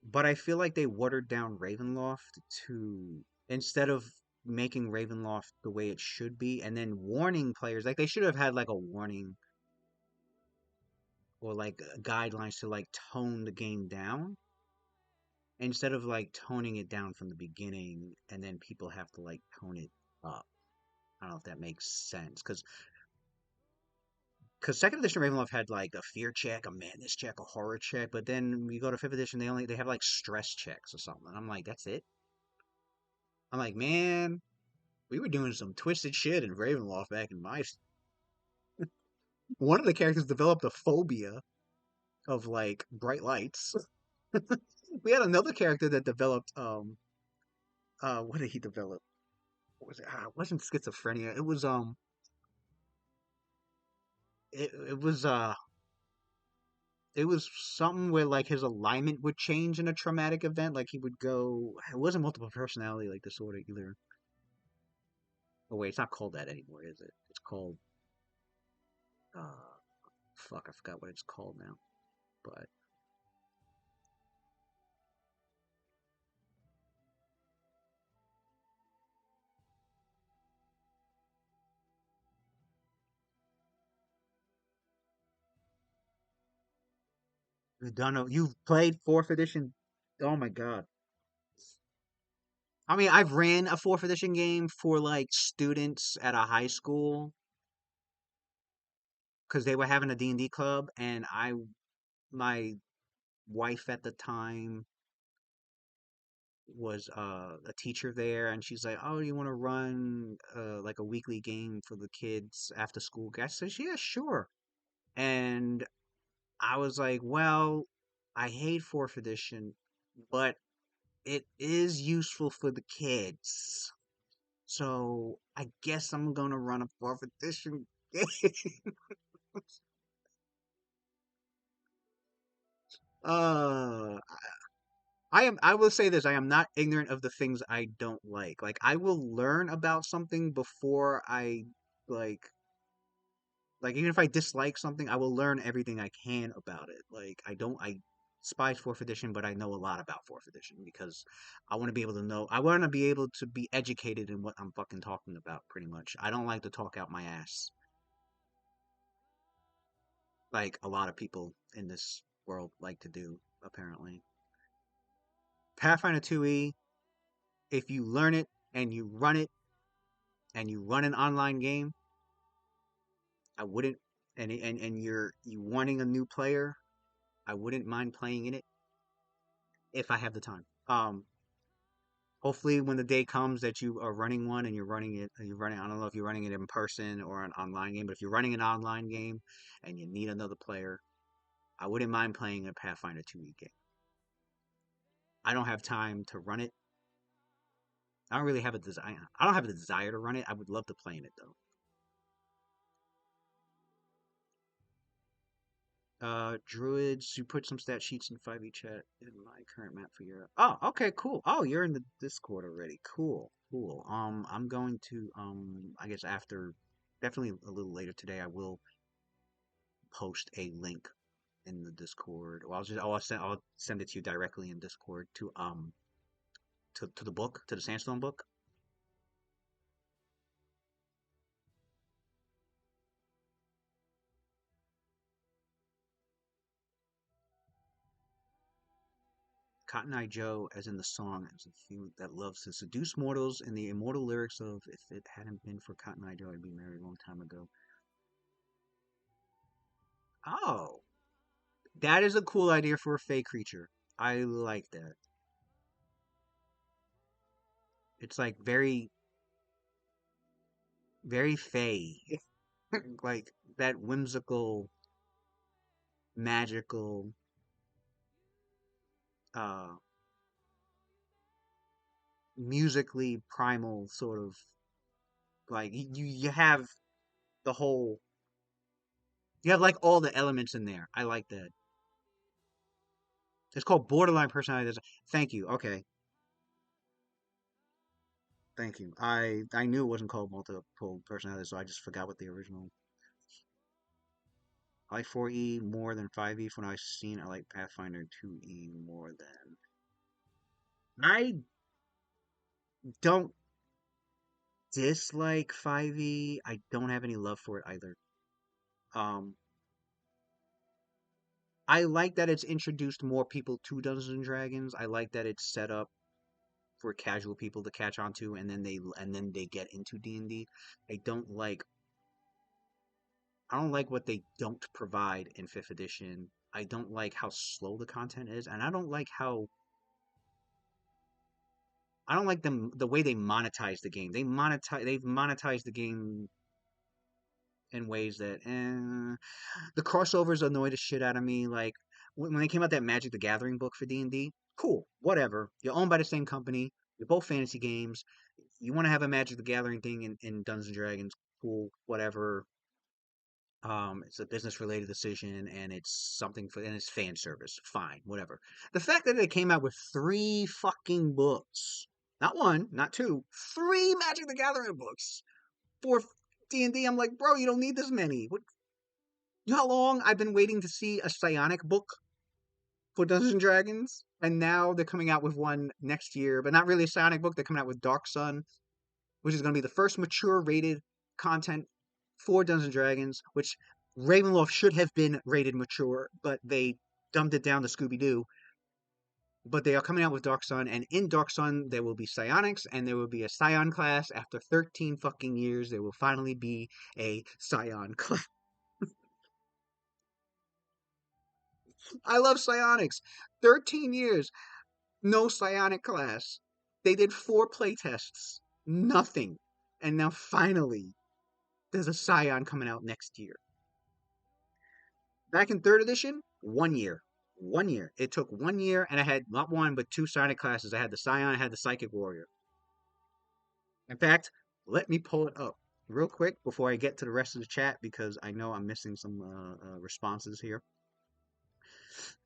but I feel like they watered down Ravenloft to instead of making Ravenloft the way it should be and then warning players, like they should have had like a warning or like guidelines to like tone the game down instead of like toning it down from the beginning and then people have to like tone it up. I don't know if that makes sense because second edition Ravenloft had like a fear check, a madness check, a horror check, but then you go to fifth edition, they have like stress checks or something. And I'm like, that's it. I'm like, man, we were doing some twisted shit in Ravenloft back in my. One of the characters developed a phobia of like bright lights. We had another character that developed what did he develop? What was it? It wasn't schizophrenia. It was it was something where like his alignment would change in a traumatic event. Like he would go. It wasn't multiple personality like disorder either. Oh wait, it's not called that anymore, is it? It's called uh fuck, I forgot what it's called now. But You've done you've played fourth edition. Oh my God. I mean, I've ran a fourth edition game for like students at a high school because they were having a D&D club, and my wife at the time was a teacher there, and she's like, "Oh, you want to run like a weekly game for the kids after school?" I said, "Yeah, sure." And I was like, "Well, I hate fourth edition, but it is useful for the kids. So I guess I'm gonna run a fourth edition game." uh I will say this, I am not ignorant of the things I don't like. Like I will learn about something before I like even if I dislike something, I will learn everything I can about it. Like I despise fourth edition, but I know a lot about fourth edition because I want to be able to know. I want to be able to be educated in what I'm fucking talking about. Pretty much, I don't like to talk out my ass like a lot of people in this world like to do. Apparently, Pathfinder 2e. If you learn it and you run it and you run an online game, I wouldn't. And you wanting a new player, I wouldn't mind playing in it if I have the time. Hopefully when the day comes that you are running one and you're running, I don't know if you're running it in person or an online game, but if you're running an online game and you need another player, I wouldn't mind playing a Pathfinder 2e game. I don't have time to run it. I don't really have a desire. I don't have the desire to run it. I would love to play in it though. Druids, you put some stat sheets in 5e chat in my current map for your. Oh, okay, cool. Oh, you're in the Discord already. Cool, cool. I'm going to, I guess after, definitely a little later today, I will post a link in the Discord. Or I'll send it to you directly in Discord to the book, to the Sandstone book. Cotton Eye Joe, as in the song, is a few that loves to seduce mortals, and the immortal lyrics of "If it hadn't been for Cotton Eye Joe, I'd be married a long time ago." Oh, that is a cool idea for a fey creature. I like that. It's like very, very fey. Like that whimsical, magical, uh, musically primal sort of like you have the whole you have like all the elements in there. I like that. It's called borderline personality. Thank you. Okay. Thank you. I knew it wasn't called multiple personality, so I just forgot what the original. I like 4E more than 5E from what I've seen. I like Pathfinder 2E more than. I don't dislike 5E. I don't have any love for it either. Um, I like that it's introduced more people to Dungeons and Dragons. I like that it's set up for casual people to catch on to, and then they get into D&D. I don't like I don't like what they don't provide in fifth edition. I don't like how slow the content is, and I don't like them the way they monetize the game. They've monetized the game in ways that the crossovers annoy the shit out of me. Like when they came out that Magic the Gathering book for D&D, cool, whatever. You're owned by the same company. You're both fantasy games. You want to have a Magic the Gathering thing in Dungeons and Dragons, cool, whatever. It's a business related decision and it's fan service. Fine, whatever. The fact that they came out with three fucking books, not one, not two, three Magic the Gathering books for D&D, I'm like, bro, you don't need this many. What, you know how long I've been waiting to see a Psionic book for Dungeons and Dragons? And now they're coming out with one next year, but not really a Psionic book. They're coming out with Dark Sun, which is going to be the first mature rated content for Dungeons and Dragons, which Ravenloft should have been rated mature, but they dumbed it down to Scooby Doo. But they are coming out with Dark Sun, and in Dark Sun there will be psionics, and there will be a Scion class. After 13 fucking years, there will finally be a Scion class. I love psionics. 13 years, no psionic class. They did 4 playtests, nothing, and now finally there's a Scion coming out next year. Back in third edition, 1 year. 1 year. It took 1 year, and I had not one but 2 psionic classes. I had the Scion, I had the Psychic Warrior. In fact, let me pull it up real quick before I get to the rest of the chat because I know I'm missing some responses here.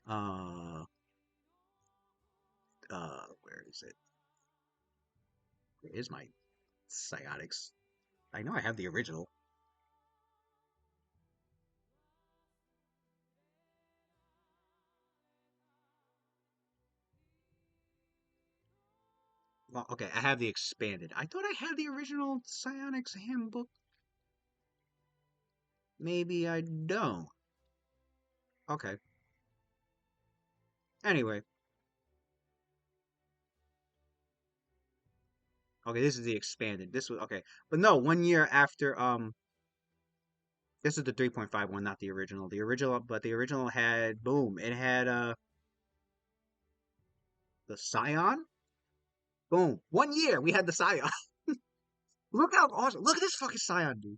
Uh, where is it? Where is my psionics? I know I have the original. Well, okay, I have the expanded. I thought I had the original psionics handbook. Maybe I don't. Okay. Anyway, okay, this is the expanded. This was okay, but no, 1 year after this is the 3.5 one, not the original. The original, but the original had boom. It had the Scion. Boom. 1 year we had the Scion. Look how awesome. Look at this fucking Scion, dude.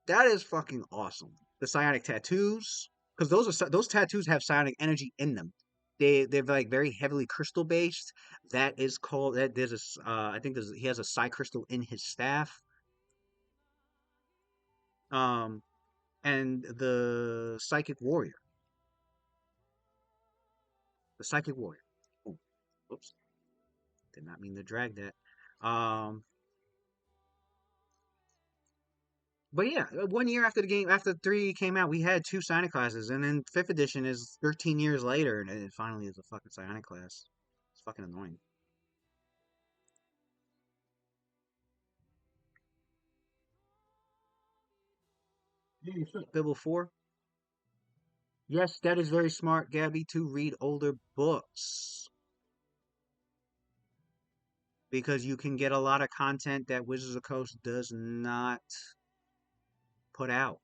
That is fucking awesome. The psionic tattoos, because those tattoos have psionic energy in them. They're like very heavily crystal based. That is called that. There's I think he has a psi crystal in his staff. Um, and the psychic warrior, the psychic warrior. Oh, oops, did not mean to drag that. Um, But yeah, 1 year after the game, after three came out, we had 2 psionic classes, and then fifth edition is 13 years later, and it finally is a fucking psionic class. It's fucking annoying. Bible 4. Yes, that is very smart, Gabby, to read older books because you can get a lot of content that Wizards of the Coast does not put out.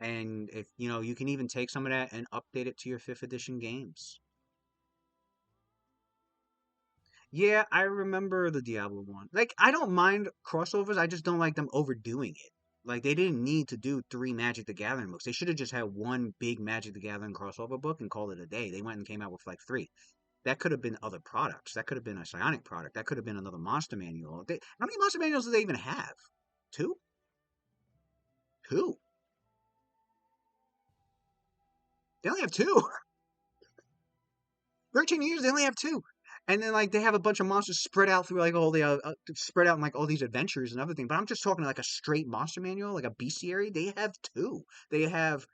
And if you know, you can even take some of that and update it to your fifth edition games. Yeah, I remember the Diablo one. Like, I don't mind crossovers. I just don't like them overdoing it. Like, they didn't need to do 3 Magic the Gathering books. They should have just had one big Magic the Gathering crossover book and called it a day. They went and came out with like three. That could have been other products. That could have been a Psionic product. That could have been another Monster Manual. How many Monster Manuals do they even have? Two? Two? They only have two. 13 years, they only have two. And then like they have a bunch of monsters spread out through like all the spread out in like all these adventures and everything. But I'm just talking like a straight monster manual, like a bestiary. They have two. They have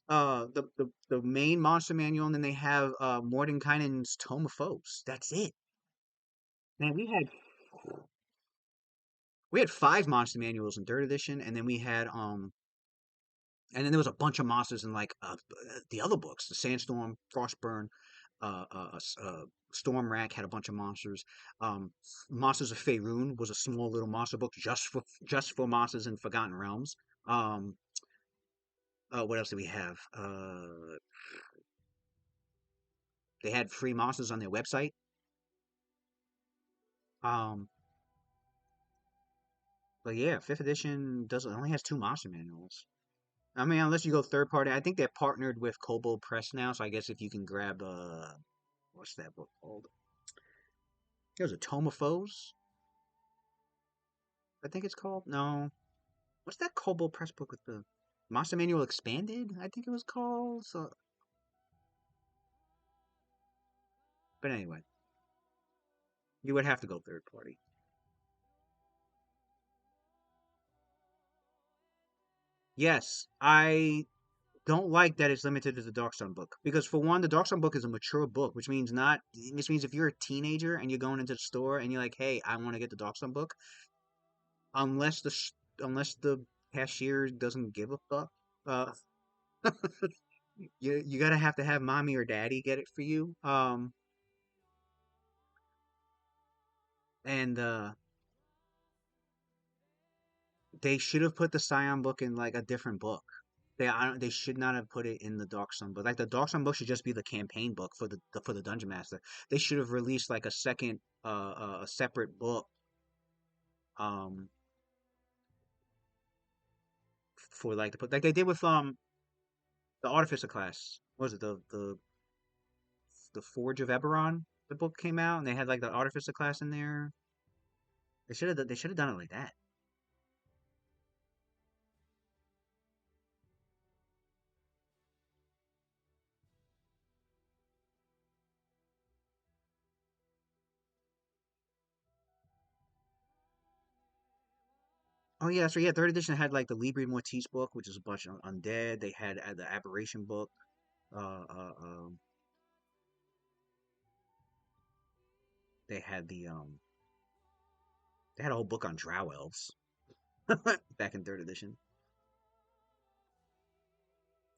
the main monster manual, and then they have Mordenkainen's Tome of Foes. That's it. Man, we had 5 monster manuals in third edition, and then we had and then there was a bunch of monsters in like the other books, the Sandstorm, Frostburn, Storm Rack had a bunch of monsters. Um, Monsters of Faerun was a small little monster book just for monsters in Forgotten Realms. Um, what else do we have? They had free monsters on their website. Um, but yeah, fifth edition doesn't only has 2 monster manuals. I mean, unless you go third party, I think they're partnered with Kobold Press now. So I guess if you can grab what's that book called? There's a Tome of Foes, I think it's called. No, what's that Kobold Press book with the Monster Manual Expanded? I think it was called. So, but anyway, you would have to go third party. Yes, I don't like that it's limited to the Darkstone book because for one, the Darkstone book is a mature book, which means if you're a teenager and you're going into the store and you're like, "Hey, I want to get the Darkstone book," unless unless the cashier doesn't give a fuck, uh, You gotta have to have mommy or daddy get it for you. And they should have put the Scion book in like a different book. They should not have put it in the Dark Sun book. Like the Dark Sun book should just be the campaign book for the Dungeon Master. They should have released like a second a separate book um for like the put like they did with the Artificer class. What was it the Forge of Eberron? The book came out and they had like the Artificer class in there. They should have done it like that. Oh yeah, so yeah, third edition had like the Libre Mortis book, which is a bunch of undead. They had the Aberration book. Uh, uh, um, they had they had a whole book on Drow elves back in third edition.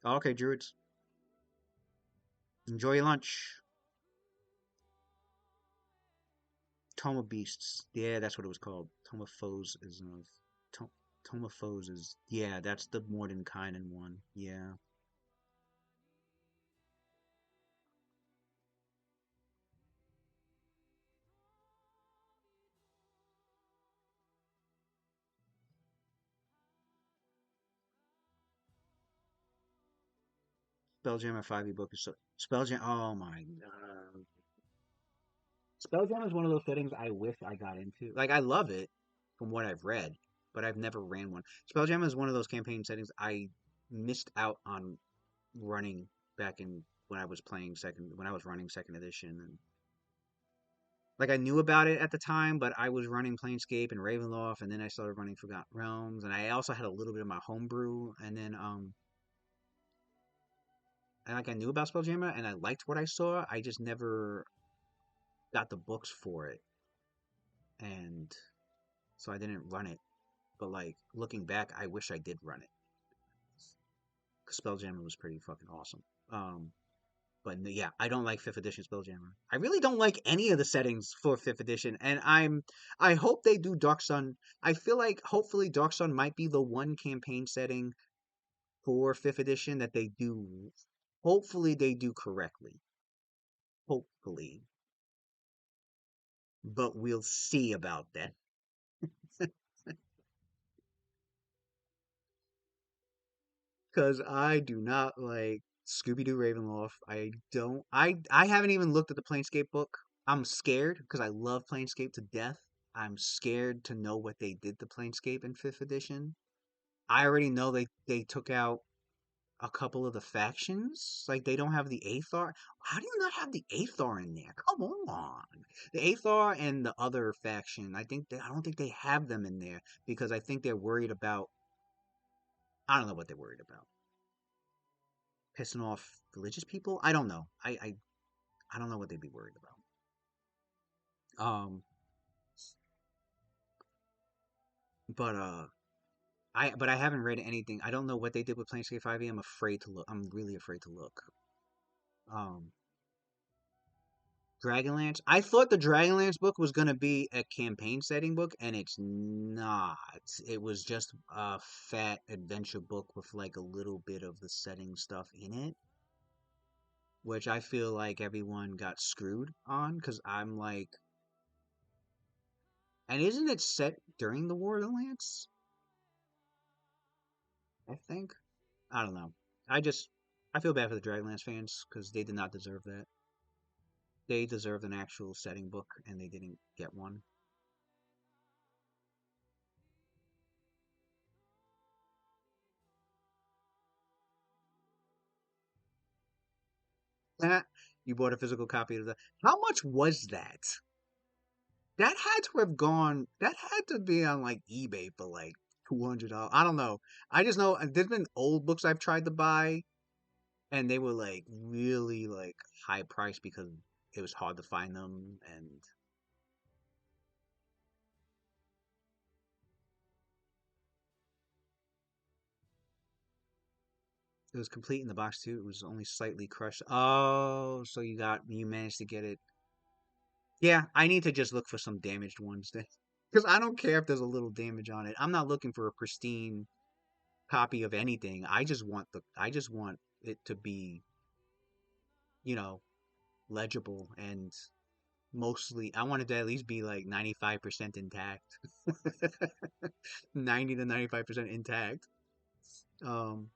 Oh, okay, Druids, enjoy your lunch. Tome of Beasts. Yeah, that's what it was called. Tome of Foes is Tome of Foes is yeah, that's the Mordenkainen one. Yeah. Spelljammer 5e book is so Spelljammer. Oh my god. Spelljammer is one of those settings I wish I got into. Like I love it from what I've read, but I've never ran one. Spelljammer is one of those campaign settings I missed out on running back in when I was running second edition and like I knew about it at the time, but I was running Planescape and Ravenloft and then I started running Forgotten Realms and I also had a little bit of my homebrew and then and like I knew about Spelljammer and I liked what I saw. I just never got the books for it and so I didn't run it. But like looking back, I wish I did run it. 'Cause Spelljammer was pretty fucking awesome. But yeah, I don't like fifth edition Spelljammer. I really don't like any of the settings for fifth edition, and I hope they do Dark Sun. I feel like hopefully Dark Sun might be the one campaign setting for fifth edition that they do. Hopefully they do correctly. Hopefully, but we'll see about that. Because I do not like Scooby Doo Ravenloft. I don't. I haven't even looked at the Planescape book. I'm scared because I love Planescape to death. I'm scared to know what they did to Planescape in fifth edition. I already know they took out a couple of the factions. Like they don't have the Aethar. How do you not have the Aethar in there? Come on, the Aethar and the other faction. I don't think they have them in there because I think they're worried about. I don't know what they're worried about. Pissing off religious people. I don't know. I don't know what they'd be worried about. Um, but I haven't read anything. I don't know what they did with Planescape 5e. I'm afraid to look. I'm really afraid to look. Um, Dragonlance. I thought the Dragonlance book was gonna be a campaign setting book, and it's not. It was just a fat adventure book with like a little bit of the setting stuff in it, which I feel like everyone got screwed on because I'm like, and isn't it set during the War of the Lance? I think. I don't know. I feel bad for the Dragonlance fans because they did not deserve that. They deserved an actual setting book and they didn't get one. You bought a physical copy of the. How much was that? That had to have gone. That had to be on like eBay for like $200. I don't know. I just know there's been old books I've tried to buy and they were like really like high price because it was hard to find them and It was complete in the box too. It was only slightly crushed. Oh, so you managed to get it. Yeah, I need to just look for some damaged ones then. Because I don't care if there's a little damage on it. I'm not looking for a pristine copy of anything. I just want it to be, you know, legible and mostly I want it to at least be like 95% intact. 90 to 95% intact. Um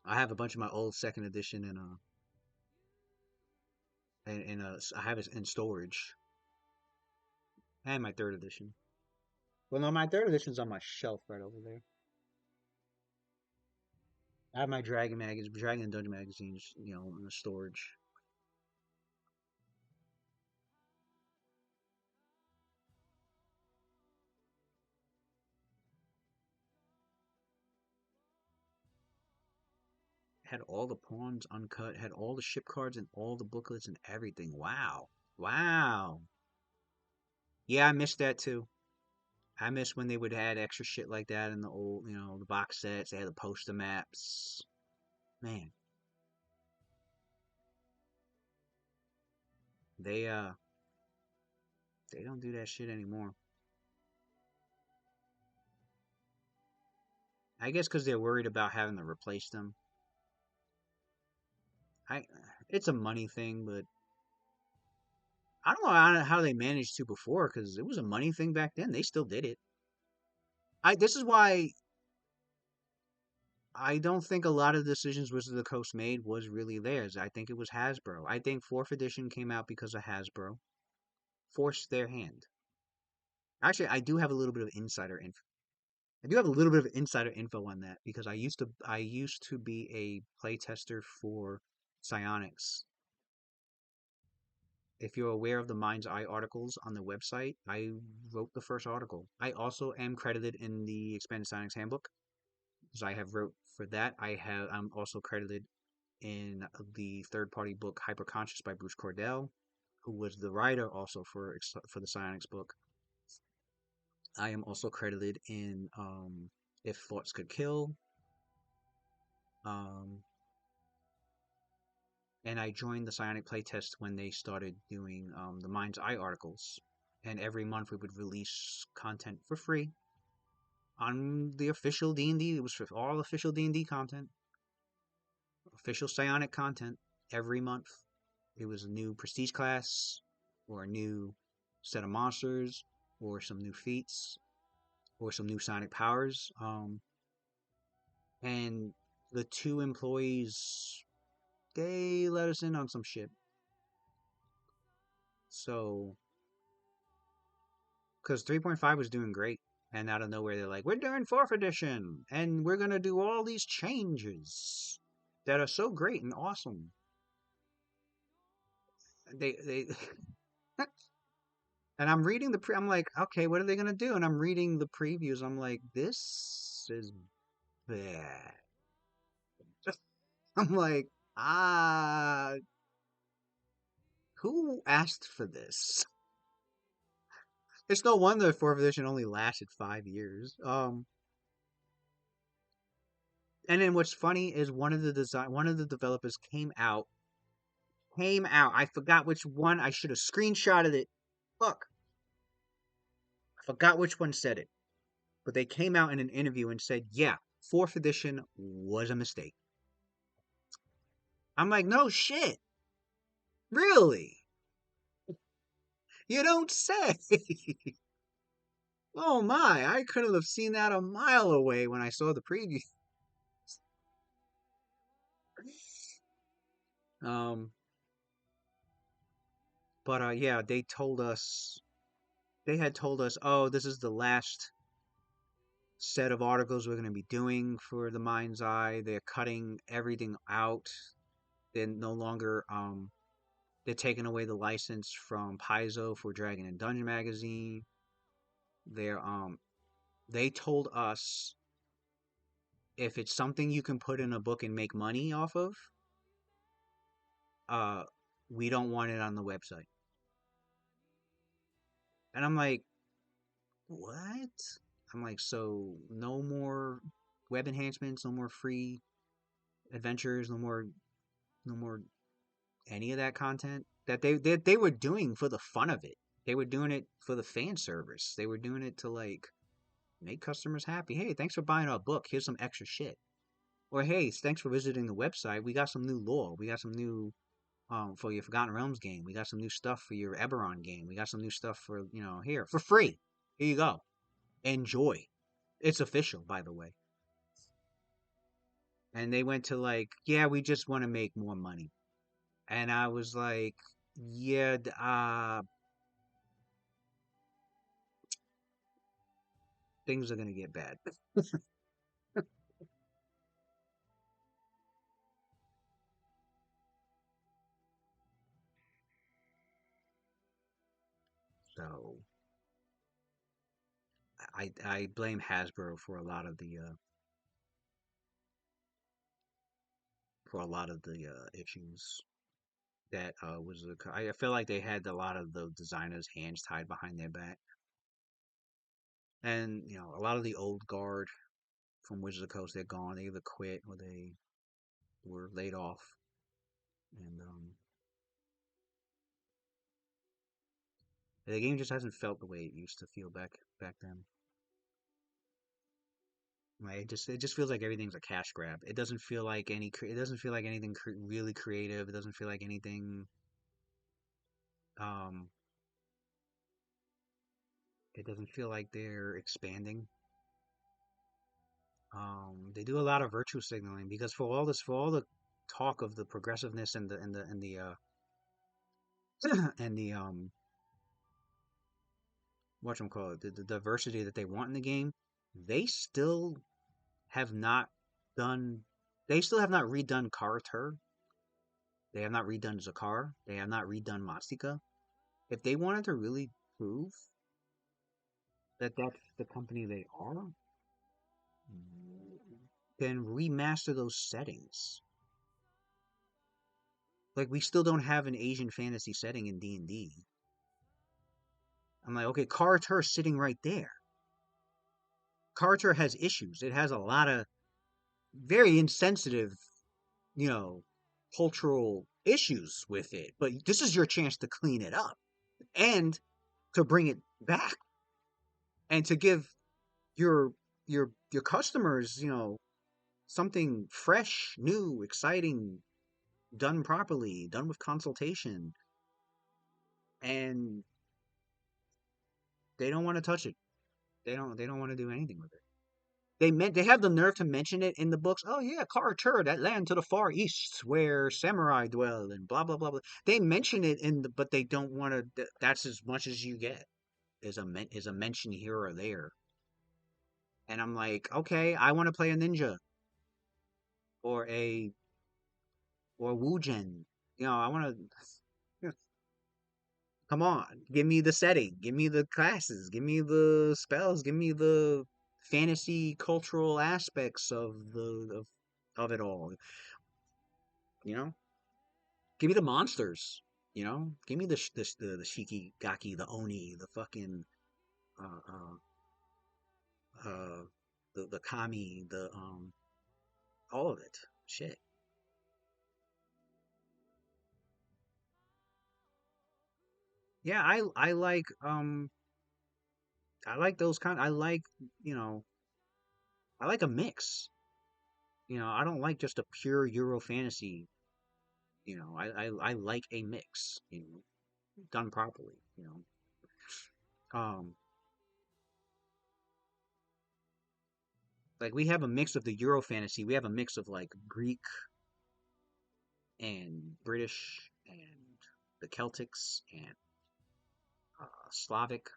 I have a bunch of my old second edition I have it in storage and my third edition. Well, no, my third edition's on my shelf right over there. I have my Dragon and Dungeon magazines, in the storage. Had all the pawns uncut, had all the ship cards and all the booklets and everything. Wow. Wow. Yeah, I missed that too. I miss when they would add extra shit like that in the old, the box sets. They had the poster maps. Man, they uh they don't do that shit anymore. I guess because they're worried about having to replace them. I It's a money thing, but I don't know how they managed to before because it was a money thing back then. They still did it. I This is why I don't think a lot of the decisions Wizards of the Coast made was really theirs. I think it was Hasbro. I think fourth edition came out because of Hasbro forced their hand. Actually, I do have a little bit of insider info on that because I used to be a playtester for Psionics. If you're aware of the Mind's Eye articles on the website, I wrote the first article. I also am credited in the Expanded Psionics Handbook because I have wrote for that. I'm also credited in the third party book Hyperconscious by Bruce Cordell, who was the writer also for the Psionics book. I am also credited in If Thoughts Could Kill. Um, and I joined the Psionic playtest when they started doing the Mind's Eye articles. And every month we would release content for free on the official D&D. It was for all official D&D content, official Psionic content every month. It was a new prestige class or a new set of monsters or some new feats or some new Psionic powers. And the two employees, they let us in on some shit. So because 3.5 was doing great. And out of nowhere, they're like, we're doing 4th edition, and we're going to do all these changes that are so great and awesome. They and I'm reading I'm like, okay, what are they going to do? And I'm reading the previews. I'm like, this is bad. I'm like, ah, who asked for this? It's no wonder 4th edition only lasted 5 years. And then what's funny is one of the developers came out. I forgot which one. I should have screenshotted it. Look, I forgot which one said it. But they came out in an interview and said, yeah, 4th edition was a mistake. I'm like, no shit. Really? You don't say. Oh my, I couldn't have seen that a mile away when I saw the preview. Um, but yeah, they had told us, oh, this is the last set of articles we're going to be doing for the Mind's Eye. They're cutting everything out. They're no longer they're taking away the license from Paizo for Dragon and Dungeon magazine. They're they told us if it's something you can put in a book and make money off of, uh we don't want it on the website. And I'm like, what? I'm like, so no more web enhancements, no more free adventures, no more any of that content that they were doing for the fun of it. They were doing it for the fan service. They were doing it to like make customers happy. Hey, thanks for buying our book. Here's some extra shit. Or hey, thanks for visiting the website. We got some new lore. We got some new for your Forgotten Realms game. We got some new stuff for your Eberron game. We got some new stuff for here for free. Here you go. Enjoy. It's official, by the way. And they went to like, yeah, we just want to make more money. And I was like, yeah, things are gonna get bad. So I blame Hasbro for a lot of the issues that I feel like they had a lot of the designers' hands tied behind their back, and a lot of the old guard from Wizards of the Coast, they're gone. They either quit or they were laid off, and the game just hasn't felt the way it used to feel back then. Right? It just feels like everything's a cash grab. It doesn't feel like it doesn't feel like anything really creative. It doesn't feel like anything. Um, it doesn't feel like they're expanding. They do a lot of virtue signaling because for all the talk of the progressiveness and the whatchamacallit, the diversity that they want in the game, they still have not done. They still have not redone Karatur. They have not redone Zakar. They have not redone Mastika. If they wanted to really prove that that's the company they are, then remaster those settings. Like we still don't have an Asian fantasy setting in D&D. I'm like, okay, Karatur sitting right there. Karatur has issues. It has a lot of very insensitive, you know, cultural issues with it. But this is your chance to clean it up and to bring it back and to give your your customers, something fresh, new, exciting, done properly, done with consultation, and they don't want to touch it. They don't want to do anything with it. They have the nerve to mention it in the books. Oh yeah, Karatur, that land to the far east where samurai dwell and blah blah blah blah. They mention it but they don't want to. That's as much as you get is a mention here or there. And I'm like, okay, I want to play a ninja or a or Wujen. I want to. Come on, give me the setting, give me the classes, give me the spells, give me the fantasy cultural aspects of it all. You know, give me the monsters. Give me the Shikigaki, the Oni, the fucking uh uh the Kami, the all of it. Shit. Yeah, I like those kind. I like a mix. I don't like just a pure Euro fantasy. I like a mix. Done properly. Um, like we have a mix of the Euro fantasy. We have a mix of like Greek and British and the Celtics and Slavic.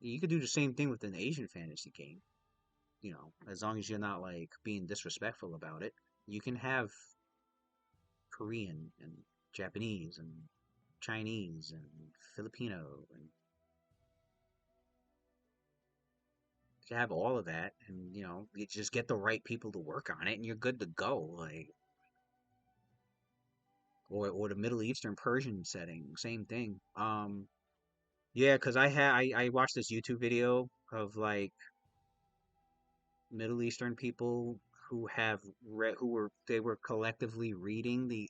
You could do the same thing with an Asian fantasy game. As long as you're not like being disrespectful about it, you can have Korean and Japanese and Chinese and Filipino and to have all of that and you just get the right people to work on it and you're good to go like or the Middle Eastern Persian setting same thing yeah because I watched this YouTube video of like Middle Eastern people who have read who were they were collectively reading the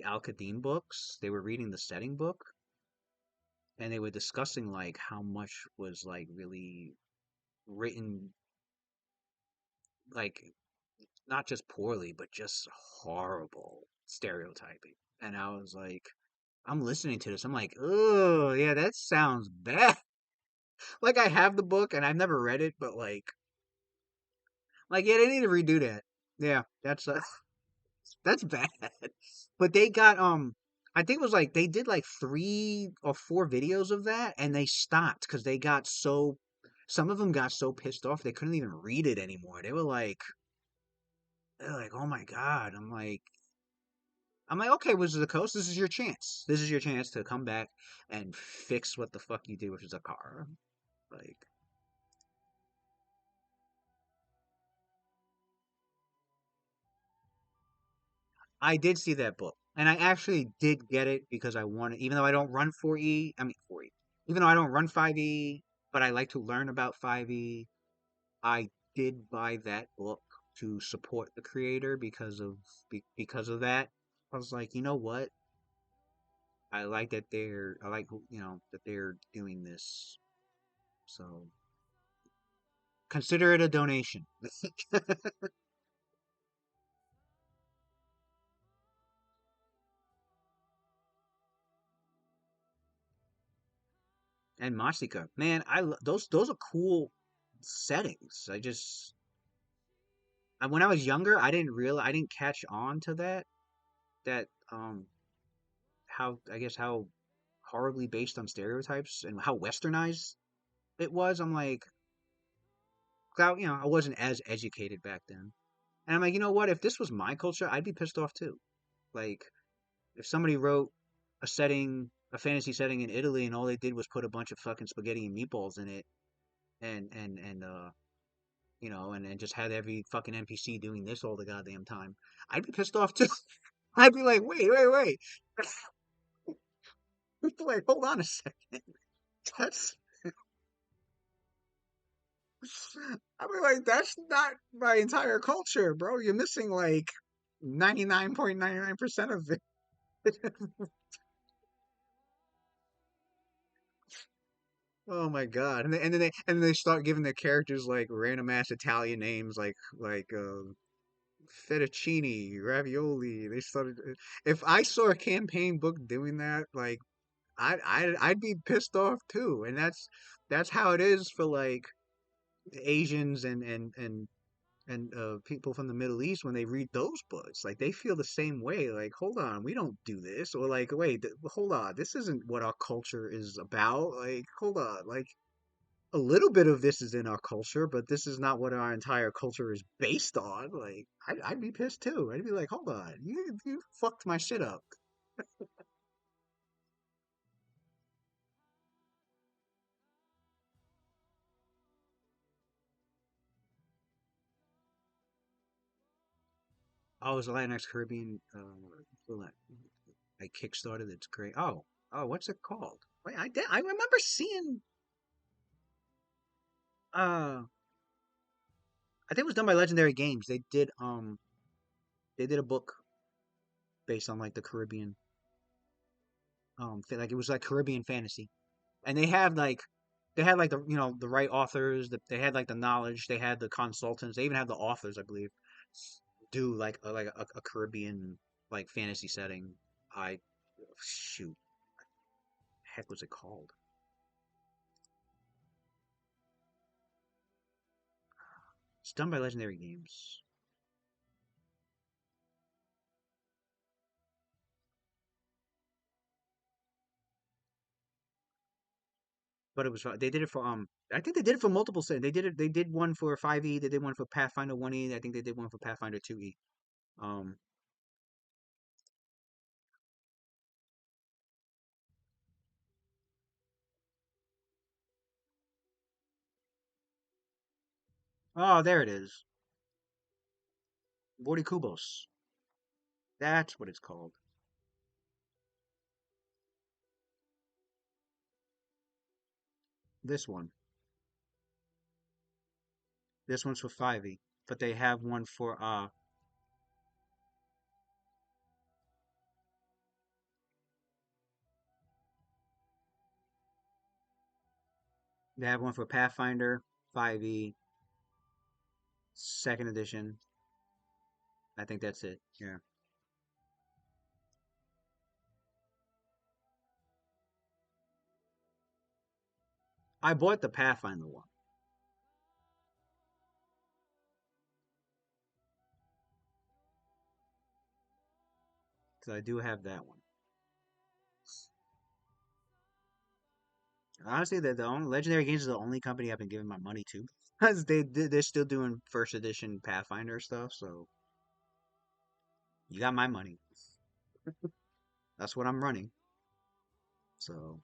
Al Qadim books. They were reading the setting book, and they were discussing like how much was like really written, like not just poorly but just horrible stereotyping. And I was like, I'm listening to this, I'm like, oh yeah, that sounds bad. Like I have the book and I've never read it, but like yeah, they need to redo that. Yeah, that's bad. But they got I think it was like they did like 3 or 4 videos of that and they stopped because they got so some of them got so pissed off they couldn't even read it anymore. They're like, oh my God. I'm like, okay, Wizards of the Coast, this is your chance. This is your chance to come back and fix what the fuck you did with Zakara. Like, I did see that book, and I actually did get it because I wanted, even though I don't run 4E, I mean 4E, even though I don't run 5E, but I like to learn about 5E. I did buy that book to support the creator because of that. I was like, you know what? I like that they're doing this. So consider it a donation. And Masika, man, those are cool settings. When I was younger, I didn't catch on to that how I guess how horribly based on stereotypes and how westernized it was. I'm like, I wasn't as educated back then. And I'm like, you know what? If this was my culture, I'd be pissed off too. Like, if somebody wrote a fantasy setting in Italy, and all they did was put a bunch of fucking spaghetti and meatballs in it, and and just had every fucking NPC doing this all the goddamn time, I'd be pissed off too. I'd be like, wait. Like, hold on a second. That's I mean, like, that's not my entire culture, bro. You're missing like 99.99% of it. Oh my God. And then they start giving their characters like random ass Italian names like fettuccine, ravioli. They started if I saw a campaign book doing that, like I'd be pissed off too. And that's how it is for like Asians and people from the Middle East when they read those books. Like they feel the same way. Like, hold on, we don't do this. Or like, wait, hold on, this isn't what our culture is about. Like, hold on, like a little bit of this is in our culture, but this is not what our entire culture is based on. Like, I'd be pissed too. I'd be like, hold on, you fucked my shit up. Oh, it was the Latinx Caribbean well, I kickstarted. It's great. What's it called? Wait, I remember seeing uh I think it was done by Legendary Games. They did a book based on like the Caribbean like it was like Caribbean fantasy. And they had like the right authors, they had like the knowledge, they had the consultants, they even had the authors, I believe, do like a Caribbean like fantasy setting. I shoot, heck was it called? It's done by Legendary Games. But it was they did it for I think they did it for multiple settings. They did one for 5E, they did one for Pathfinder 1E, I think they did one for Pathfinder 2E. Um oh, there it is. Kubos. That's what it's called. This one. This one's for 5e, but they have one for they have one for Pathfinder 5e second edition. I think that's it. Yeah. I bought the Pathfinder one. So I do have that one. Honestly, the only Legendary Games is the only company I've been giving my money to. Because they're still doing first edition Pathfinder stuff, so you got my money. That's what I'm running. So,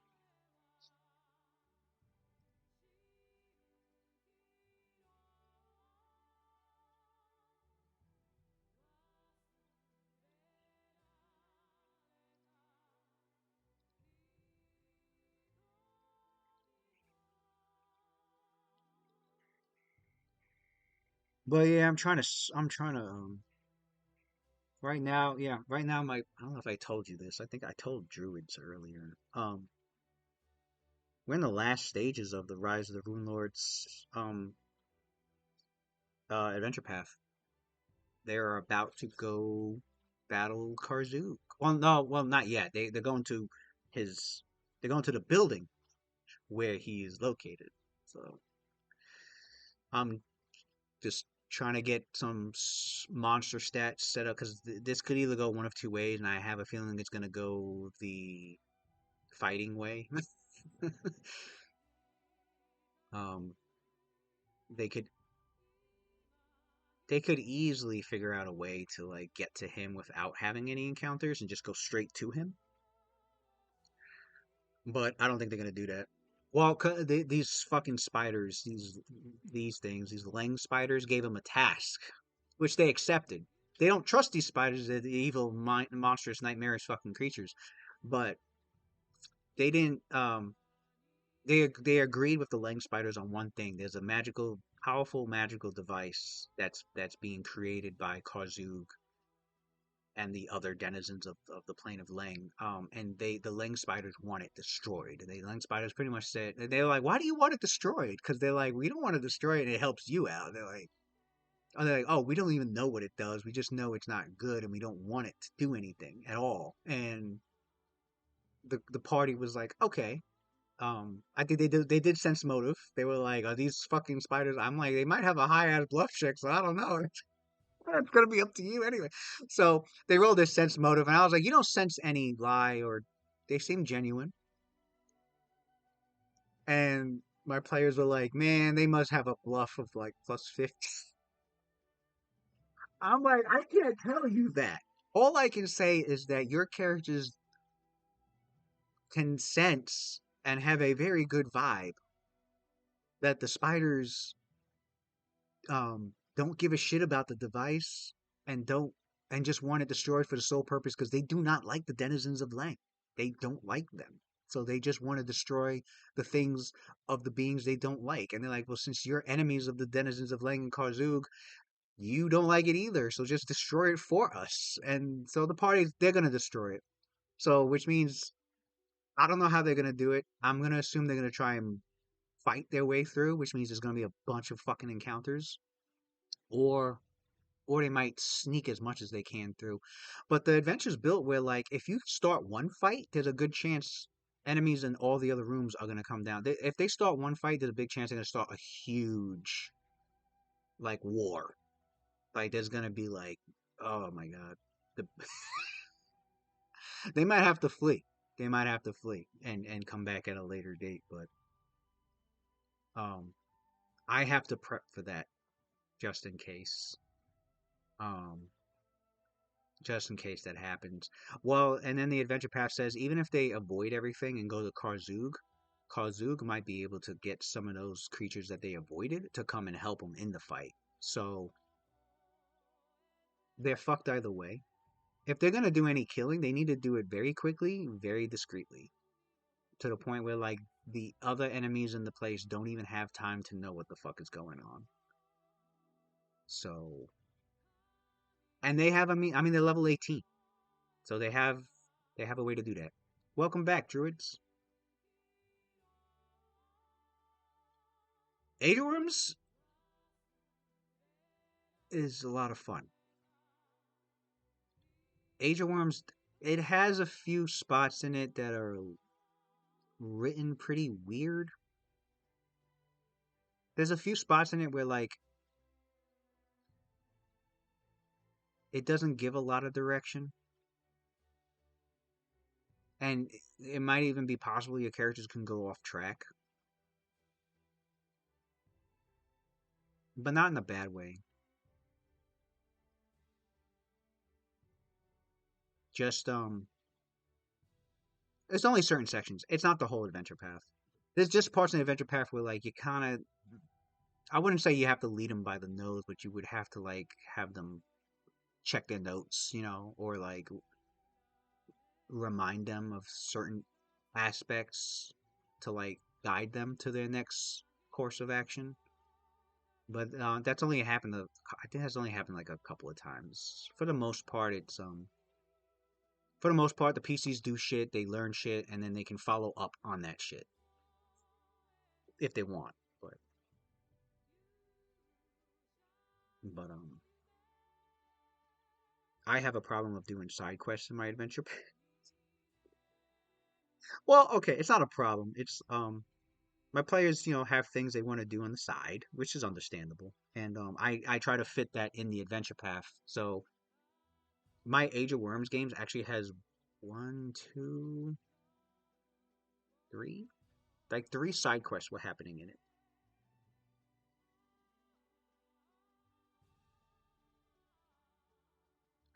but yeah, I'm trying to right now, yeah, right now my I don't know if I told you this. I think I told Druids earlier. We're in the last stages of the Rise of the Rune Lords adventure path. They're about to go battle Karzuk. Well, no, well, not yet. They're going to his they're going to the building where he is located. So I'm just trying to get some monster stats set up because this could either go one of two ways, and I have a feeling it's going to go the fighting way. um, they could they could easily figure out a way to like get to him without having any encounters and just go straight to him. But I don't think they're gonna do that. Well, these fucking spiders, these things, these Lang spiders gave them a task, which they accepted. They don't trust these spiders; they're the evil, monstrous, nightmarish fucking creatures. But they didn't. They agreed with the Lang spiders on one thing. There's a magical, powerful magical device that's being created by Karzug and the other denizens of the plane of Lang. And the Lang spiders want it destroyed. The Lang spiders pretty much said they're like, "Why do you want it destroyed?" Because they're like, "We don't want to destroy it. It helps you out." They're like, "Oh, we don't even know what it does. We just know it's not good, and we don't want it to do anything at all." And the party was like, "Okay." I think they did sense motive. They were like, "Are these fucking spiders?" I'm like, "They might have a high ass bluff check, so I don't know." It's gonna be up to you anyway. So they rolled this sense motive, and I was like, you don't sense any lie or they seem genuine. And my players were like, man, they must have a bluff of like plus 50. I'm like, I can't tell you that. All I can say is that your characters can sense and have a very good vibe that the spiders don't give a shit about the device and don't and just want it destroyed for the sole purpose because they do not like the denizens of Lang. They don't like them. So they just want to destroy the things of the beings they don't like. And they're like, well, since you're enemies of the denizens of Lang and Karzug, you don't like it either. So just destroy it for us. And so the parties, they're going to destroy it. So, which means I don't know how they're going to do it. I'm going to assume they're going to try and fight their way through, which means there's going to be a bunch of fucking encounters. Or they might sneak as much as they can through. But the adventure's built where, like, if you start one fight, there's a good chance enemies in all the other rooms are going to come down. If they start one fight, there's a big chance they're going to start a huge, like, war. Like, there's going to be, like, oh my God. The, they might have to flee. They might have to flee and come back at a later date. But um, I have to prep for that just in case. Um, just in case that happens. Well, and then the adventure path says even if they avoid everything and go to Karzug, Karzug might be able to get some of those creatures that they avoided to come and help them in the fight. So they're fucked either way. If they're gonna do any killing, they need to do it very quickly, very discreetly, to the point where like the other enemies in the place don't even have time to know what the fuck is going on. So, and they have, I mean, they're level 18, so they have a way to do that. Welcome back, druids. Aetherworms is a lot of fun. Aetherworms, it has a few spots in it that are written pretty weird. There's a few spots in it where like it doesn't give a lot of direction, and it might even be possible your characters can go off track, but not in a bad way. Just it's only certain sections. It's not the whole adventure path. There's just parts in the adventure path where like you kind of, I wouldn't say you have to lead them by the nose, but you would have to like have them check their notes, or like remind them of certain aspects to like guide them to their next course of action. But that's only happened. I think that's only happened like a couple of times. For the most part, the PCs do shit, they learn shit, and then they can follow up on that shit if they want. But I have a problem of doing side quests in my adventure. Well, okay, it's not a problem. It's my players, have things they want to do on the side, which is understandable, and I try to fit that in the adventure path. So my Age of Worms games actually has one, two, three, like three side quests were happening in it.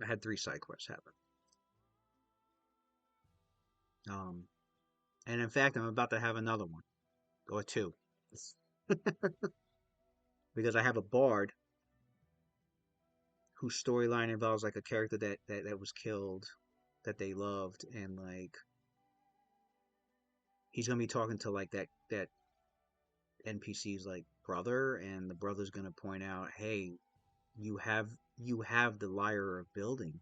I had three side quests happen. Um, and in fact, I'm about to have another one or two because I have a bard whose storyline involves like a character that was killed that they loved, and like he's gonna be talking to like that NPC's like brother, and the brother's gonna point out, hey, you have the lyre of building,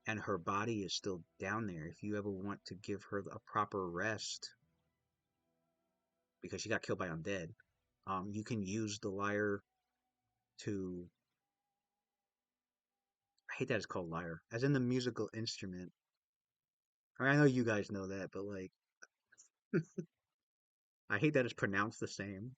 and her body is still down there. If you ever want to give her a proper rest, because she got killed by undead, you can use the lyre to. I hate that it's called lyre, as in the musical instrument. I know you guys know that, but like, I hate that it's pronounced the same.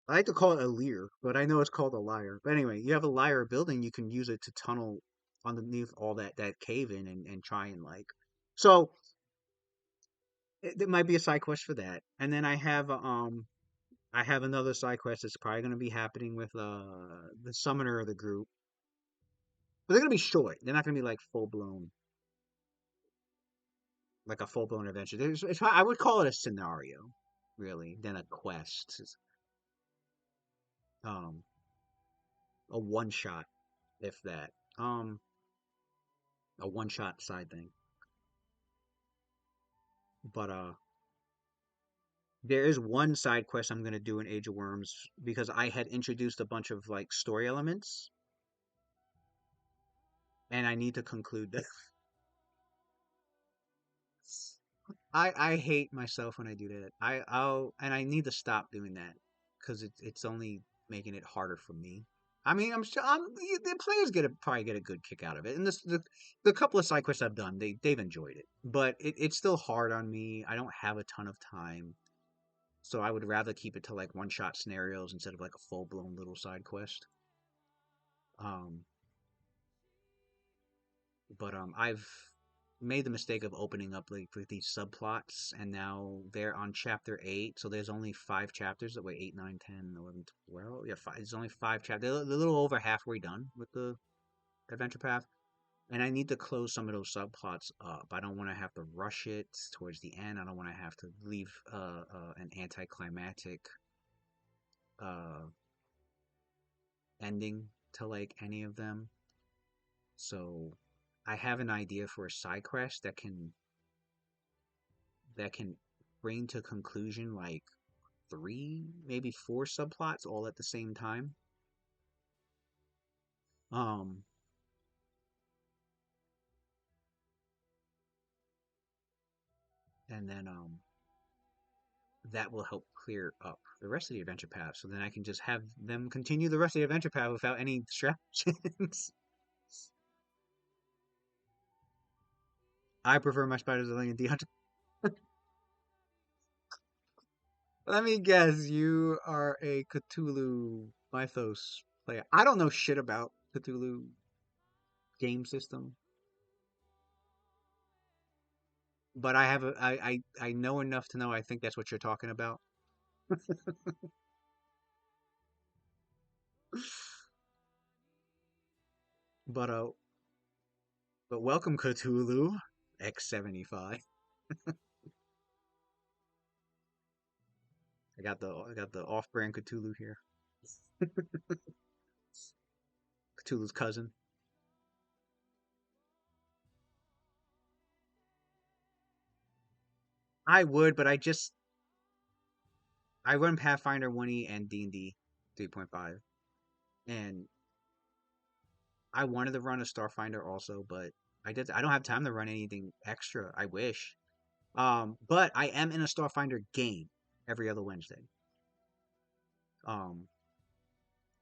I like to call it a lyre, but I know it's called a lyre. But anyway, you have a lyre building, you can use it to tunnel underneath all that cave in, and try and like. So it might be a side quest for that. And then I have another side quest that's probably gonna be happening with the summoner of the group. But they're gonna be short. They're not gonna be like like a full blown adventure. I would call it a scenario, really, than a quest. Um, a one shot, if that. A one shot side thing. But there is one side quest I'm gonna do in Age of Worms because I had introduced a bunch of like story elements, and I need to conclude that. I hate myself when I do that. And I need to stop doing that because it's only making it harder for me. I mean, I'm sure the players probably get a good kick out of it, and the couple of side quests I've done, they've enjoyed it, but it's still hard on me. I don't have a ton of time, so I would rather keep it to like one shot scenarios instead of like a full blown little side quest. Um, but I've made the mistake of opening up like with these subplots, and now they're on chapter 8, so there's only 5 chapters. That way, 8, 9, 10, 11, 12. Yeah, five. There's only 5 chapters. They're a little over halfway done with the adventure path, and I need to close some of those subplots up. I don't want to have to rush it towards the end. I don't want to have to leave an anticlimactic uh, ending to like any of them. So I have an idea for a side quest that can bring to conclusion like 3, maybe 4 subplots all at the same time. Um, and then that will help clear up the rest of the adventure path. So then I can just have them continue the rest of the adventure path without any distractions. I prefer my spiders living in D100. Let me guess, you are a Cthulhu Mythos player. I don't know shit about Cthulhu game system, but I have I know enough to know I think that's what you're talking about. But uh but welcome Cthulhu X75. I got the off-brand Cthulhu here. Cthulhu's cousin. I would, but I run Pathfinder 1E and D&D 3.5, and I wanted to run a Starfinder also, but I don't have time to run anything extra. I wish. But I am in a Starfinder game every other Wednesday. Um,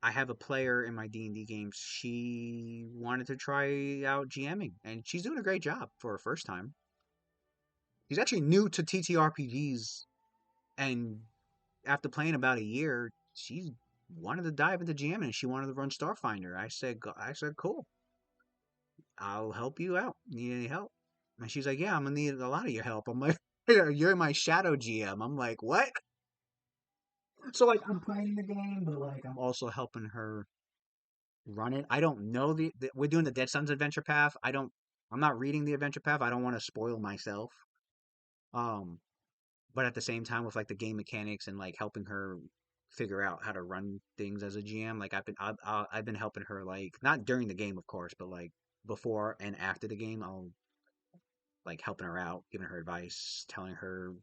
I have a player in my D&D games. She wanted to try out GMing, and she's doing a great job for her first time. She's actually new to TTRPGs, and after playing about a year, she wanted to dive into GMing, and she wanted to run Starfinder. I said, cool. I'll help you out. Need any help? And she's like, yeah, I'm gonna need a lot of your help. I'm like, you're my shadow GM. I'm like, what? So like, I'm playing the game, but like, I'm also helping her run it. I don't know we're doing the Dead Sons adventure path. I'm not reading the adventure path. I don't want to spoil myself. Um, but at the same time, with like the game mechanics and like helping her figure out how to run things as a GM, like I've been helping her like not during the game, of course, but like before and after the game. I'll like helping her out, giving her advice, telling her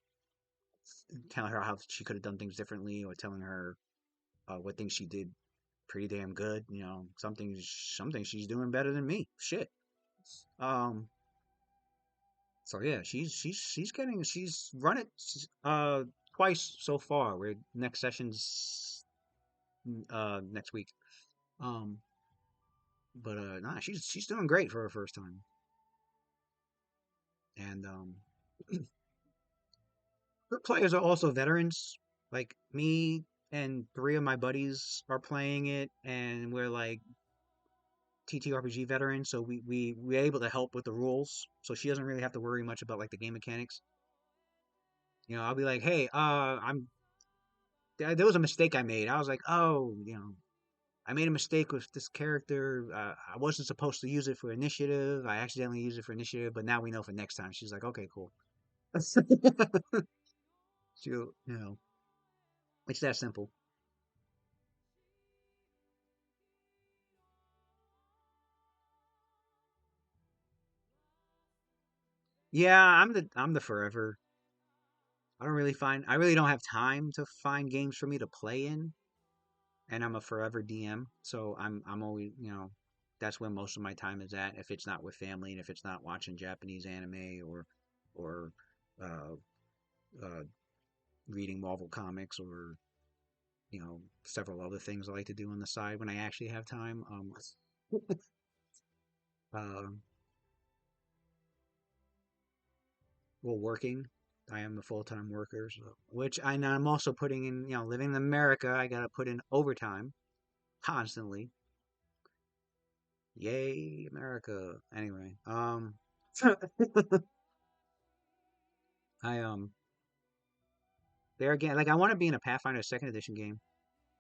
how she could have done things differently, or telling her what things she did pretty damn good. You know, something she's doing better than me. Shit. Um. So yeah, she's run it twice so far. We're next session's next week. Um. But nah, she's doing great for her first time. And her players are also veterans. Like me and three of my buddies are playing it, and we're like TTRPG veterans, so we're able to help with the rules. So she doesn't really have to worry much about like the game mechanics. You know, I'll be like, hey, there was a mistake I made. I was like, oh, you know, I made a mistake with this character. I wasn't supposed to use it for initiative. I accidentally used it for initiative, but now we know for next time. She's like, okay, cool. You know, it's that simple. Yeah, I'm the forever. I really don't have time to find games for me to play in, and I'm a forever DM, so I'm always, you know, that's where most of my time is at. If it's not with family, and if it's not watching Japanese anime or uh, uh, reading Marvel comics or you know several other things I like to do on the side when I actually have time. Uh, well, working. I am a full-time worker, so, which I'm also putting in. You know, living in America, I gotta put in overtime constantly. Yay, America. Anyway, I there again, like I want to be in a Pathfinder Second Edition game,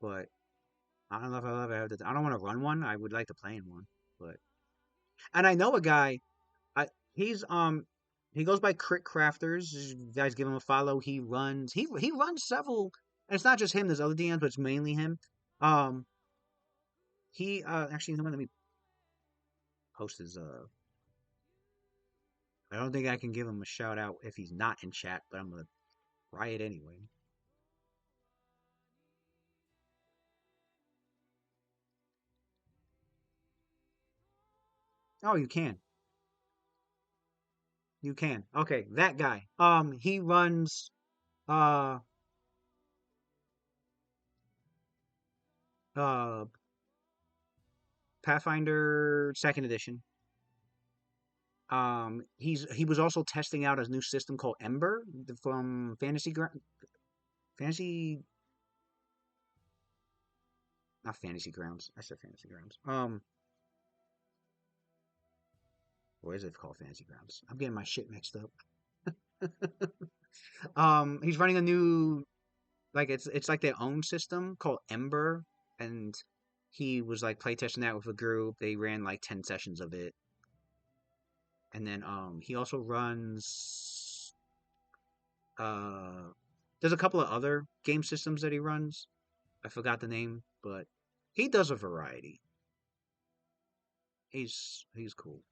but I don't know if I'll ever have to. I don't want to run one. I would like to play in one, but and I know a guy. I he's he goes by Crit Crafters. You guys give him a follow. He runs several. And it's not just him. There's other DMs, but it's mainly him. Um, he actually let me post his. I don't think I can give him a shout out if he's not in chat, but I'm gonna try it anyway. Oh, you can. You can. Okay, that guy. He runs uh uh Pathfinder Second Edition. He was also testing out a new system called Ember from Fantasy, not Fantasy Grounds. I said Fantasy Grounds. What is it called? Fantasy Grounds. I'm getting my shit mixed up. He's running a new, like, it's like their own system called Ember, and he was like playtesting that with a group. They ran like 10 sessions of it, and then he also runs uh there's a couple of other game systems that he runs. I forgot the name, but he does a variety. He's cool.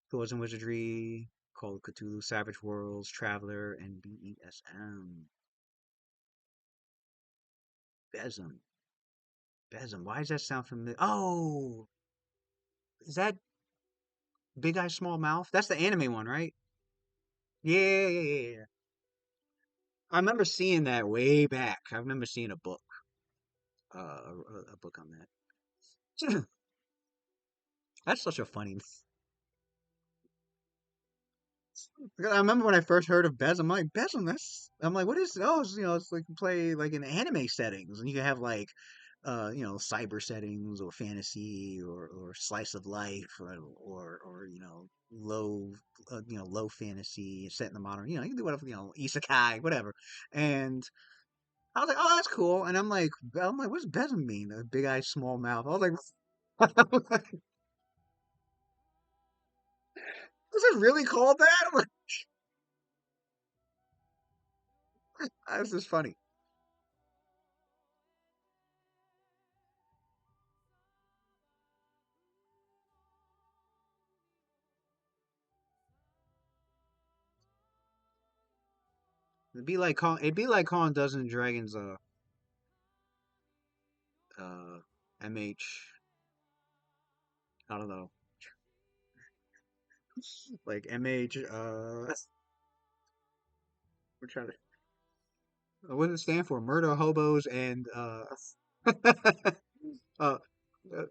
Swords and Wizardry, Call of Cthulhu, Savage Worlds, Traveler, and BESM. Besm. Besm. Why does that sound familiar? Oh, is that Big Eye Small Mouth? That's the anime one, right? Yeah, yeah, yeah, yeah. I remember seeing that way back. I remember seeing a book, a book on that. That's such a funny. I remember when I first heard of Bez, I'm like, Bezum, that's, I'm like, what is, oh, it's like you play like in anime settings and you can have like, cyber settings or fantasy or slice of life or low fantasy set in the modern, you can do whatever, isekai, whatever. And I was like, oh, that's cool. And I'm like, what's Bezum mean? A big eye, small mouth. I was like, is it really called that? I'm like, that's just funny. It'd be like calling Dungeons and Dragons uh MH, I don't know, like MH we're trying to, what does it stand for? Murder hobos and uh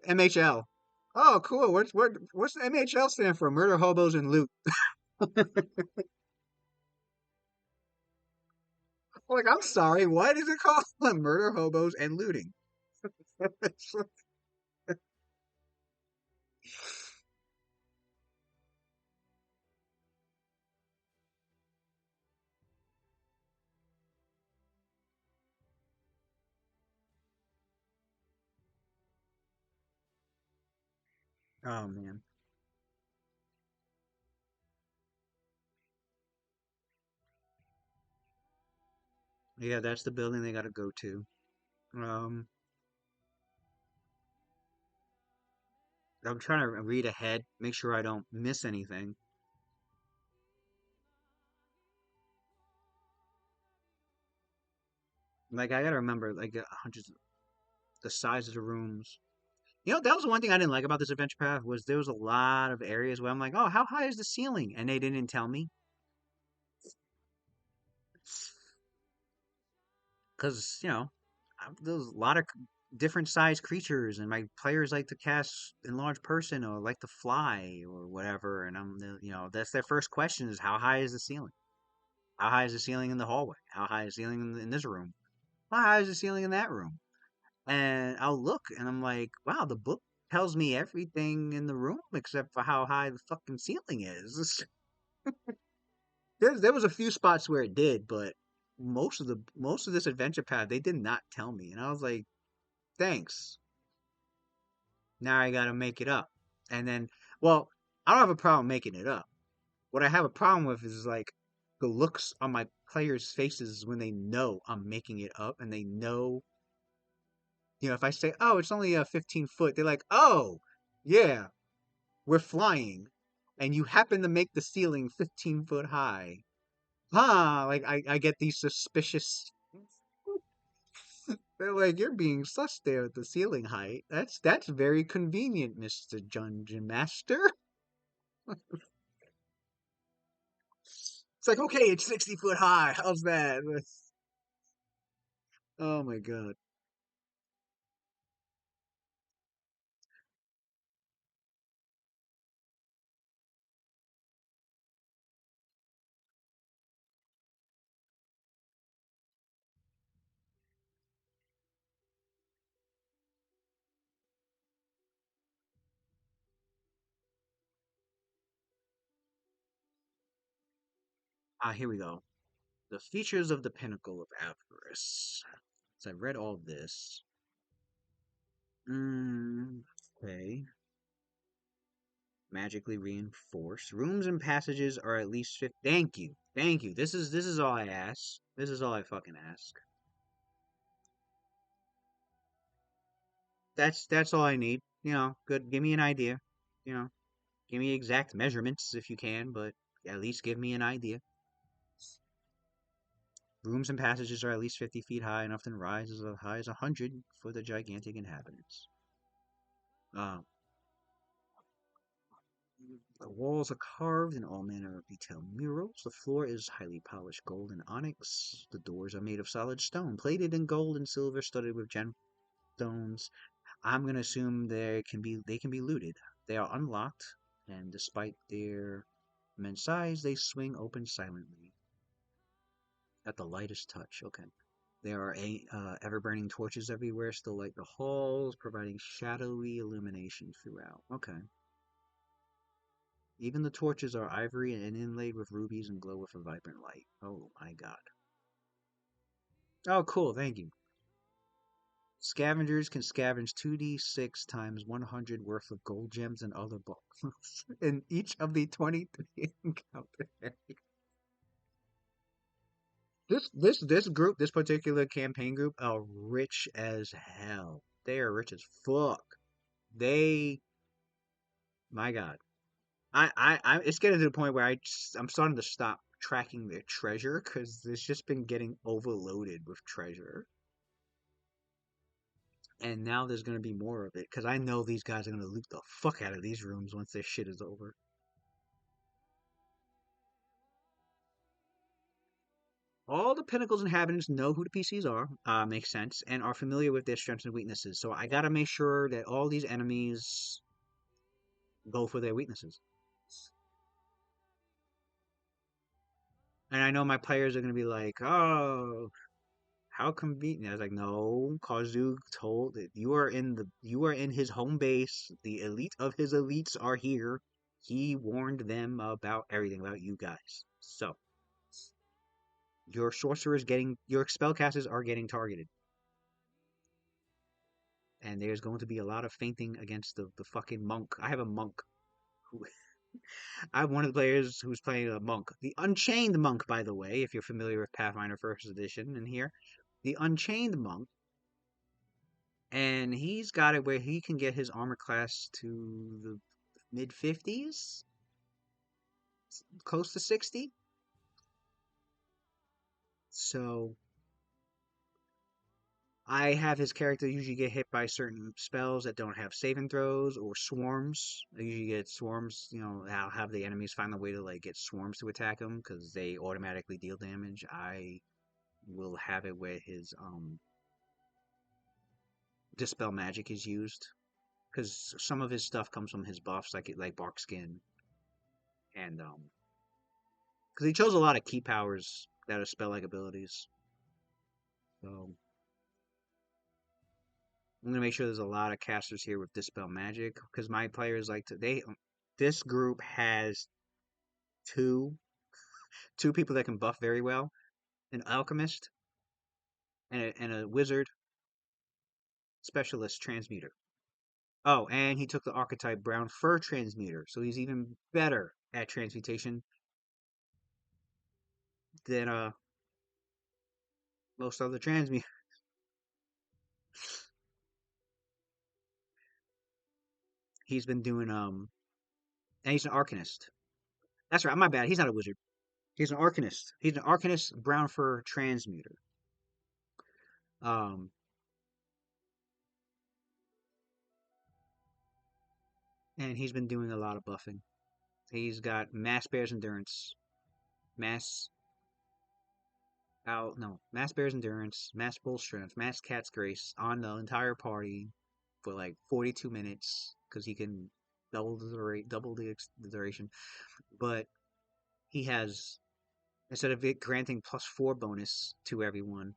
MHL. Oh, cool. What's the MHL stand for? Murder hobos and loot. Like, I'm sorry, what is it called? Murder hobos and looting. Oh man. Yeah, that's the building they gotta go to. Um I'm trying to read ahead, make sure I don't miss anything. Like, I gotta remember, like, hundreds, the size of the rooms. That was the one thing I didn't like about this adventure path, was there was a lot of areas where I'm like, oh, how high is the ceiling? And they didn't tell me, because there's a lot of different size creatures, and my players like to cast enlarge person or like to fly or whatever. And that's their first question is, how high is the ceiling? How high is the ceiling in the hallway? How high is the ceiling in this room? How high is the ceiling in that room? And I'll look and I'm like, wow, the book tells me everything in the room except for how high the fucking ceiling is. There was a few spots where it did, but most of this adventure path they did not tell me, and I was like, thanks. Now I gotta make it up, and then, well, I don't have a problem making it up. What I have a problem with is like the looks on my players' faces when they know I'm making it up, and they know, if I say, oh, it's only a 15 foot, they're like, oh, yeah, we're flying, and you happen to make the ceiling 15 foot high. Huh? Like, I get these suspicious. They're like, you're being sus there at the ceiling height. That's very convenient, Mr. Dungeon Master. It's like, okay, it's 60 foot high. How's that? Oh my god. Ah, here we go. The features of the Pinnacle of Avarice. So I read all this. Mm, okay. Magically reinforced. Rooms and passages are at least 50. Thank you. Thank you. This is all I ask. This is all I fucking ask. That's all I need. Good. Give me an idea. You know, give me exact measurements if you can, but at least give me an idea. Rooms and passages are at least 50 feet high and often rise as high as 100 for the gigantic inhabitants. Uh, the walls are carved in all manner of detailed murals. The floor is highly polished gold and onyx. The doors are made of solid stone, plated in gold and silver, studded with gemstones. I'm gonna assume they can be looted. They are unlocked, and despite their immense size, they swing open silently at the lightest touch. Okay. There are ever-burning torches everywhere, still light the halls, providing shadowy illumination throughout. Okay. Even the torches are ivory and inlaid with rubies and glow with a vibrant light. Oh my god. Oh, cool. Thank you. Scavengers can scavenge 2d6 times 100 worth of gold gems and other bulks in each of the 23 encounter areas. This group, this particular campaign group, are rich as hell. They are rich as fuck. They, my god. It's getting to the point where I'm starting to stop tracking their treasure because it's just been getting overloaded with treasure. And now there's going to be more of it because I know these guys are going to loot the fuck out of these rooms once this shit is over. All the Pinnacle's inhabitants know who the PCs are, makes sense, and are familiar with their strengths and weaknesses. So I gotta make sure that all these enemies go for their weaknesses. And I know my players are gonna be like, "Oh, how convenient." I was like, "No, Kazu told that you are in his home base. The elite of his elites are here. He warned them about everything about you guys. So your spellcasters are getting targeted, and there's going to be a lot of feinting against the fucking monk. I have a monk who I have one of the players who's playing a monk, the Unchained Monk, by the way, if you're familiar with Pathfinder First Edition. In here, the Unchained Monk, and he's got it where he can get his armor class to the mid 50s, close to 60. So I have his character usually get hit by certain spells that don't have saving throws or swarms. I usually get swarms, I'll have the enemies find a way to like get swarms to attack him because they automatically deal damage. I will have it where his dispel magic is used because some of his stuff comes from his buffs, like bark skin, and because he chose a lot of key powers that are spell like abilities. So I'm gonna make sure there's a lot of casters here with dispel magic because my players like to they. This group has two two people that can buff very well: an alchemist and a wizard specialist transmuter. Oh, and he took the archetype brown fur transmuter, so he's even better at transmutation than most other transmuters. He's been doing and he's an arcanist. That's right, my bad. He's not a wizard. He's an arcanist. He's an arcanist brown fur transmuter. Um, and he's been doing a lot of buffing. He's got mass bear's endurance, mass out no mass bear's endurance, mass bull strength, mass cat's grace on the entire party for like 42 minutes because he can double the duration. But he has, instead of it granting +4 bonus to everyone,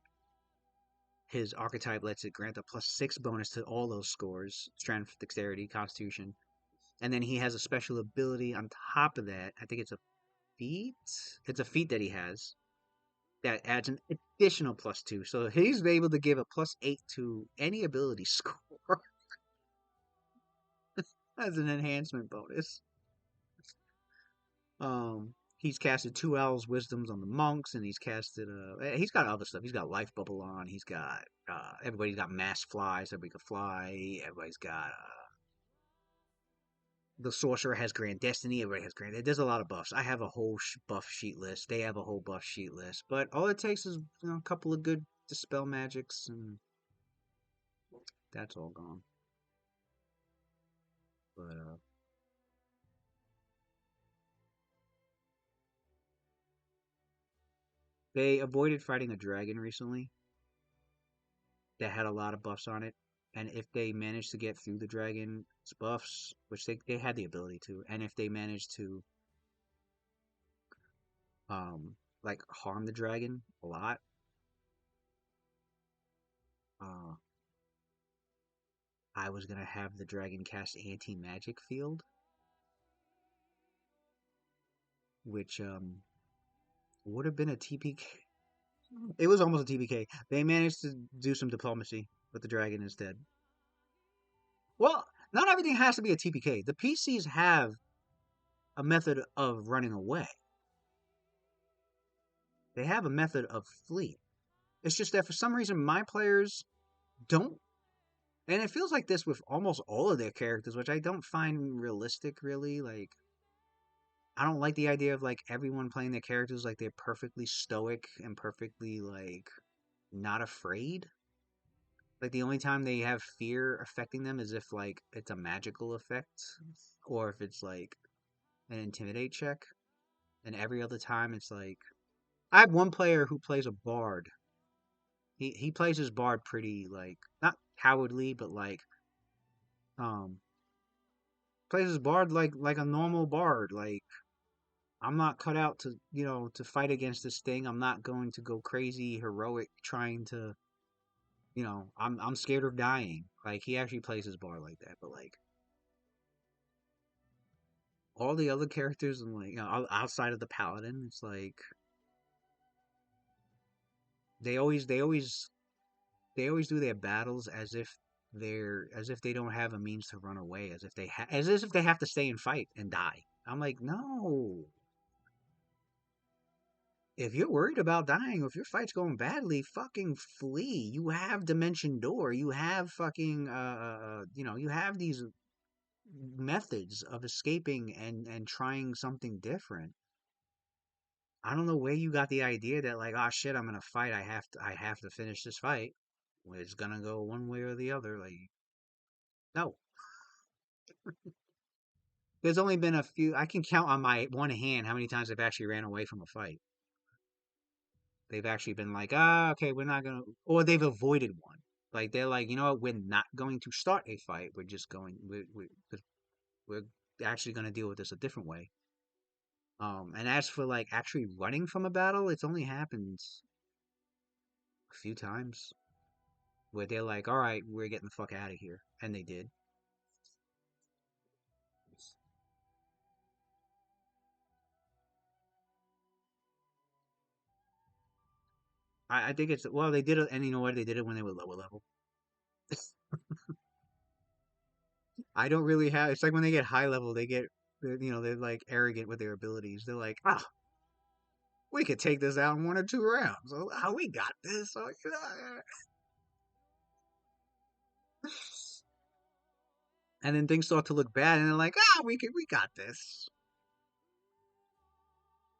his archetype lets it grant a +6 bonus to all those scores: strength, dexterity, constitution. And then he has a special ability on top of that. I think it's a feat. It's a feat that he has that adds an additional +2. So he's able to give a +8 to any ability score as an enhancement bonus. He's casted 2 owls wisdoms on the monks, and he's got other stuff. He's got life bubble on. He's got everybody's got mass flies. Everybody can fly. Everybody's got the sorcerer has grand destiny. Everybody has grand. There's a lot of buffs. I have a whole buff sheet list. They have a whole buff sheet list. But all it takes is a couple of good dispel magics, and that's all gone. But they avoided fighting a dragon recently that had a lot of buffs on it. And if they managed to get through the dragon's buffs, which they had the ability to, and if they managed to like harm the dragon a lot, uh I was gonna have the dragon cast anti-magic field, which would have been a TPK. It was almost a TPK. They managed to do some diplomacy with the dragon instead. Well, not everything has to be a TPK. The PCs have a method of running away. They have a method of flee. It's just that for some reason my players don't, and it feels like this with almost all of their characters, which I don't find realistic really. Like, I don't like the idea of like everyone playing their characters like they're perfectly stoic and perfectly like not afraid. Like the only time they have fear affecting them is if like it's a magical effect or if it's like an intimidate check. And every other time it's like I have one player who plays a bard. He plays his bard pretty like not cowardly, but like um plays his bard like a normal bard. Like, I'm not cut out to to fight against this thing. I'm not going to go crazy heroic trying to I'm scared of dying. Like, he actually plays his bard like that, but like all the other characters and like outside of the paladin, it's like they always they always they always do their battles as if they don't have a means to run away, as if they have to stay and fight and die. I'm like, no. If you're worried about dying, if your fight's going badly, fucking flee. You have Dimension Door. You have fucking you have these methods of escaping and trying something different. I don't know where you got the idea that like, oh shit, I'm gonna fight. I have to finish this fight. Well, it's gonna go one way or the other. Like, no. There's only been a few. I can count on my one hand how many times I've actually ran away from a fight. They've actually been like, ah, okay, we're not gonna, or they've avoided one. Like, they're like, you know what, we're not going to start a fight. We're just going, we're actually going to deal with this a different way. And as for like actually running from a battle, it's only happened a few times where they're like, all right, we're getting the fuck out of here, and they did. I think it's well, they did it, and you know what, they did it when they were lower level. I don't really have. It's like when they get high level, they're like arrogant with their abilities. They're like, ah, we could take this out in 1 or 2 rounds. Oh, we got this. Oh, and then things start to look bad, and they're like, we got this.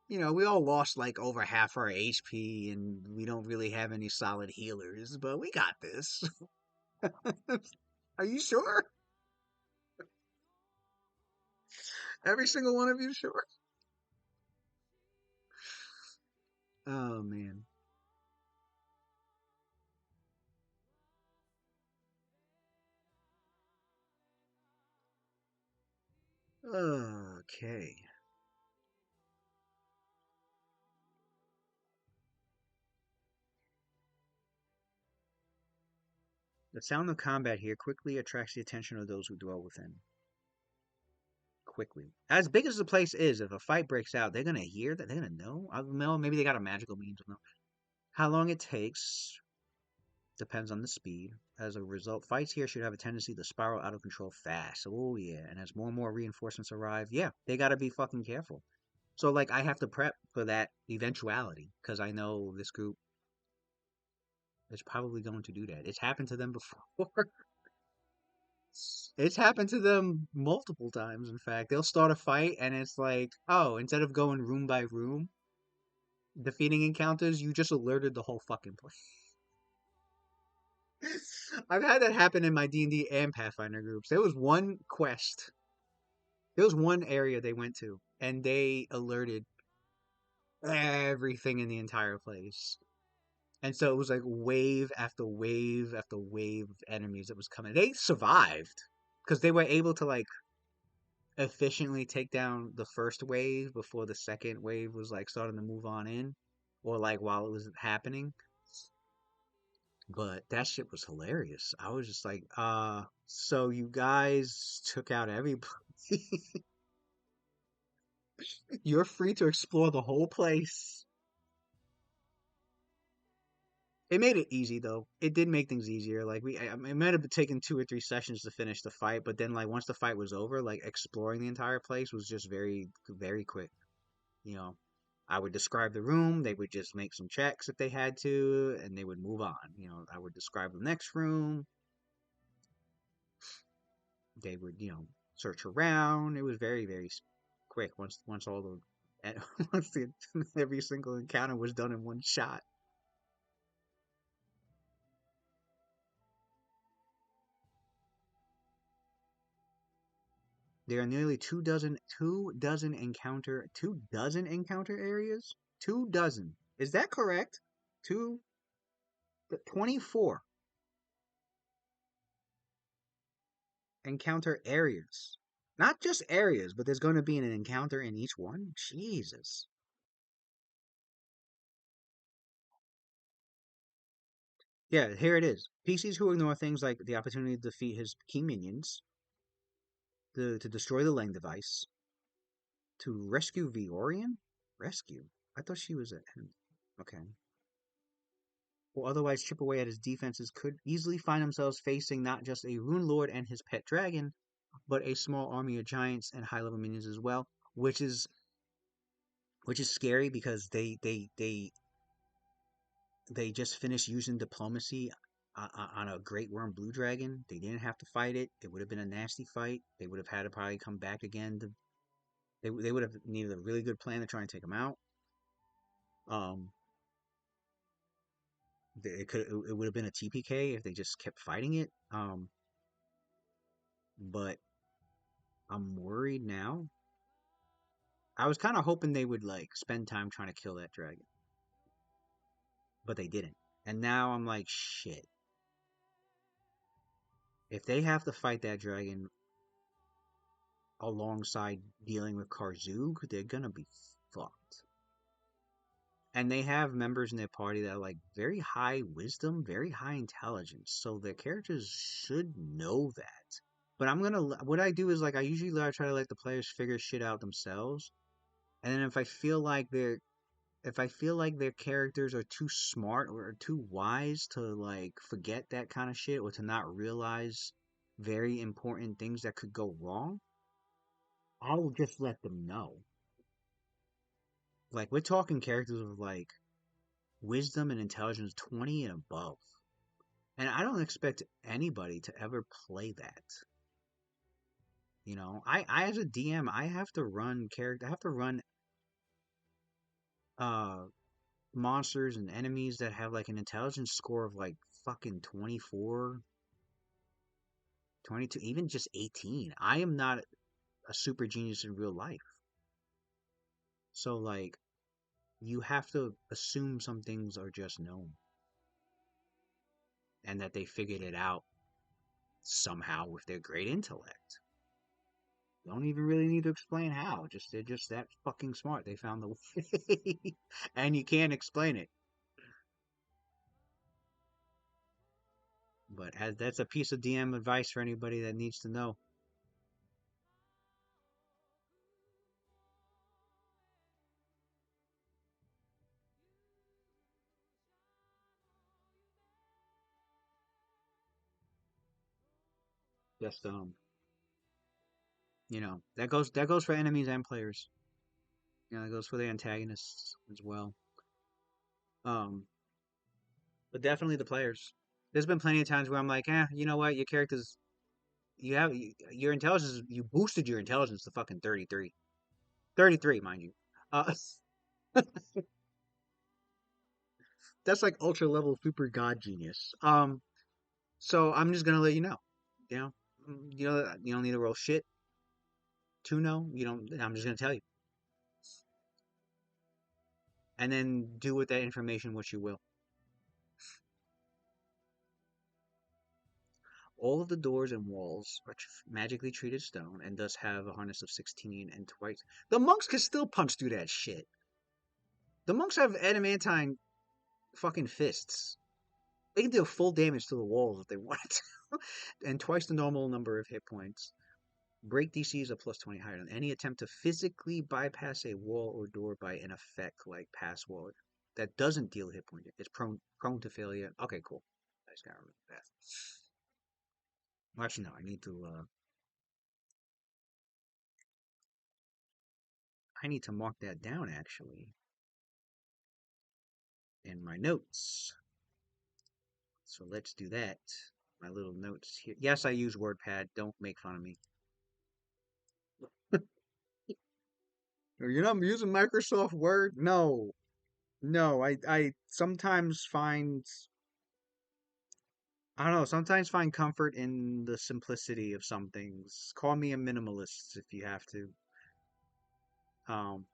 We all lost like over half our HP, and we don't really have any solid healers, but we got this. Are you sure? Every single one of you, sure. Oh man. Okay. The sound of combat here quickly attracts the attention of those who dwell within. Quickly. As big as the place is, if a fight breaks out, they're gonna hear that. They're gonna know. I don't know. Maybe they got a magical means of know. How long it takes depends on the speed. As a result, fights here should have a tendency to spiral out of control fast. Oh yeah. And as more and more reinforcements arrive, yeah, they gotta be fucking careful. So like, I have to prep for that eventuality because I know this group is probably going to do that. It's happened to them before. It's happened to them multiple times, in fact. They'll start a fight and it's like, oh, instead of going room by room, defeating encounters, you just alerted the whole fucking place. I've had that happen in my D&D and Pathfinder groups. There was one area they went to, and they alerted everything in the entire place. And so it was like wave after wave after wave of enemies that was coming. They survived because they were able to like efficiently take down the first wave before the second wave was like starting to move on in, or like while it was happening. But that shit was hilarious. I was just like, so you guys took out everybody. You're free to explore the whole place. It made it easy though. It did make things easier. Like it might have taken 2 or 3 sessions to finish the fight, but then like once the fight was over, like exploring the entire place was just very, very quick. You know, I would describe the room. They would just make some checks if they had to, and they would move on. I would describe the next room. They would, search around. It was very, very quick once all the once every single encounter was done in one shot. There are nearly 2 dozen encounter areas. 2 dozen. Is that correct? Two 24 encounter areas. Not just areas, but there's going to be an encounter in each one. Jesus. Yeah, here it is. PCs who ignore things like the opportunity to defeat his key minions, to destroy the Lang device, to rescue Viorian? Rescue? I thought she was a. Okay. Or otherwise chip away at his defenses could easily find themselves facing not just a Rune Lord and his pet dragon, but a small army of giants and high level minions as well, which is scary because they just finished using diplomacy on a Great Worm Blue Dragon. They didn't have to fight it. It would have been a nasty fight. They would have had to probably come back again. They would have needed a really good plan to try and take him out. Um, it would have been a TPK if they just kept fighting it. But I'm worried now. I was kind of hoping they would like spend time trying to kill that dragon, but they didn't. And now I'm like, shit. If they have to fight that dragon alongside dealing with Karzug, they're gonna be fucked. And they have members in their party that are like very high wisdom, very high intelligence, so their characters should know that. But what I do is like I usually try to let the players figure shit out themselves, and then if I feel like their characters are too smart or too wise to like forget that kind of shit or to not realize very important things that could go wrong, I'll just let them know. Like we're talking characters of like wisdom and intelligence 20 and above. And I don't expect anybody to ever play that. I as a DM, I have to run character I have to run uh monsters and enemies that have like an intelligence score of like fucking 24, 22, even just 18. I am not. a super genius in real life. So like you have to assume some things are just known and that they figured it out somehow with their great intellect. You don't even really need to explain how. Just they're just that fucking smart. They found the way, and you can't explain it. But that's a piece of DM advice for anybody that needs to know. Just that goes for enemies and players. That goes for the antagonists as well. Um, but definitely the players. There's been plenty of times where I'm like, you know what, your character's your intelligence, you boosted your intelligence to fucking 33. 33, mind you. Uh, that's like ultra level super god genius. So I'm just gonna let you know. You know, you don't need to roll shit to know. You don't. I'm just gonna tell you, and then do with that information what you will. All of the doors and walls are magically treated stone and thus have a harness of 16 and twice. The monks can still punch through that shit. The monks have adamantine fucking fists. They can deal full damage to the walls if they want to. And twice the normal number of hit points. Break DCs are plus 20 higher than any attempt to physically bypass a wall or door by an effect like pass wall that doesn't deal hit point. It's prone to failure. Okay, cool. I just gotta remember that. Well, actually, no. I need to mark that down actually in my notes. So let's do that. My little notes here. Yes, I use WordPad. Don't make fun of me. You're not using Microsoft Word? No, no. I sometimes find I don't know. Sometimes find comfort in the simplicity of some things. Call me a minimalist if you have to. Um,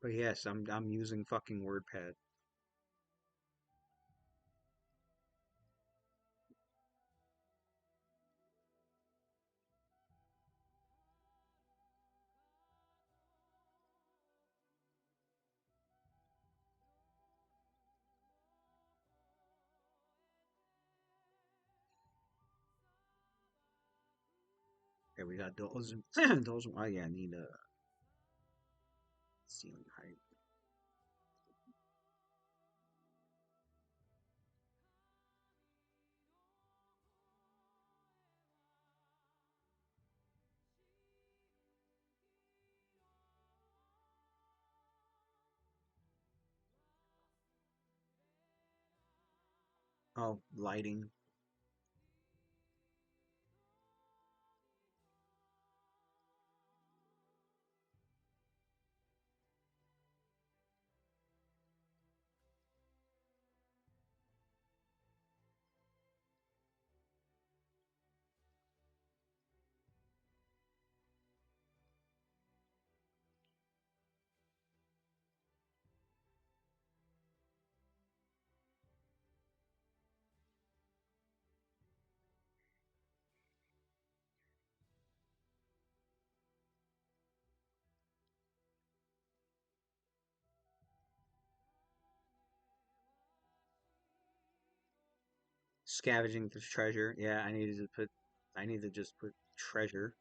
but yes, I'm using fucking WordPad. Okay, we got those. Those. Oh yeah, I need a ceiling height. Oh, lighting. Scavenging the treasure. Yeah, I needed to put. I need to just put treasure.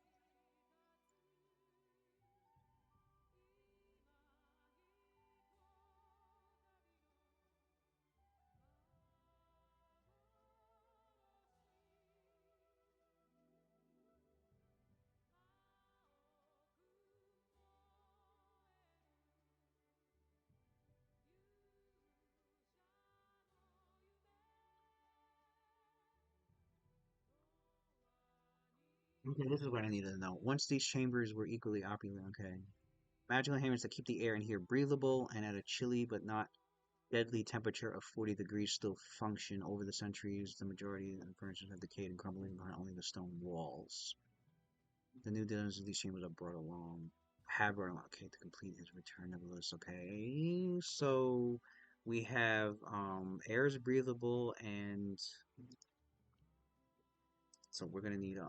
Okay, this is what I needed to know. Once these chambers were equally opulent. Okay. Magical inhalants that keep the air in here breathable and at a chilly but not deadly temperature of 40 degrees still function. Over the centuries, the majority of the furnaces have decayed and crumbling behind only the stone walls. The new designs of these chambers are brought along. Have brought along. Okay, to complete his return of the list. Okay, so we have air is breathable, and so we're gonna need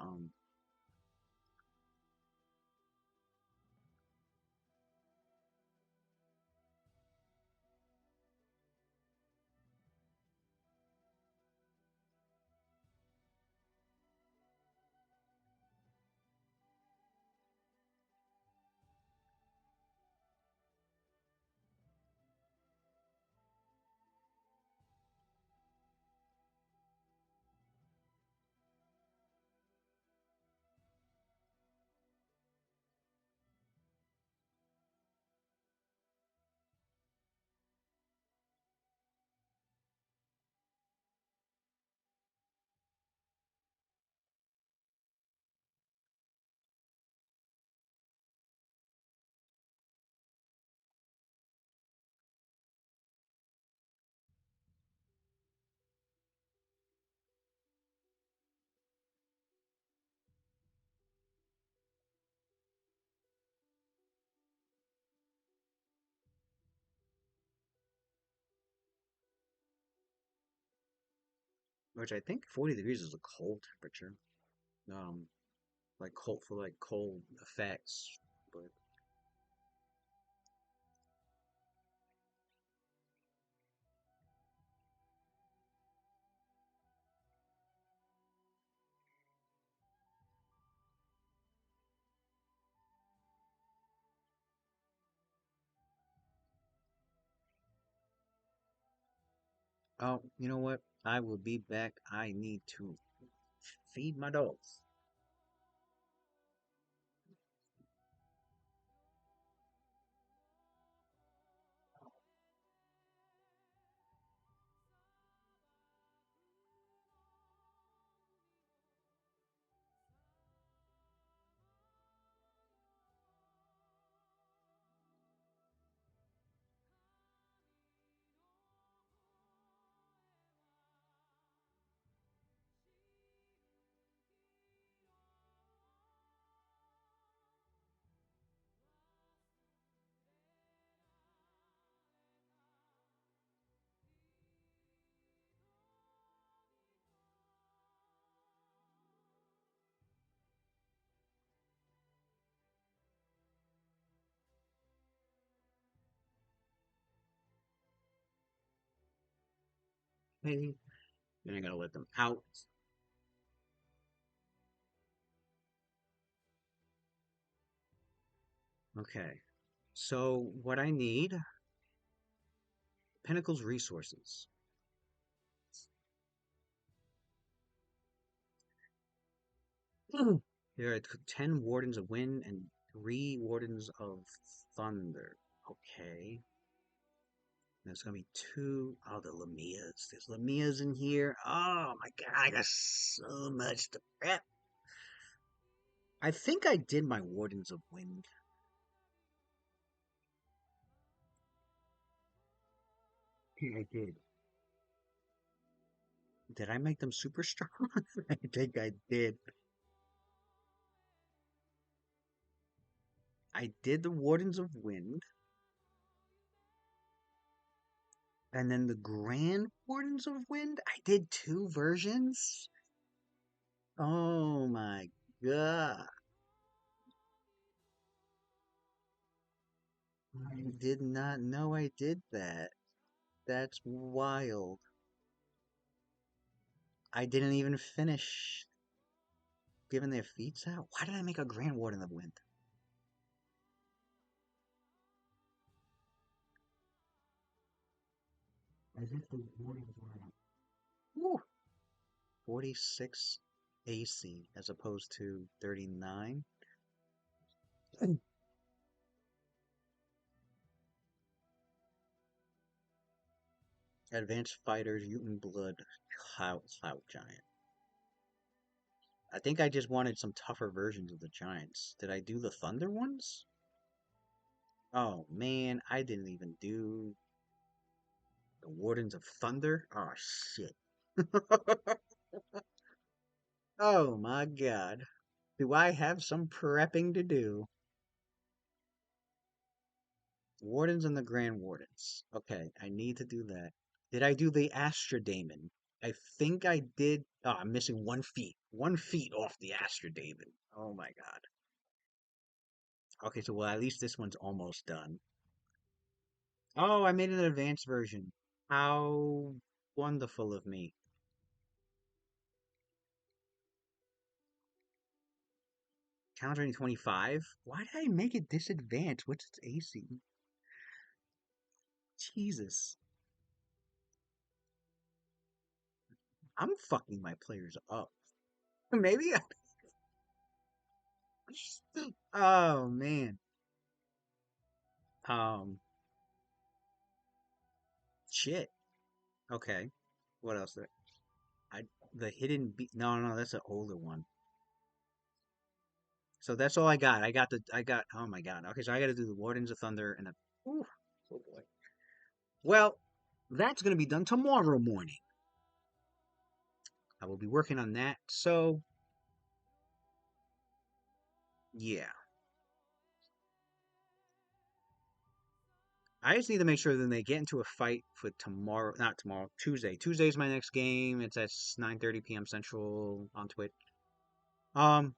which I think 40 degrees is a cold temperature. Um, like cold for like cold effects, but oh, you know what? I will be back. I need to feed my dogs. Hey, then I gotta let them out. Okay. So what I need, Pinnacle's resources. There are 10 Wardens of Wind and 3 Wardens of Thunder. Okay. There's gonna be two. Oh, the Lamias. There's Lamias in here. Oh my god, I got so much to prep. I think I did my Wardens of Wind. I did. Did I make them super strong? I think I did. I did the Wardens of Wind, and then the Grand Wardens of Wind. I did two versions. Oh my god. I did not know I did that. That's wild. I didn't even finish giving their feats out. Why did I make a Grand Warden of Wind? As if the wardens were Woo, 46 AC as opposed to 39. Advanced Fighters, Mutant Blood, Cloud Giant. I think I just wanted some tougher versions of the Giants. Did I do the Thunder ones? Oh man, I didn't even do the Wardens of Thunder. Oh shit. Oh my god. Do I have some prepping to do? Wardens and the Grand Wardens. Okay, I need to do that. Did I do the Astrodaemon? I think I did. Oh, I'm missing 1 feet. 1 feet off the Astrodaemon. Oh my god. Okay, so well, at least this one's almost done. Oh, I made an advanced version. How wonderful of me. Countering 25? Why did I make it this advanced? What's its AC? Jesus. I'm fucking my players up. Maybe Oh man. Um shit. Okay. What else? I the hidden be no, no, that's an older one. So that's all I got. I got oh my god. Okay, so I got to do the Wardens of Thunder and the ooh, oh boy. Well, that's going to be done tomorrow morning. I will be working on that. So, yeah. I just need to make sure that they get into a fight for tomorrow, not tomorrow, Tuesday. Tuesday's my next game. It's at 9:30 p.m. Central on Twitch. Um,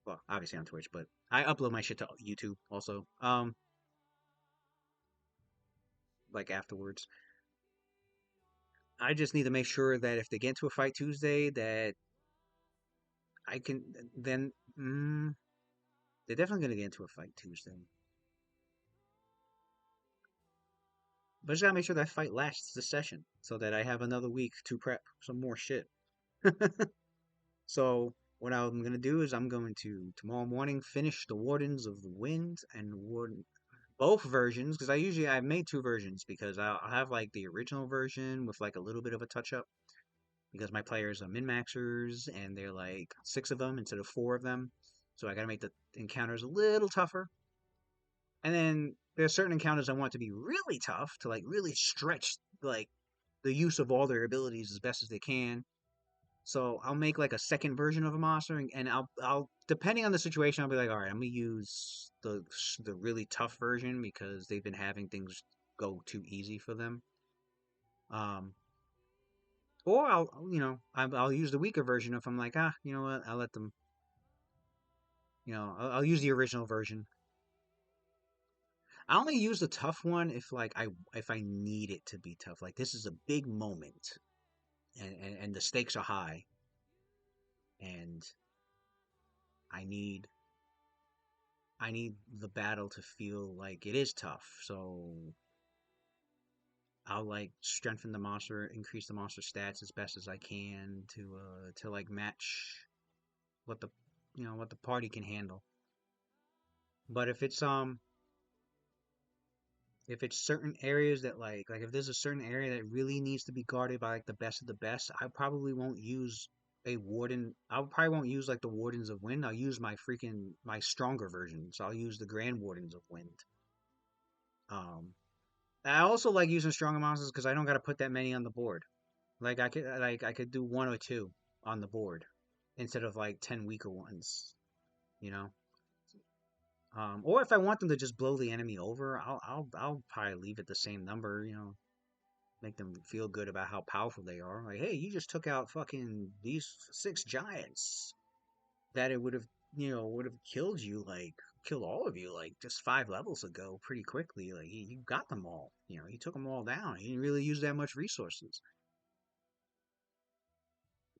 well, obviously on Twitch, but I upload my shit to YouTube also. Like afterwards. I just need to make sure that if they get into a fight Tuesday, that I can then. They're definitely gonna get into a fight Tuesday. But I just gotta make sure that fight lasts the session so that I have another week to prep some more shit. So what I'm gonna do is I'm going to tomorrow morning finish the Wardens of the Wind and Warden both versions because I've made two versions because I'll have like the original version with like a little bit of a touch up because my players are min maxers and they're like 6 of them instead of 4 of them. So I gotta make the encounters a little tougher. And then there's certain encounters I want to be really tough to like really stretch like the use of all their abilities as best as they can. So I'll make like a second version of a monster, and I'll depending on the situation, I'll be like, all right, I'm gonna use the really tough version because they've been having things go too easy for them. Um, or I'll use the weaker version if I'm like, you know what, I'll let them, I'll use the original version. I only use the tough one if I need it to be tough. Like this is a big moment, and the stakes are high, and I need I need the battle to feel like it is tough. So I'll like strengthen the monster, increase the monster stats as best as I can to like match what the what the party can handle. But if it's certain areas that like if there's a certain area that really needs to be guarded by like the best of the best, I probably won't use a warden. I probably won't use like the Wardens of Wind. I'll use my stronger version. So I'll use the Grand Wardens of Wind. Um, I also like using stronger monsters because I don't got to put that many on the board. Like I could do one or two on the board instead of like 10 weaker ones. You know. Or if I want them to just blow the enemy over, I'll probably leave it the same number. Make them feel good about how powerful they are. Like, hey, you just took out fucking these 6 giants that it would have killed you, like killed all of you, like just 5 levels ago, pretty quickly. Like you got them all. You took them all down. You didn't really use that much resources.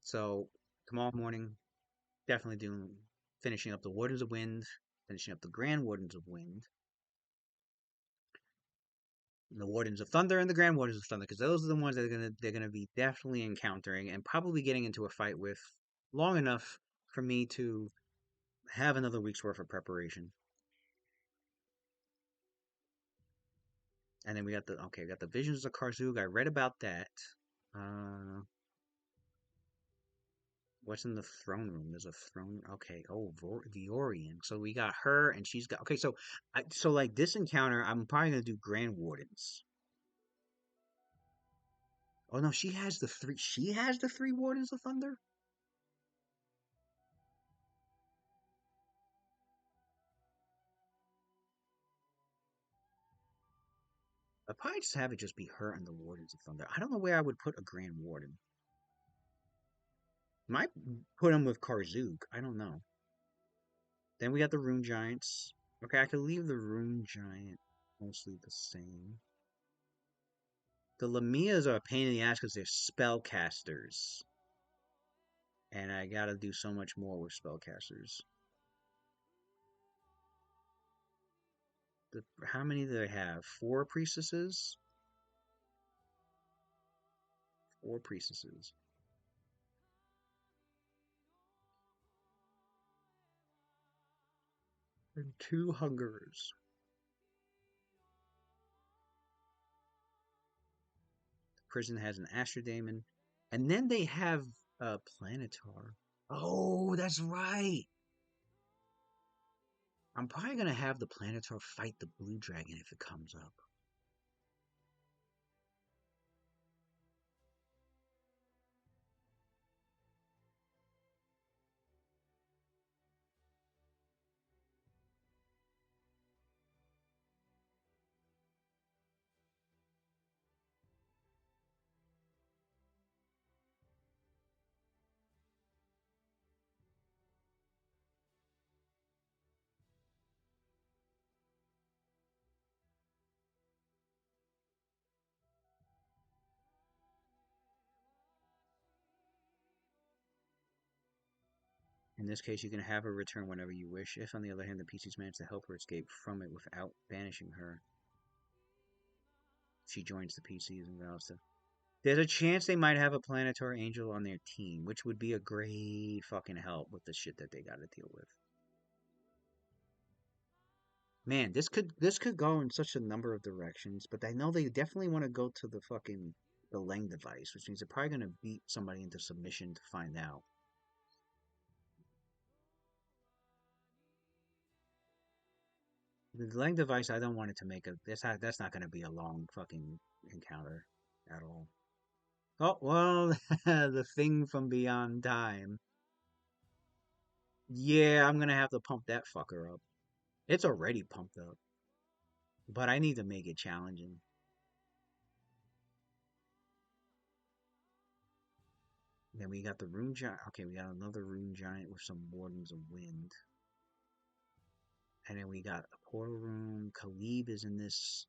So tomorrow morning, definitely doing finishing up the Wardens of Wind, finishing up the Grand Wardens of Wind, the Wardens of Thunder, and the Grand Wardens of Thunder, because those are the ones that they're gonna be definitely encountering and probably getting into a fight with long enough for me to have another week's worth of preparation. And then we got the Visions of Karzug. I read about that. Uh, What's in the throne room? There's a throne. Okay. Oh, Viorian. So we got her, and she's got. Okay, so so like this encounter, I'm probably gonna do Grand Wardens. Oh no, she has the three. She has the three Wardens of Thunder. I'd probably just have it just be her and the Wardens of Thunder. I don't know where I would put a Grand Warden. Might put him with Karzook. I don't know. Then we got the Rune Giants. Okay, I could leave the Rune Giant mostly the same. The Lamias are a pain in the ass because they're spellcasters. And I gotta do so much more with spellcasters. How many do they have? Four priestesses? Four priestesses. And two hungerers. The prison has an Astrodaemon. And then they have a Planetar. Oh, that's right. I'm probably gonna have the Planetar fight the Blue Dragon if it comes up. In this case, you can have her return whenever you wish. If, on the other hand, the PCs manage to help her escape from it without banishing her, she joins the PCs and vows to. There's a chance they might have a planetary angel on their team, which would be a great fucking help with the shit that they gotta deal with. Man, this could go in such a number of directions, but I know they definitely want to go to the Leng device, which means they're probably gonna beat somebody into submission to find out. The Leng device, I don't want it to make a. That's not gonna be a long fucking encounter at all. Oh, well, the thing from beyond time. Yeah, I'm gonna have to pump that fucker up. It's already pumped up, but I need to make it challenging. Then we got the Rune Giant. Okay, we got another Rune Giant with some Wardens of Wind. And then we got a Portal Room. Khalib is in this.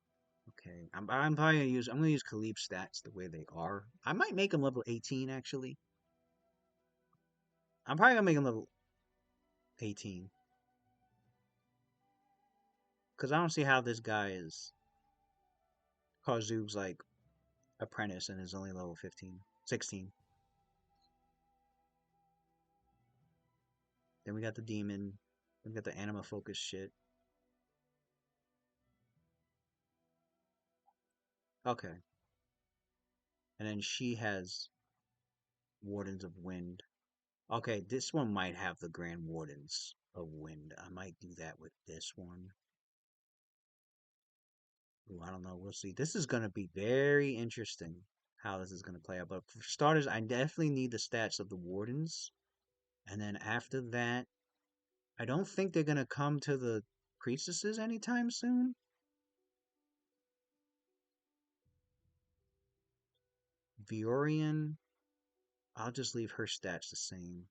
Okay, I'm probably gonna use. I'm gonna use Khalib's stats the way they are. I might make him level 18 actually. I'm probably gonna make him level 18 because I don't see how this guy is Karzub's like apprentice and is only level 15, 16. Then we got the demon. We got the anima focus shit. Okay. And then she has Wardens of Wind. Okay, this one might have the Grand Wardens of Wind. I might do that with this one. Ooh, I don't know. We'll see. This is going to be very interesting how this is going to play out. But for starters, I definitely need the stats of the Wardens. And then after that, I don't think they're going to come to the Priestesses anytime soon. Viorian, I'll just leave her stats the same.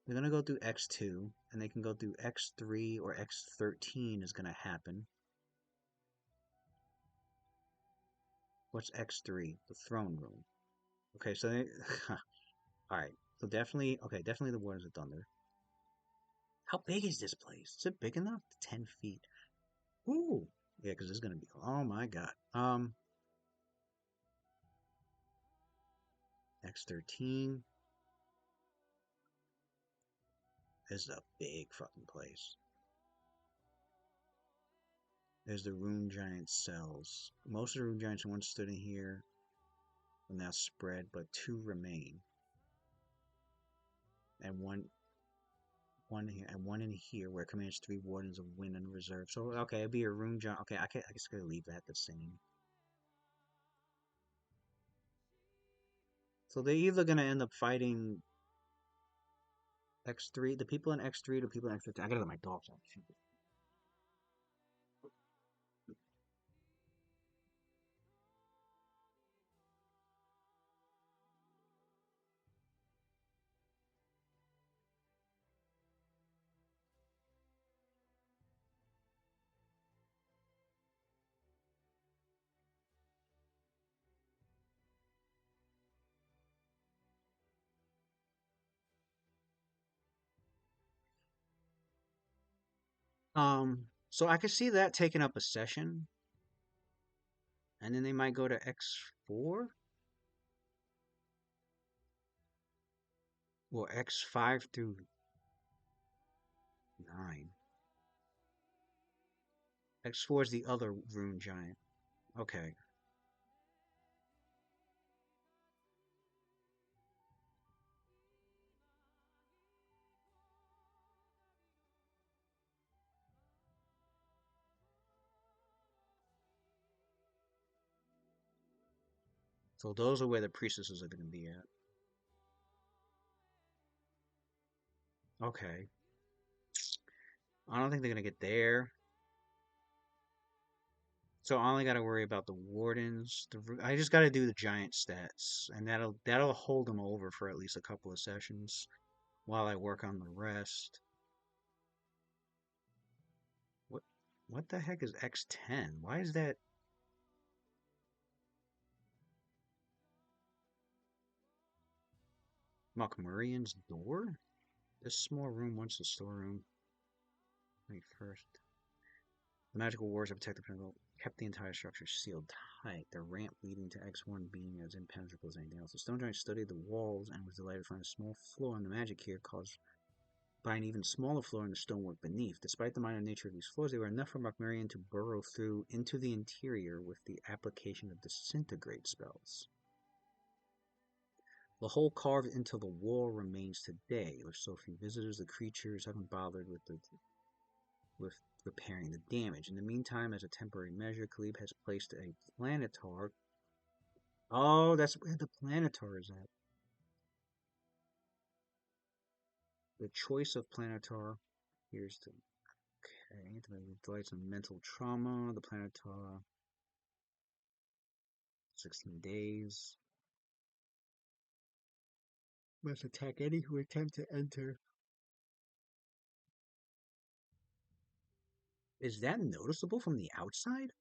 They're going to go through X2, and they can go through X3 or X13 is going to happen. What's X3? The throne room. Okay, so they, all right. So definitely, okay, definitely the Wardens of Thunder. How big is this place? Is it big enough? 10 feet. Ooh. Yeah, because it's gonna be. Oh my god. X13 is a big fucking place. There's the Rune Giant cells. Most of the Rune Giants once stood in here. will now spread, but 2 remain, and one here and one in here where it commands 3 wardens of wind and reserve. So okay, it'd be a rune giant. Okay, I guess I could leave that the same. So they're either gonna end up fighting X3, the people in X3, the people in X15. I gotta let my dogs out. So I could see that taking up a session, and then they might go to X4 or X5 through 9. X4 is the other rune giant. Okay. So those are where the priestesses are going to be at. Okay. I don't think they're going to get there. So I only got to worry about the wardens. I just got to do the giant stats, and that'll hold them over for at least a couple of sessions while I work on the rest. What what the heck is X10? Why is that Mokmurian's door? This small room once the storeroom. Wait, first. The magical wars of protective pinnacle kept the entire structure sealed tight, the ramp leading to X1 being as impenetrable as anything else. The stone giant studied the walls and was delighted to find a small flaw in the magic here caused by an even smaller flaw in the stonework beneath. Despite the minor nature of these flaws, they were enough for Mokmurian to burrow through into the interior with the application of disintegrate spells. The hole carved into the wall remains today. With so few visitors, the creatures haven't bothered with repairing the damage. In the meantime, as a temporary measure, Khalib has placed a planetar. Oh, that's where the planetar is at. The choice of planetar. Here's the okay. The delights of mental trauma. The planetar. 16 days. Must attack any who attempt to enter. Is that noticeable from the outside?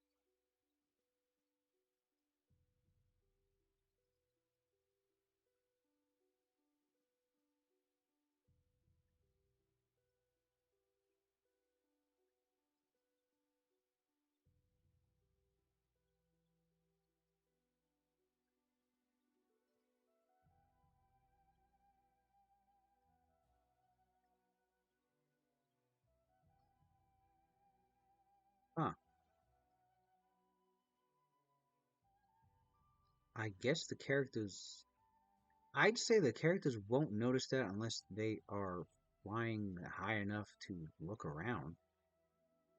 Huh. I guess the characters. I'd say the characters won't notice that unless they are flying high enough to look around,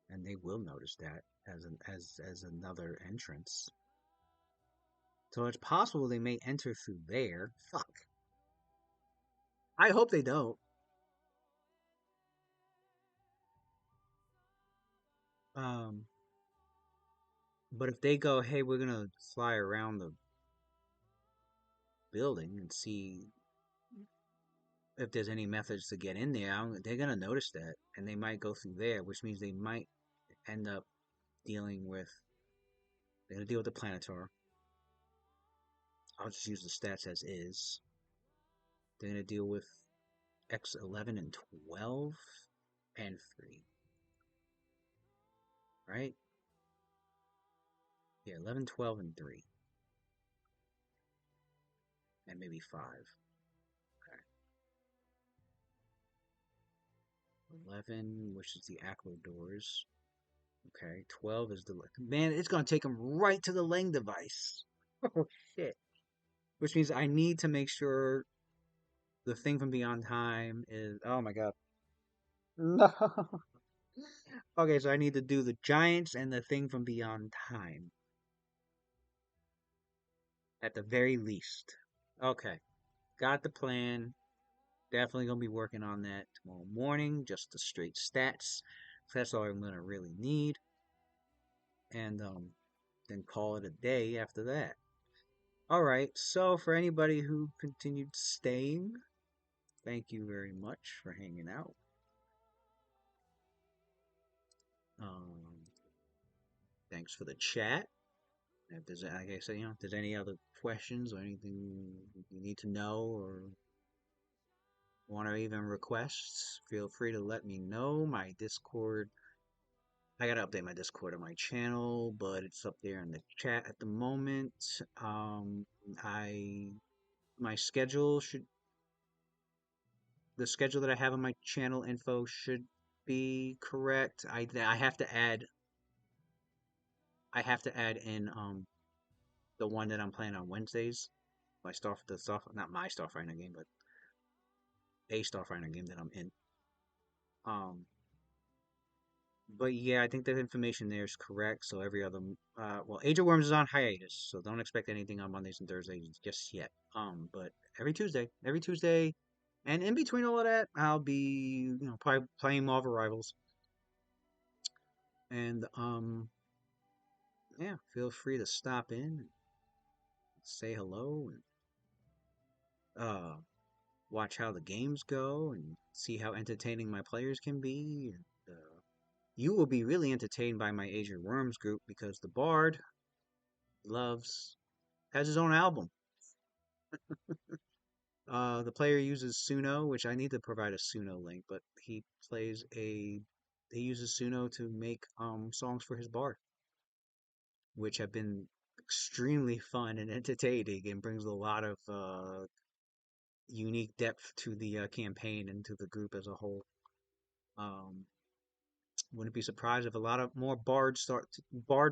and they will notice that as another entrance. So it's possible they may enter through there. Fuck. I hope they don't. Um, but if they go, hey, we're gonna fly around the building and see if there's any methods to get in there, they're gonna notice that, and they might go through there, which means they might end up dealing with. They're gonna deal with the planetar. I'll just use the stats as is. They're gonna deal with X11 and 12 and 3, right? Yeah, 11, 12, and 3, and maybe 5. Okay. 11, which is the aqua doors. Okay. 12 is the man. It's gonna take them right to the Lang device. Oh shit. which means I need to make sure the thing from Beyond Time is. Oh my god. No. Okay, so I need to do the Giants and the thing from Beyond Time at the very least. Okay, got the plan. Definitely gonna be working on that tomorrow morning. Just the straight stats. That's all I'm gonna really need, and then call it a day after that. All right. So for anybody who continued staying, thank you very much for hanging out. Um, Thanks for the chat. If there's, like I said, if there's any other questions or anything you need to know or want to even requests, feel free to let me know. My Discord, I gotta update my Discord on my channel, but it's up there in the chat at the moment. I my schedule should the schedule that I have on my channel info should be correct. I have to add in the one that I'm playing on Wednesdays. My not my Starfighter game, but a Starfighter game that I'm in. Um, but yeah, I think the information there is correct. So every other, well, Age of Worms is on hiatus, so don't expect anything on Mondays and Thursdays just yet. But every Tuesday, and in between all of that, I'll be, probably playing Marvel Rivals, and yeah, feel free to stop in, and say hello, and watch how the games go, and see how entertaining my players can be, and you will be really entertained by my Age of Worms group because the Bard loves has his own album. The player uses Suno, which I need to provide a Suno link, but he uses Suno to make songs for his bard, which have been extremely fun and entertaining and brings a lot of unique depth to the campaign and to the group as a whole. Um, wouldn't be surprised if a lot of more bard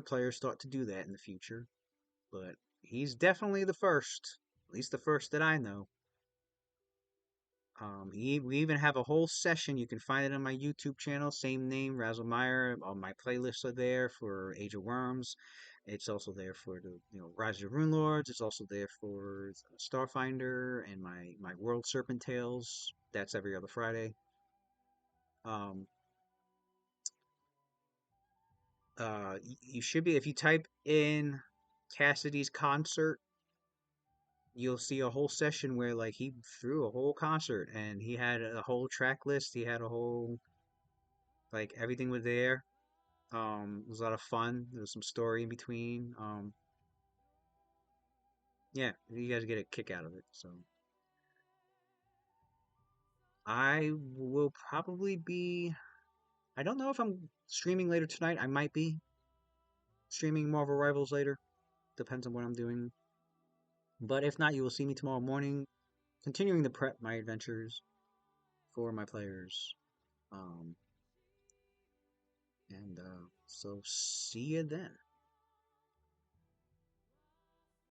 players start to do that in the future, but he's definitely the first, at least the first that I know. We even have a whole session. You can find it on my YouTube channel, same name, Razzle Meyer. All my playlists are there for Age of Worms. It's also there for the Rise of Rune Lords. It's also there for Starfinder and my World Serpent Tales. That's every other Friday. Um, you should be if you type in Cassidy's concert, you'll see a whole session where like he threw a whole concert and he had a whole track list. He had a whole like everything was there. It was a lot of fun. There was some story in between. Yeah, you guys get a kick out of it. So I will probably be. I don't know if I'm streaming later tonight. I might be streaming Marvel Rivals later. Depends on what I'm doing. But if not, you will see me tomorrow morning, continuing to prep my adventures for my players. Um, and so see you then.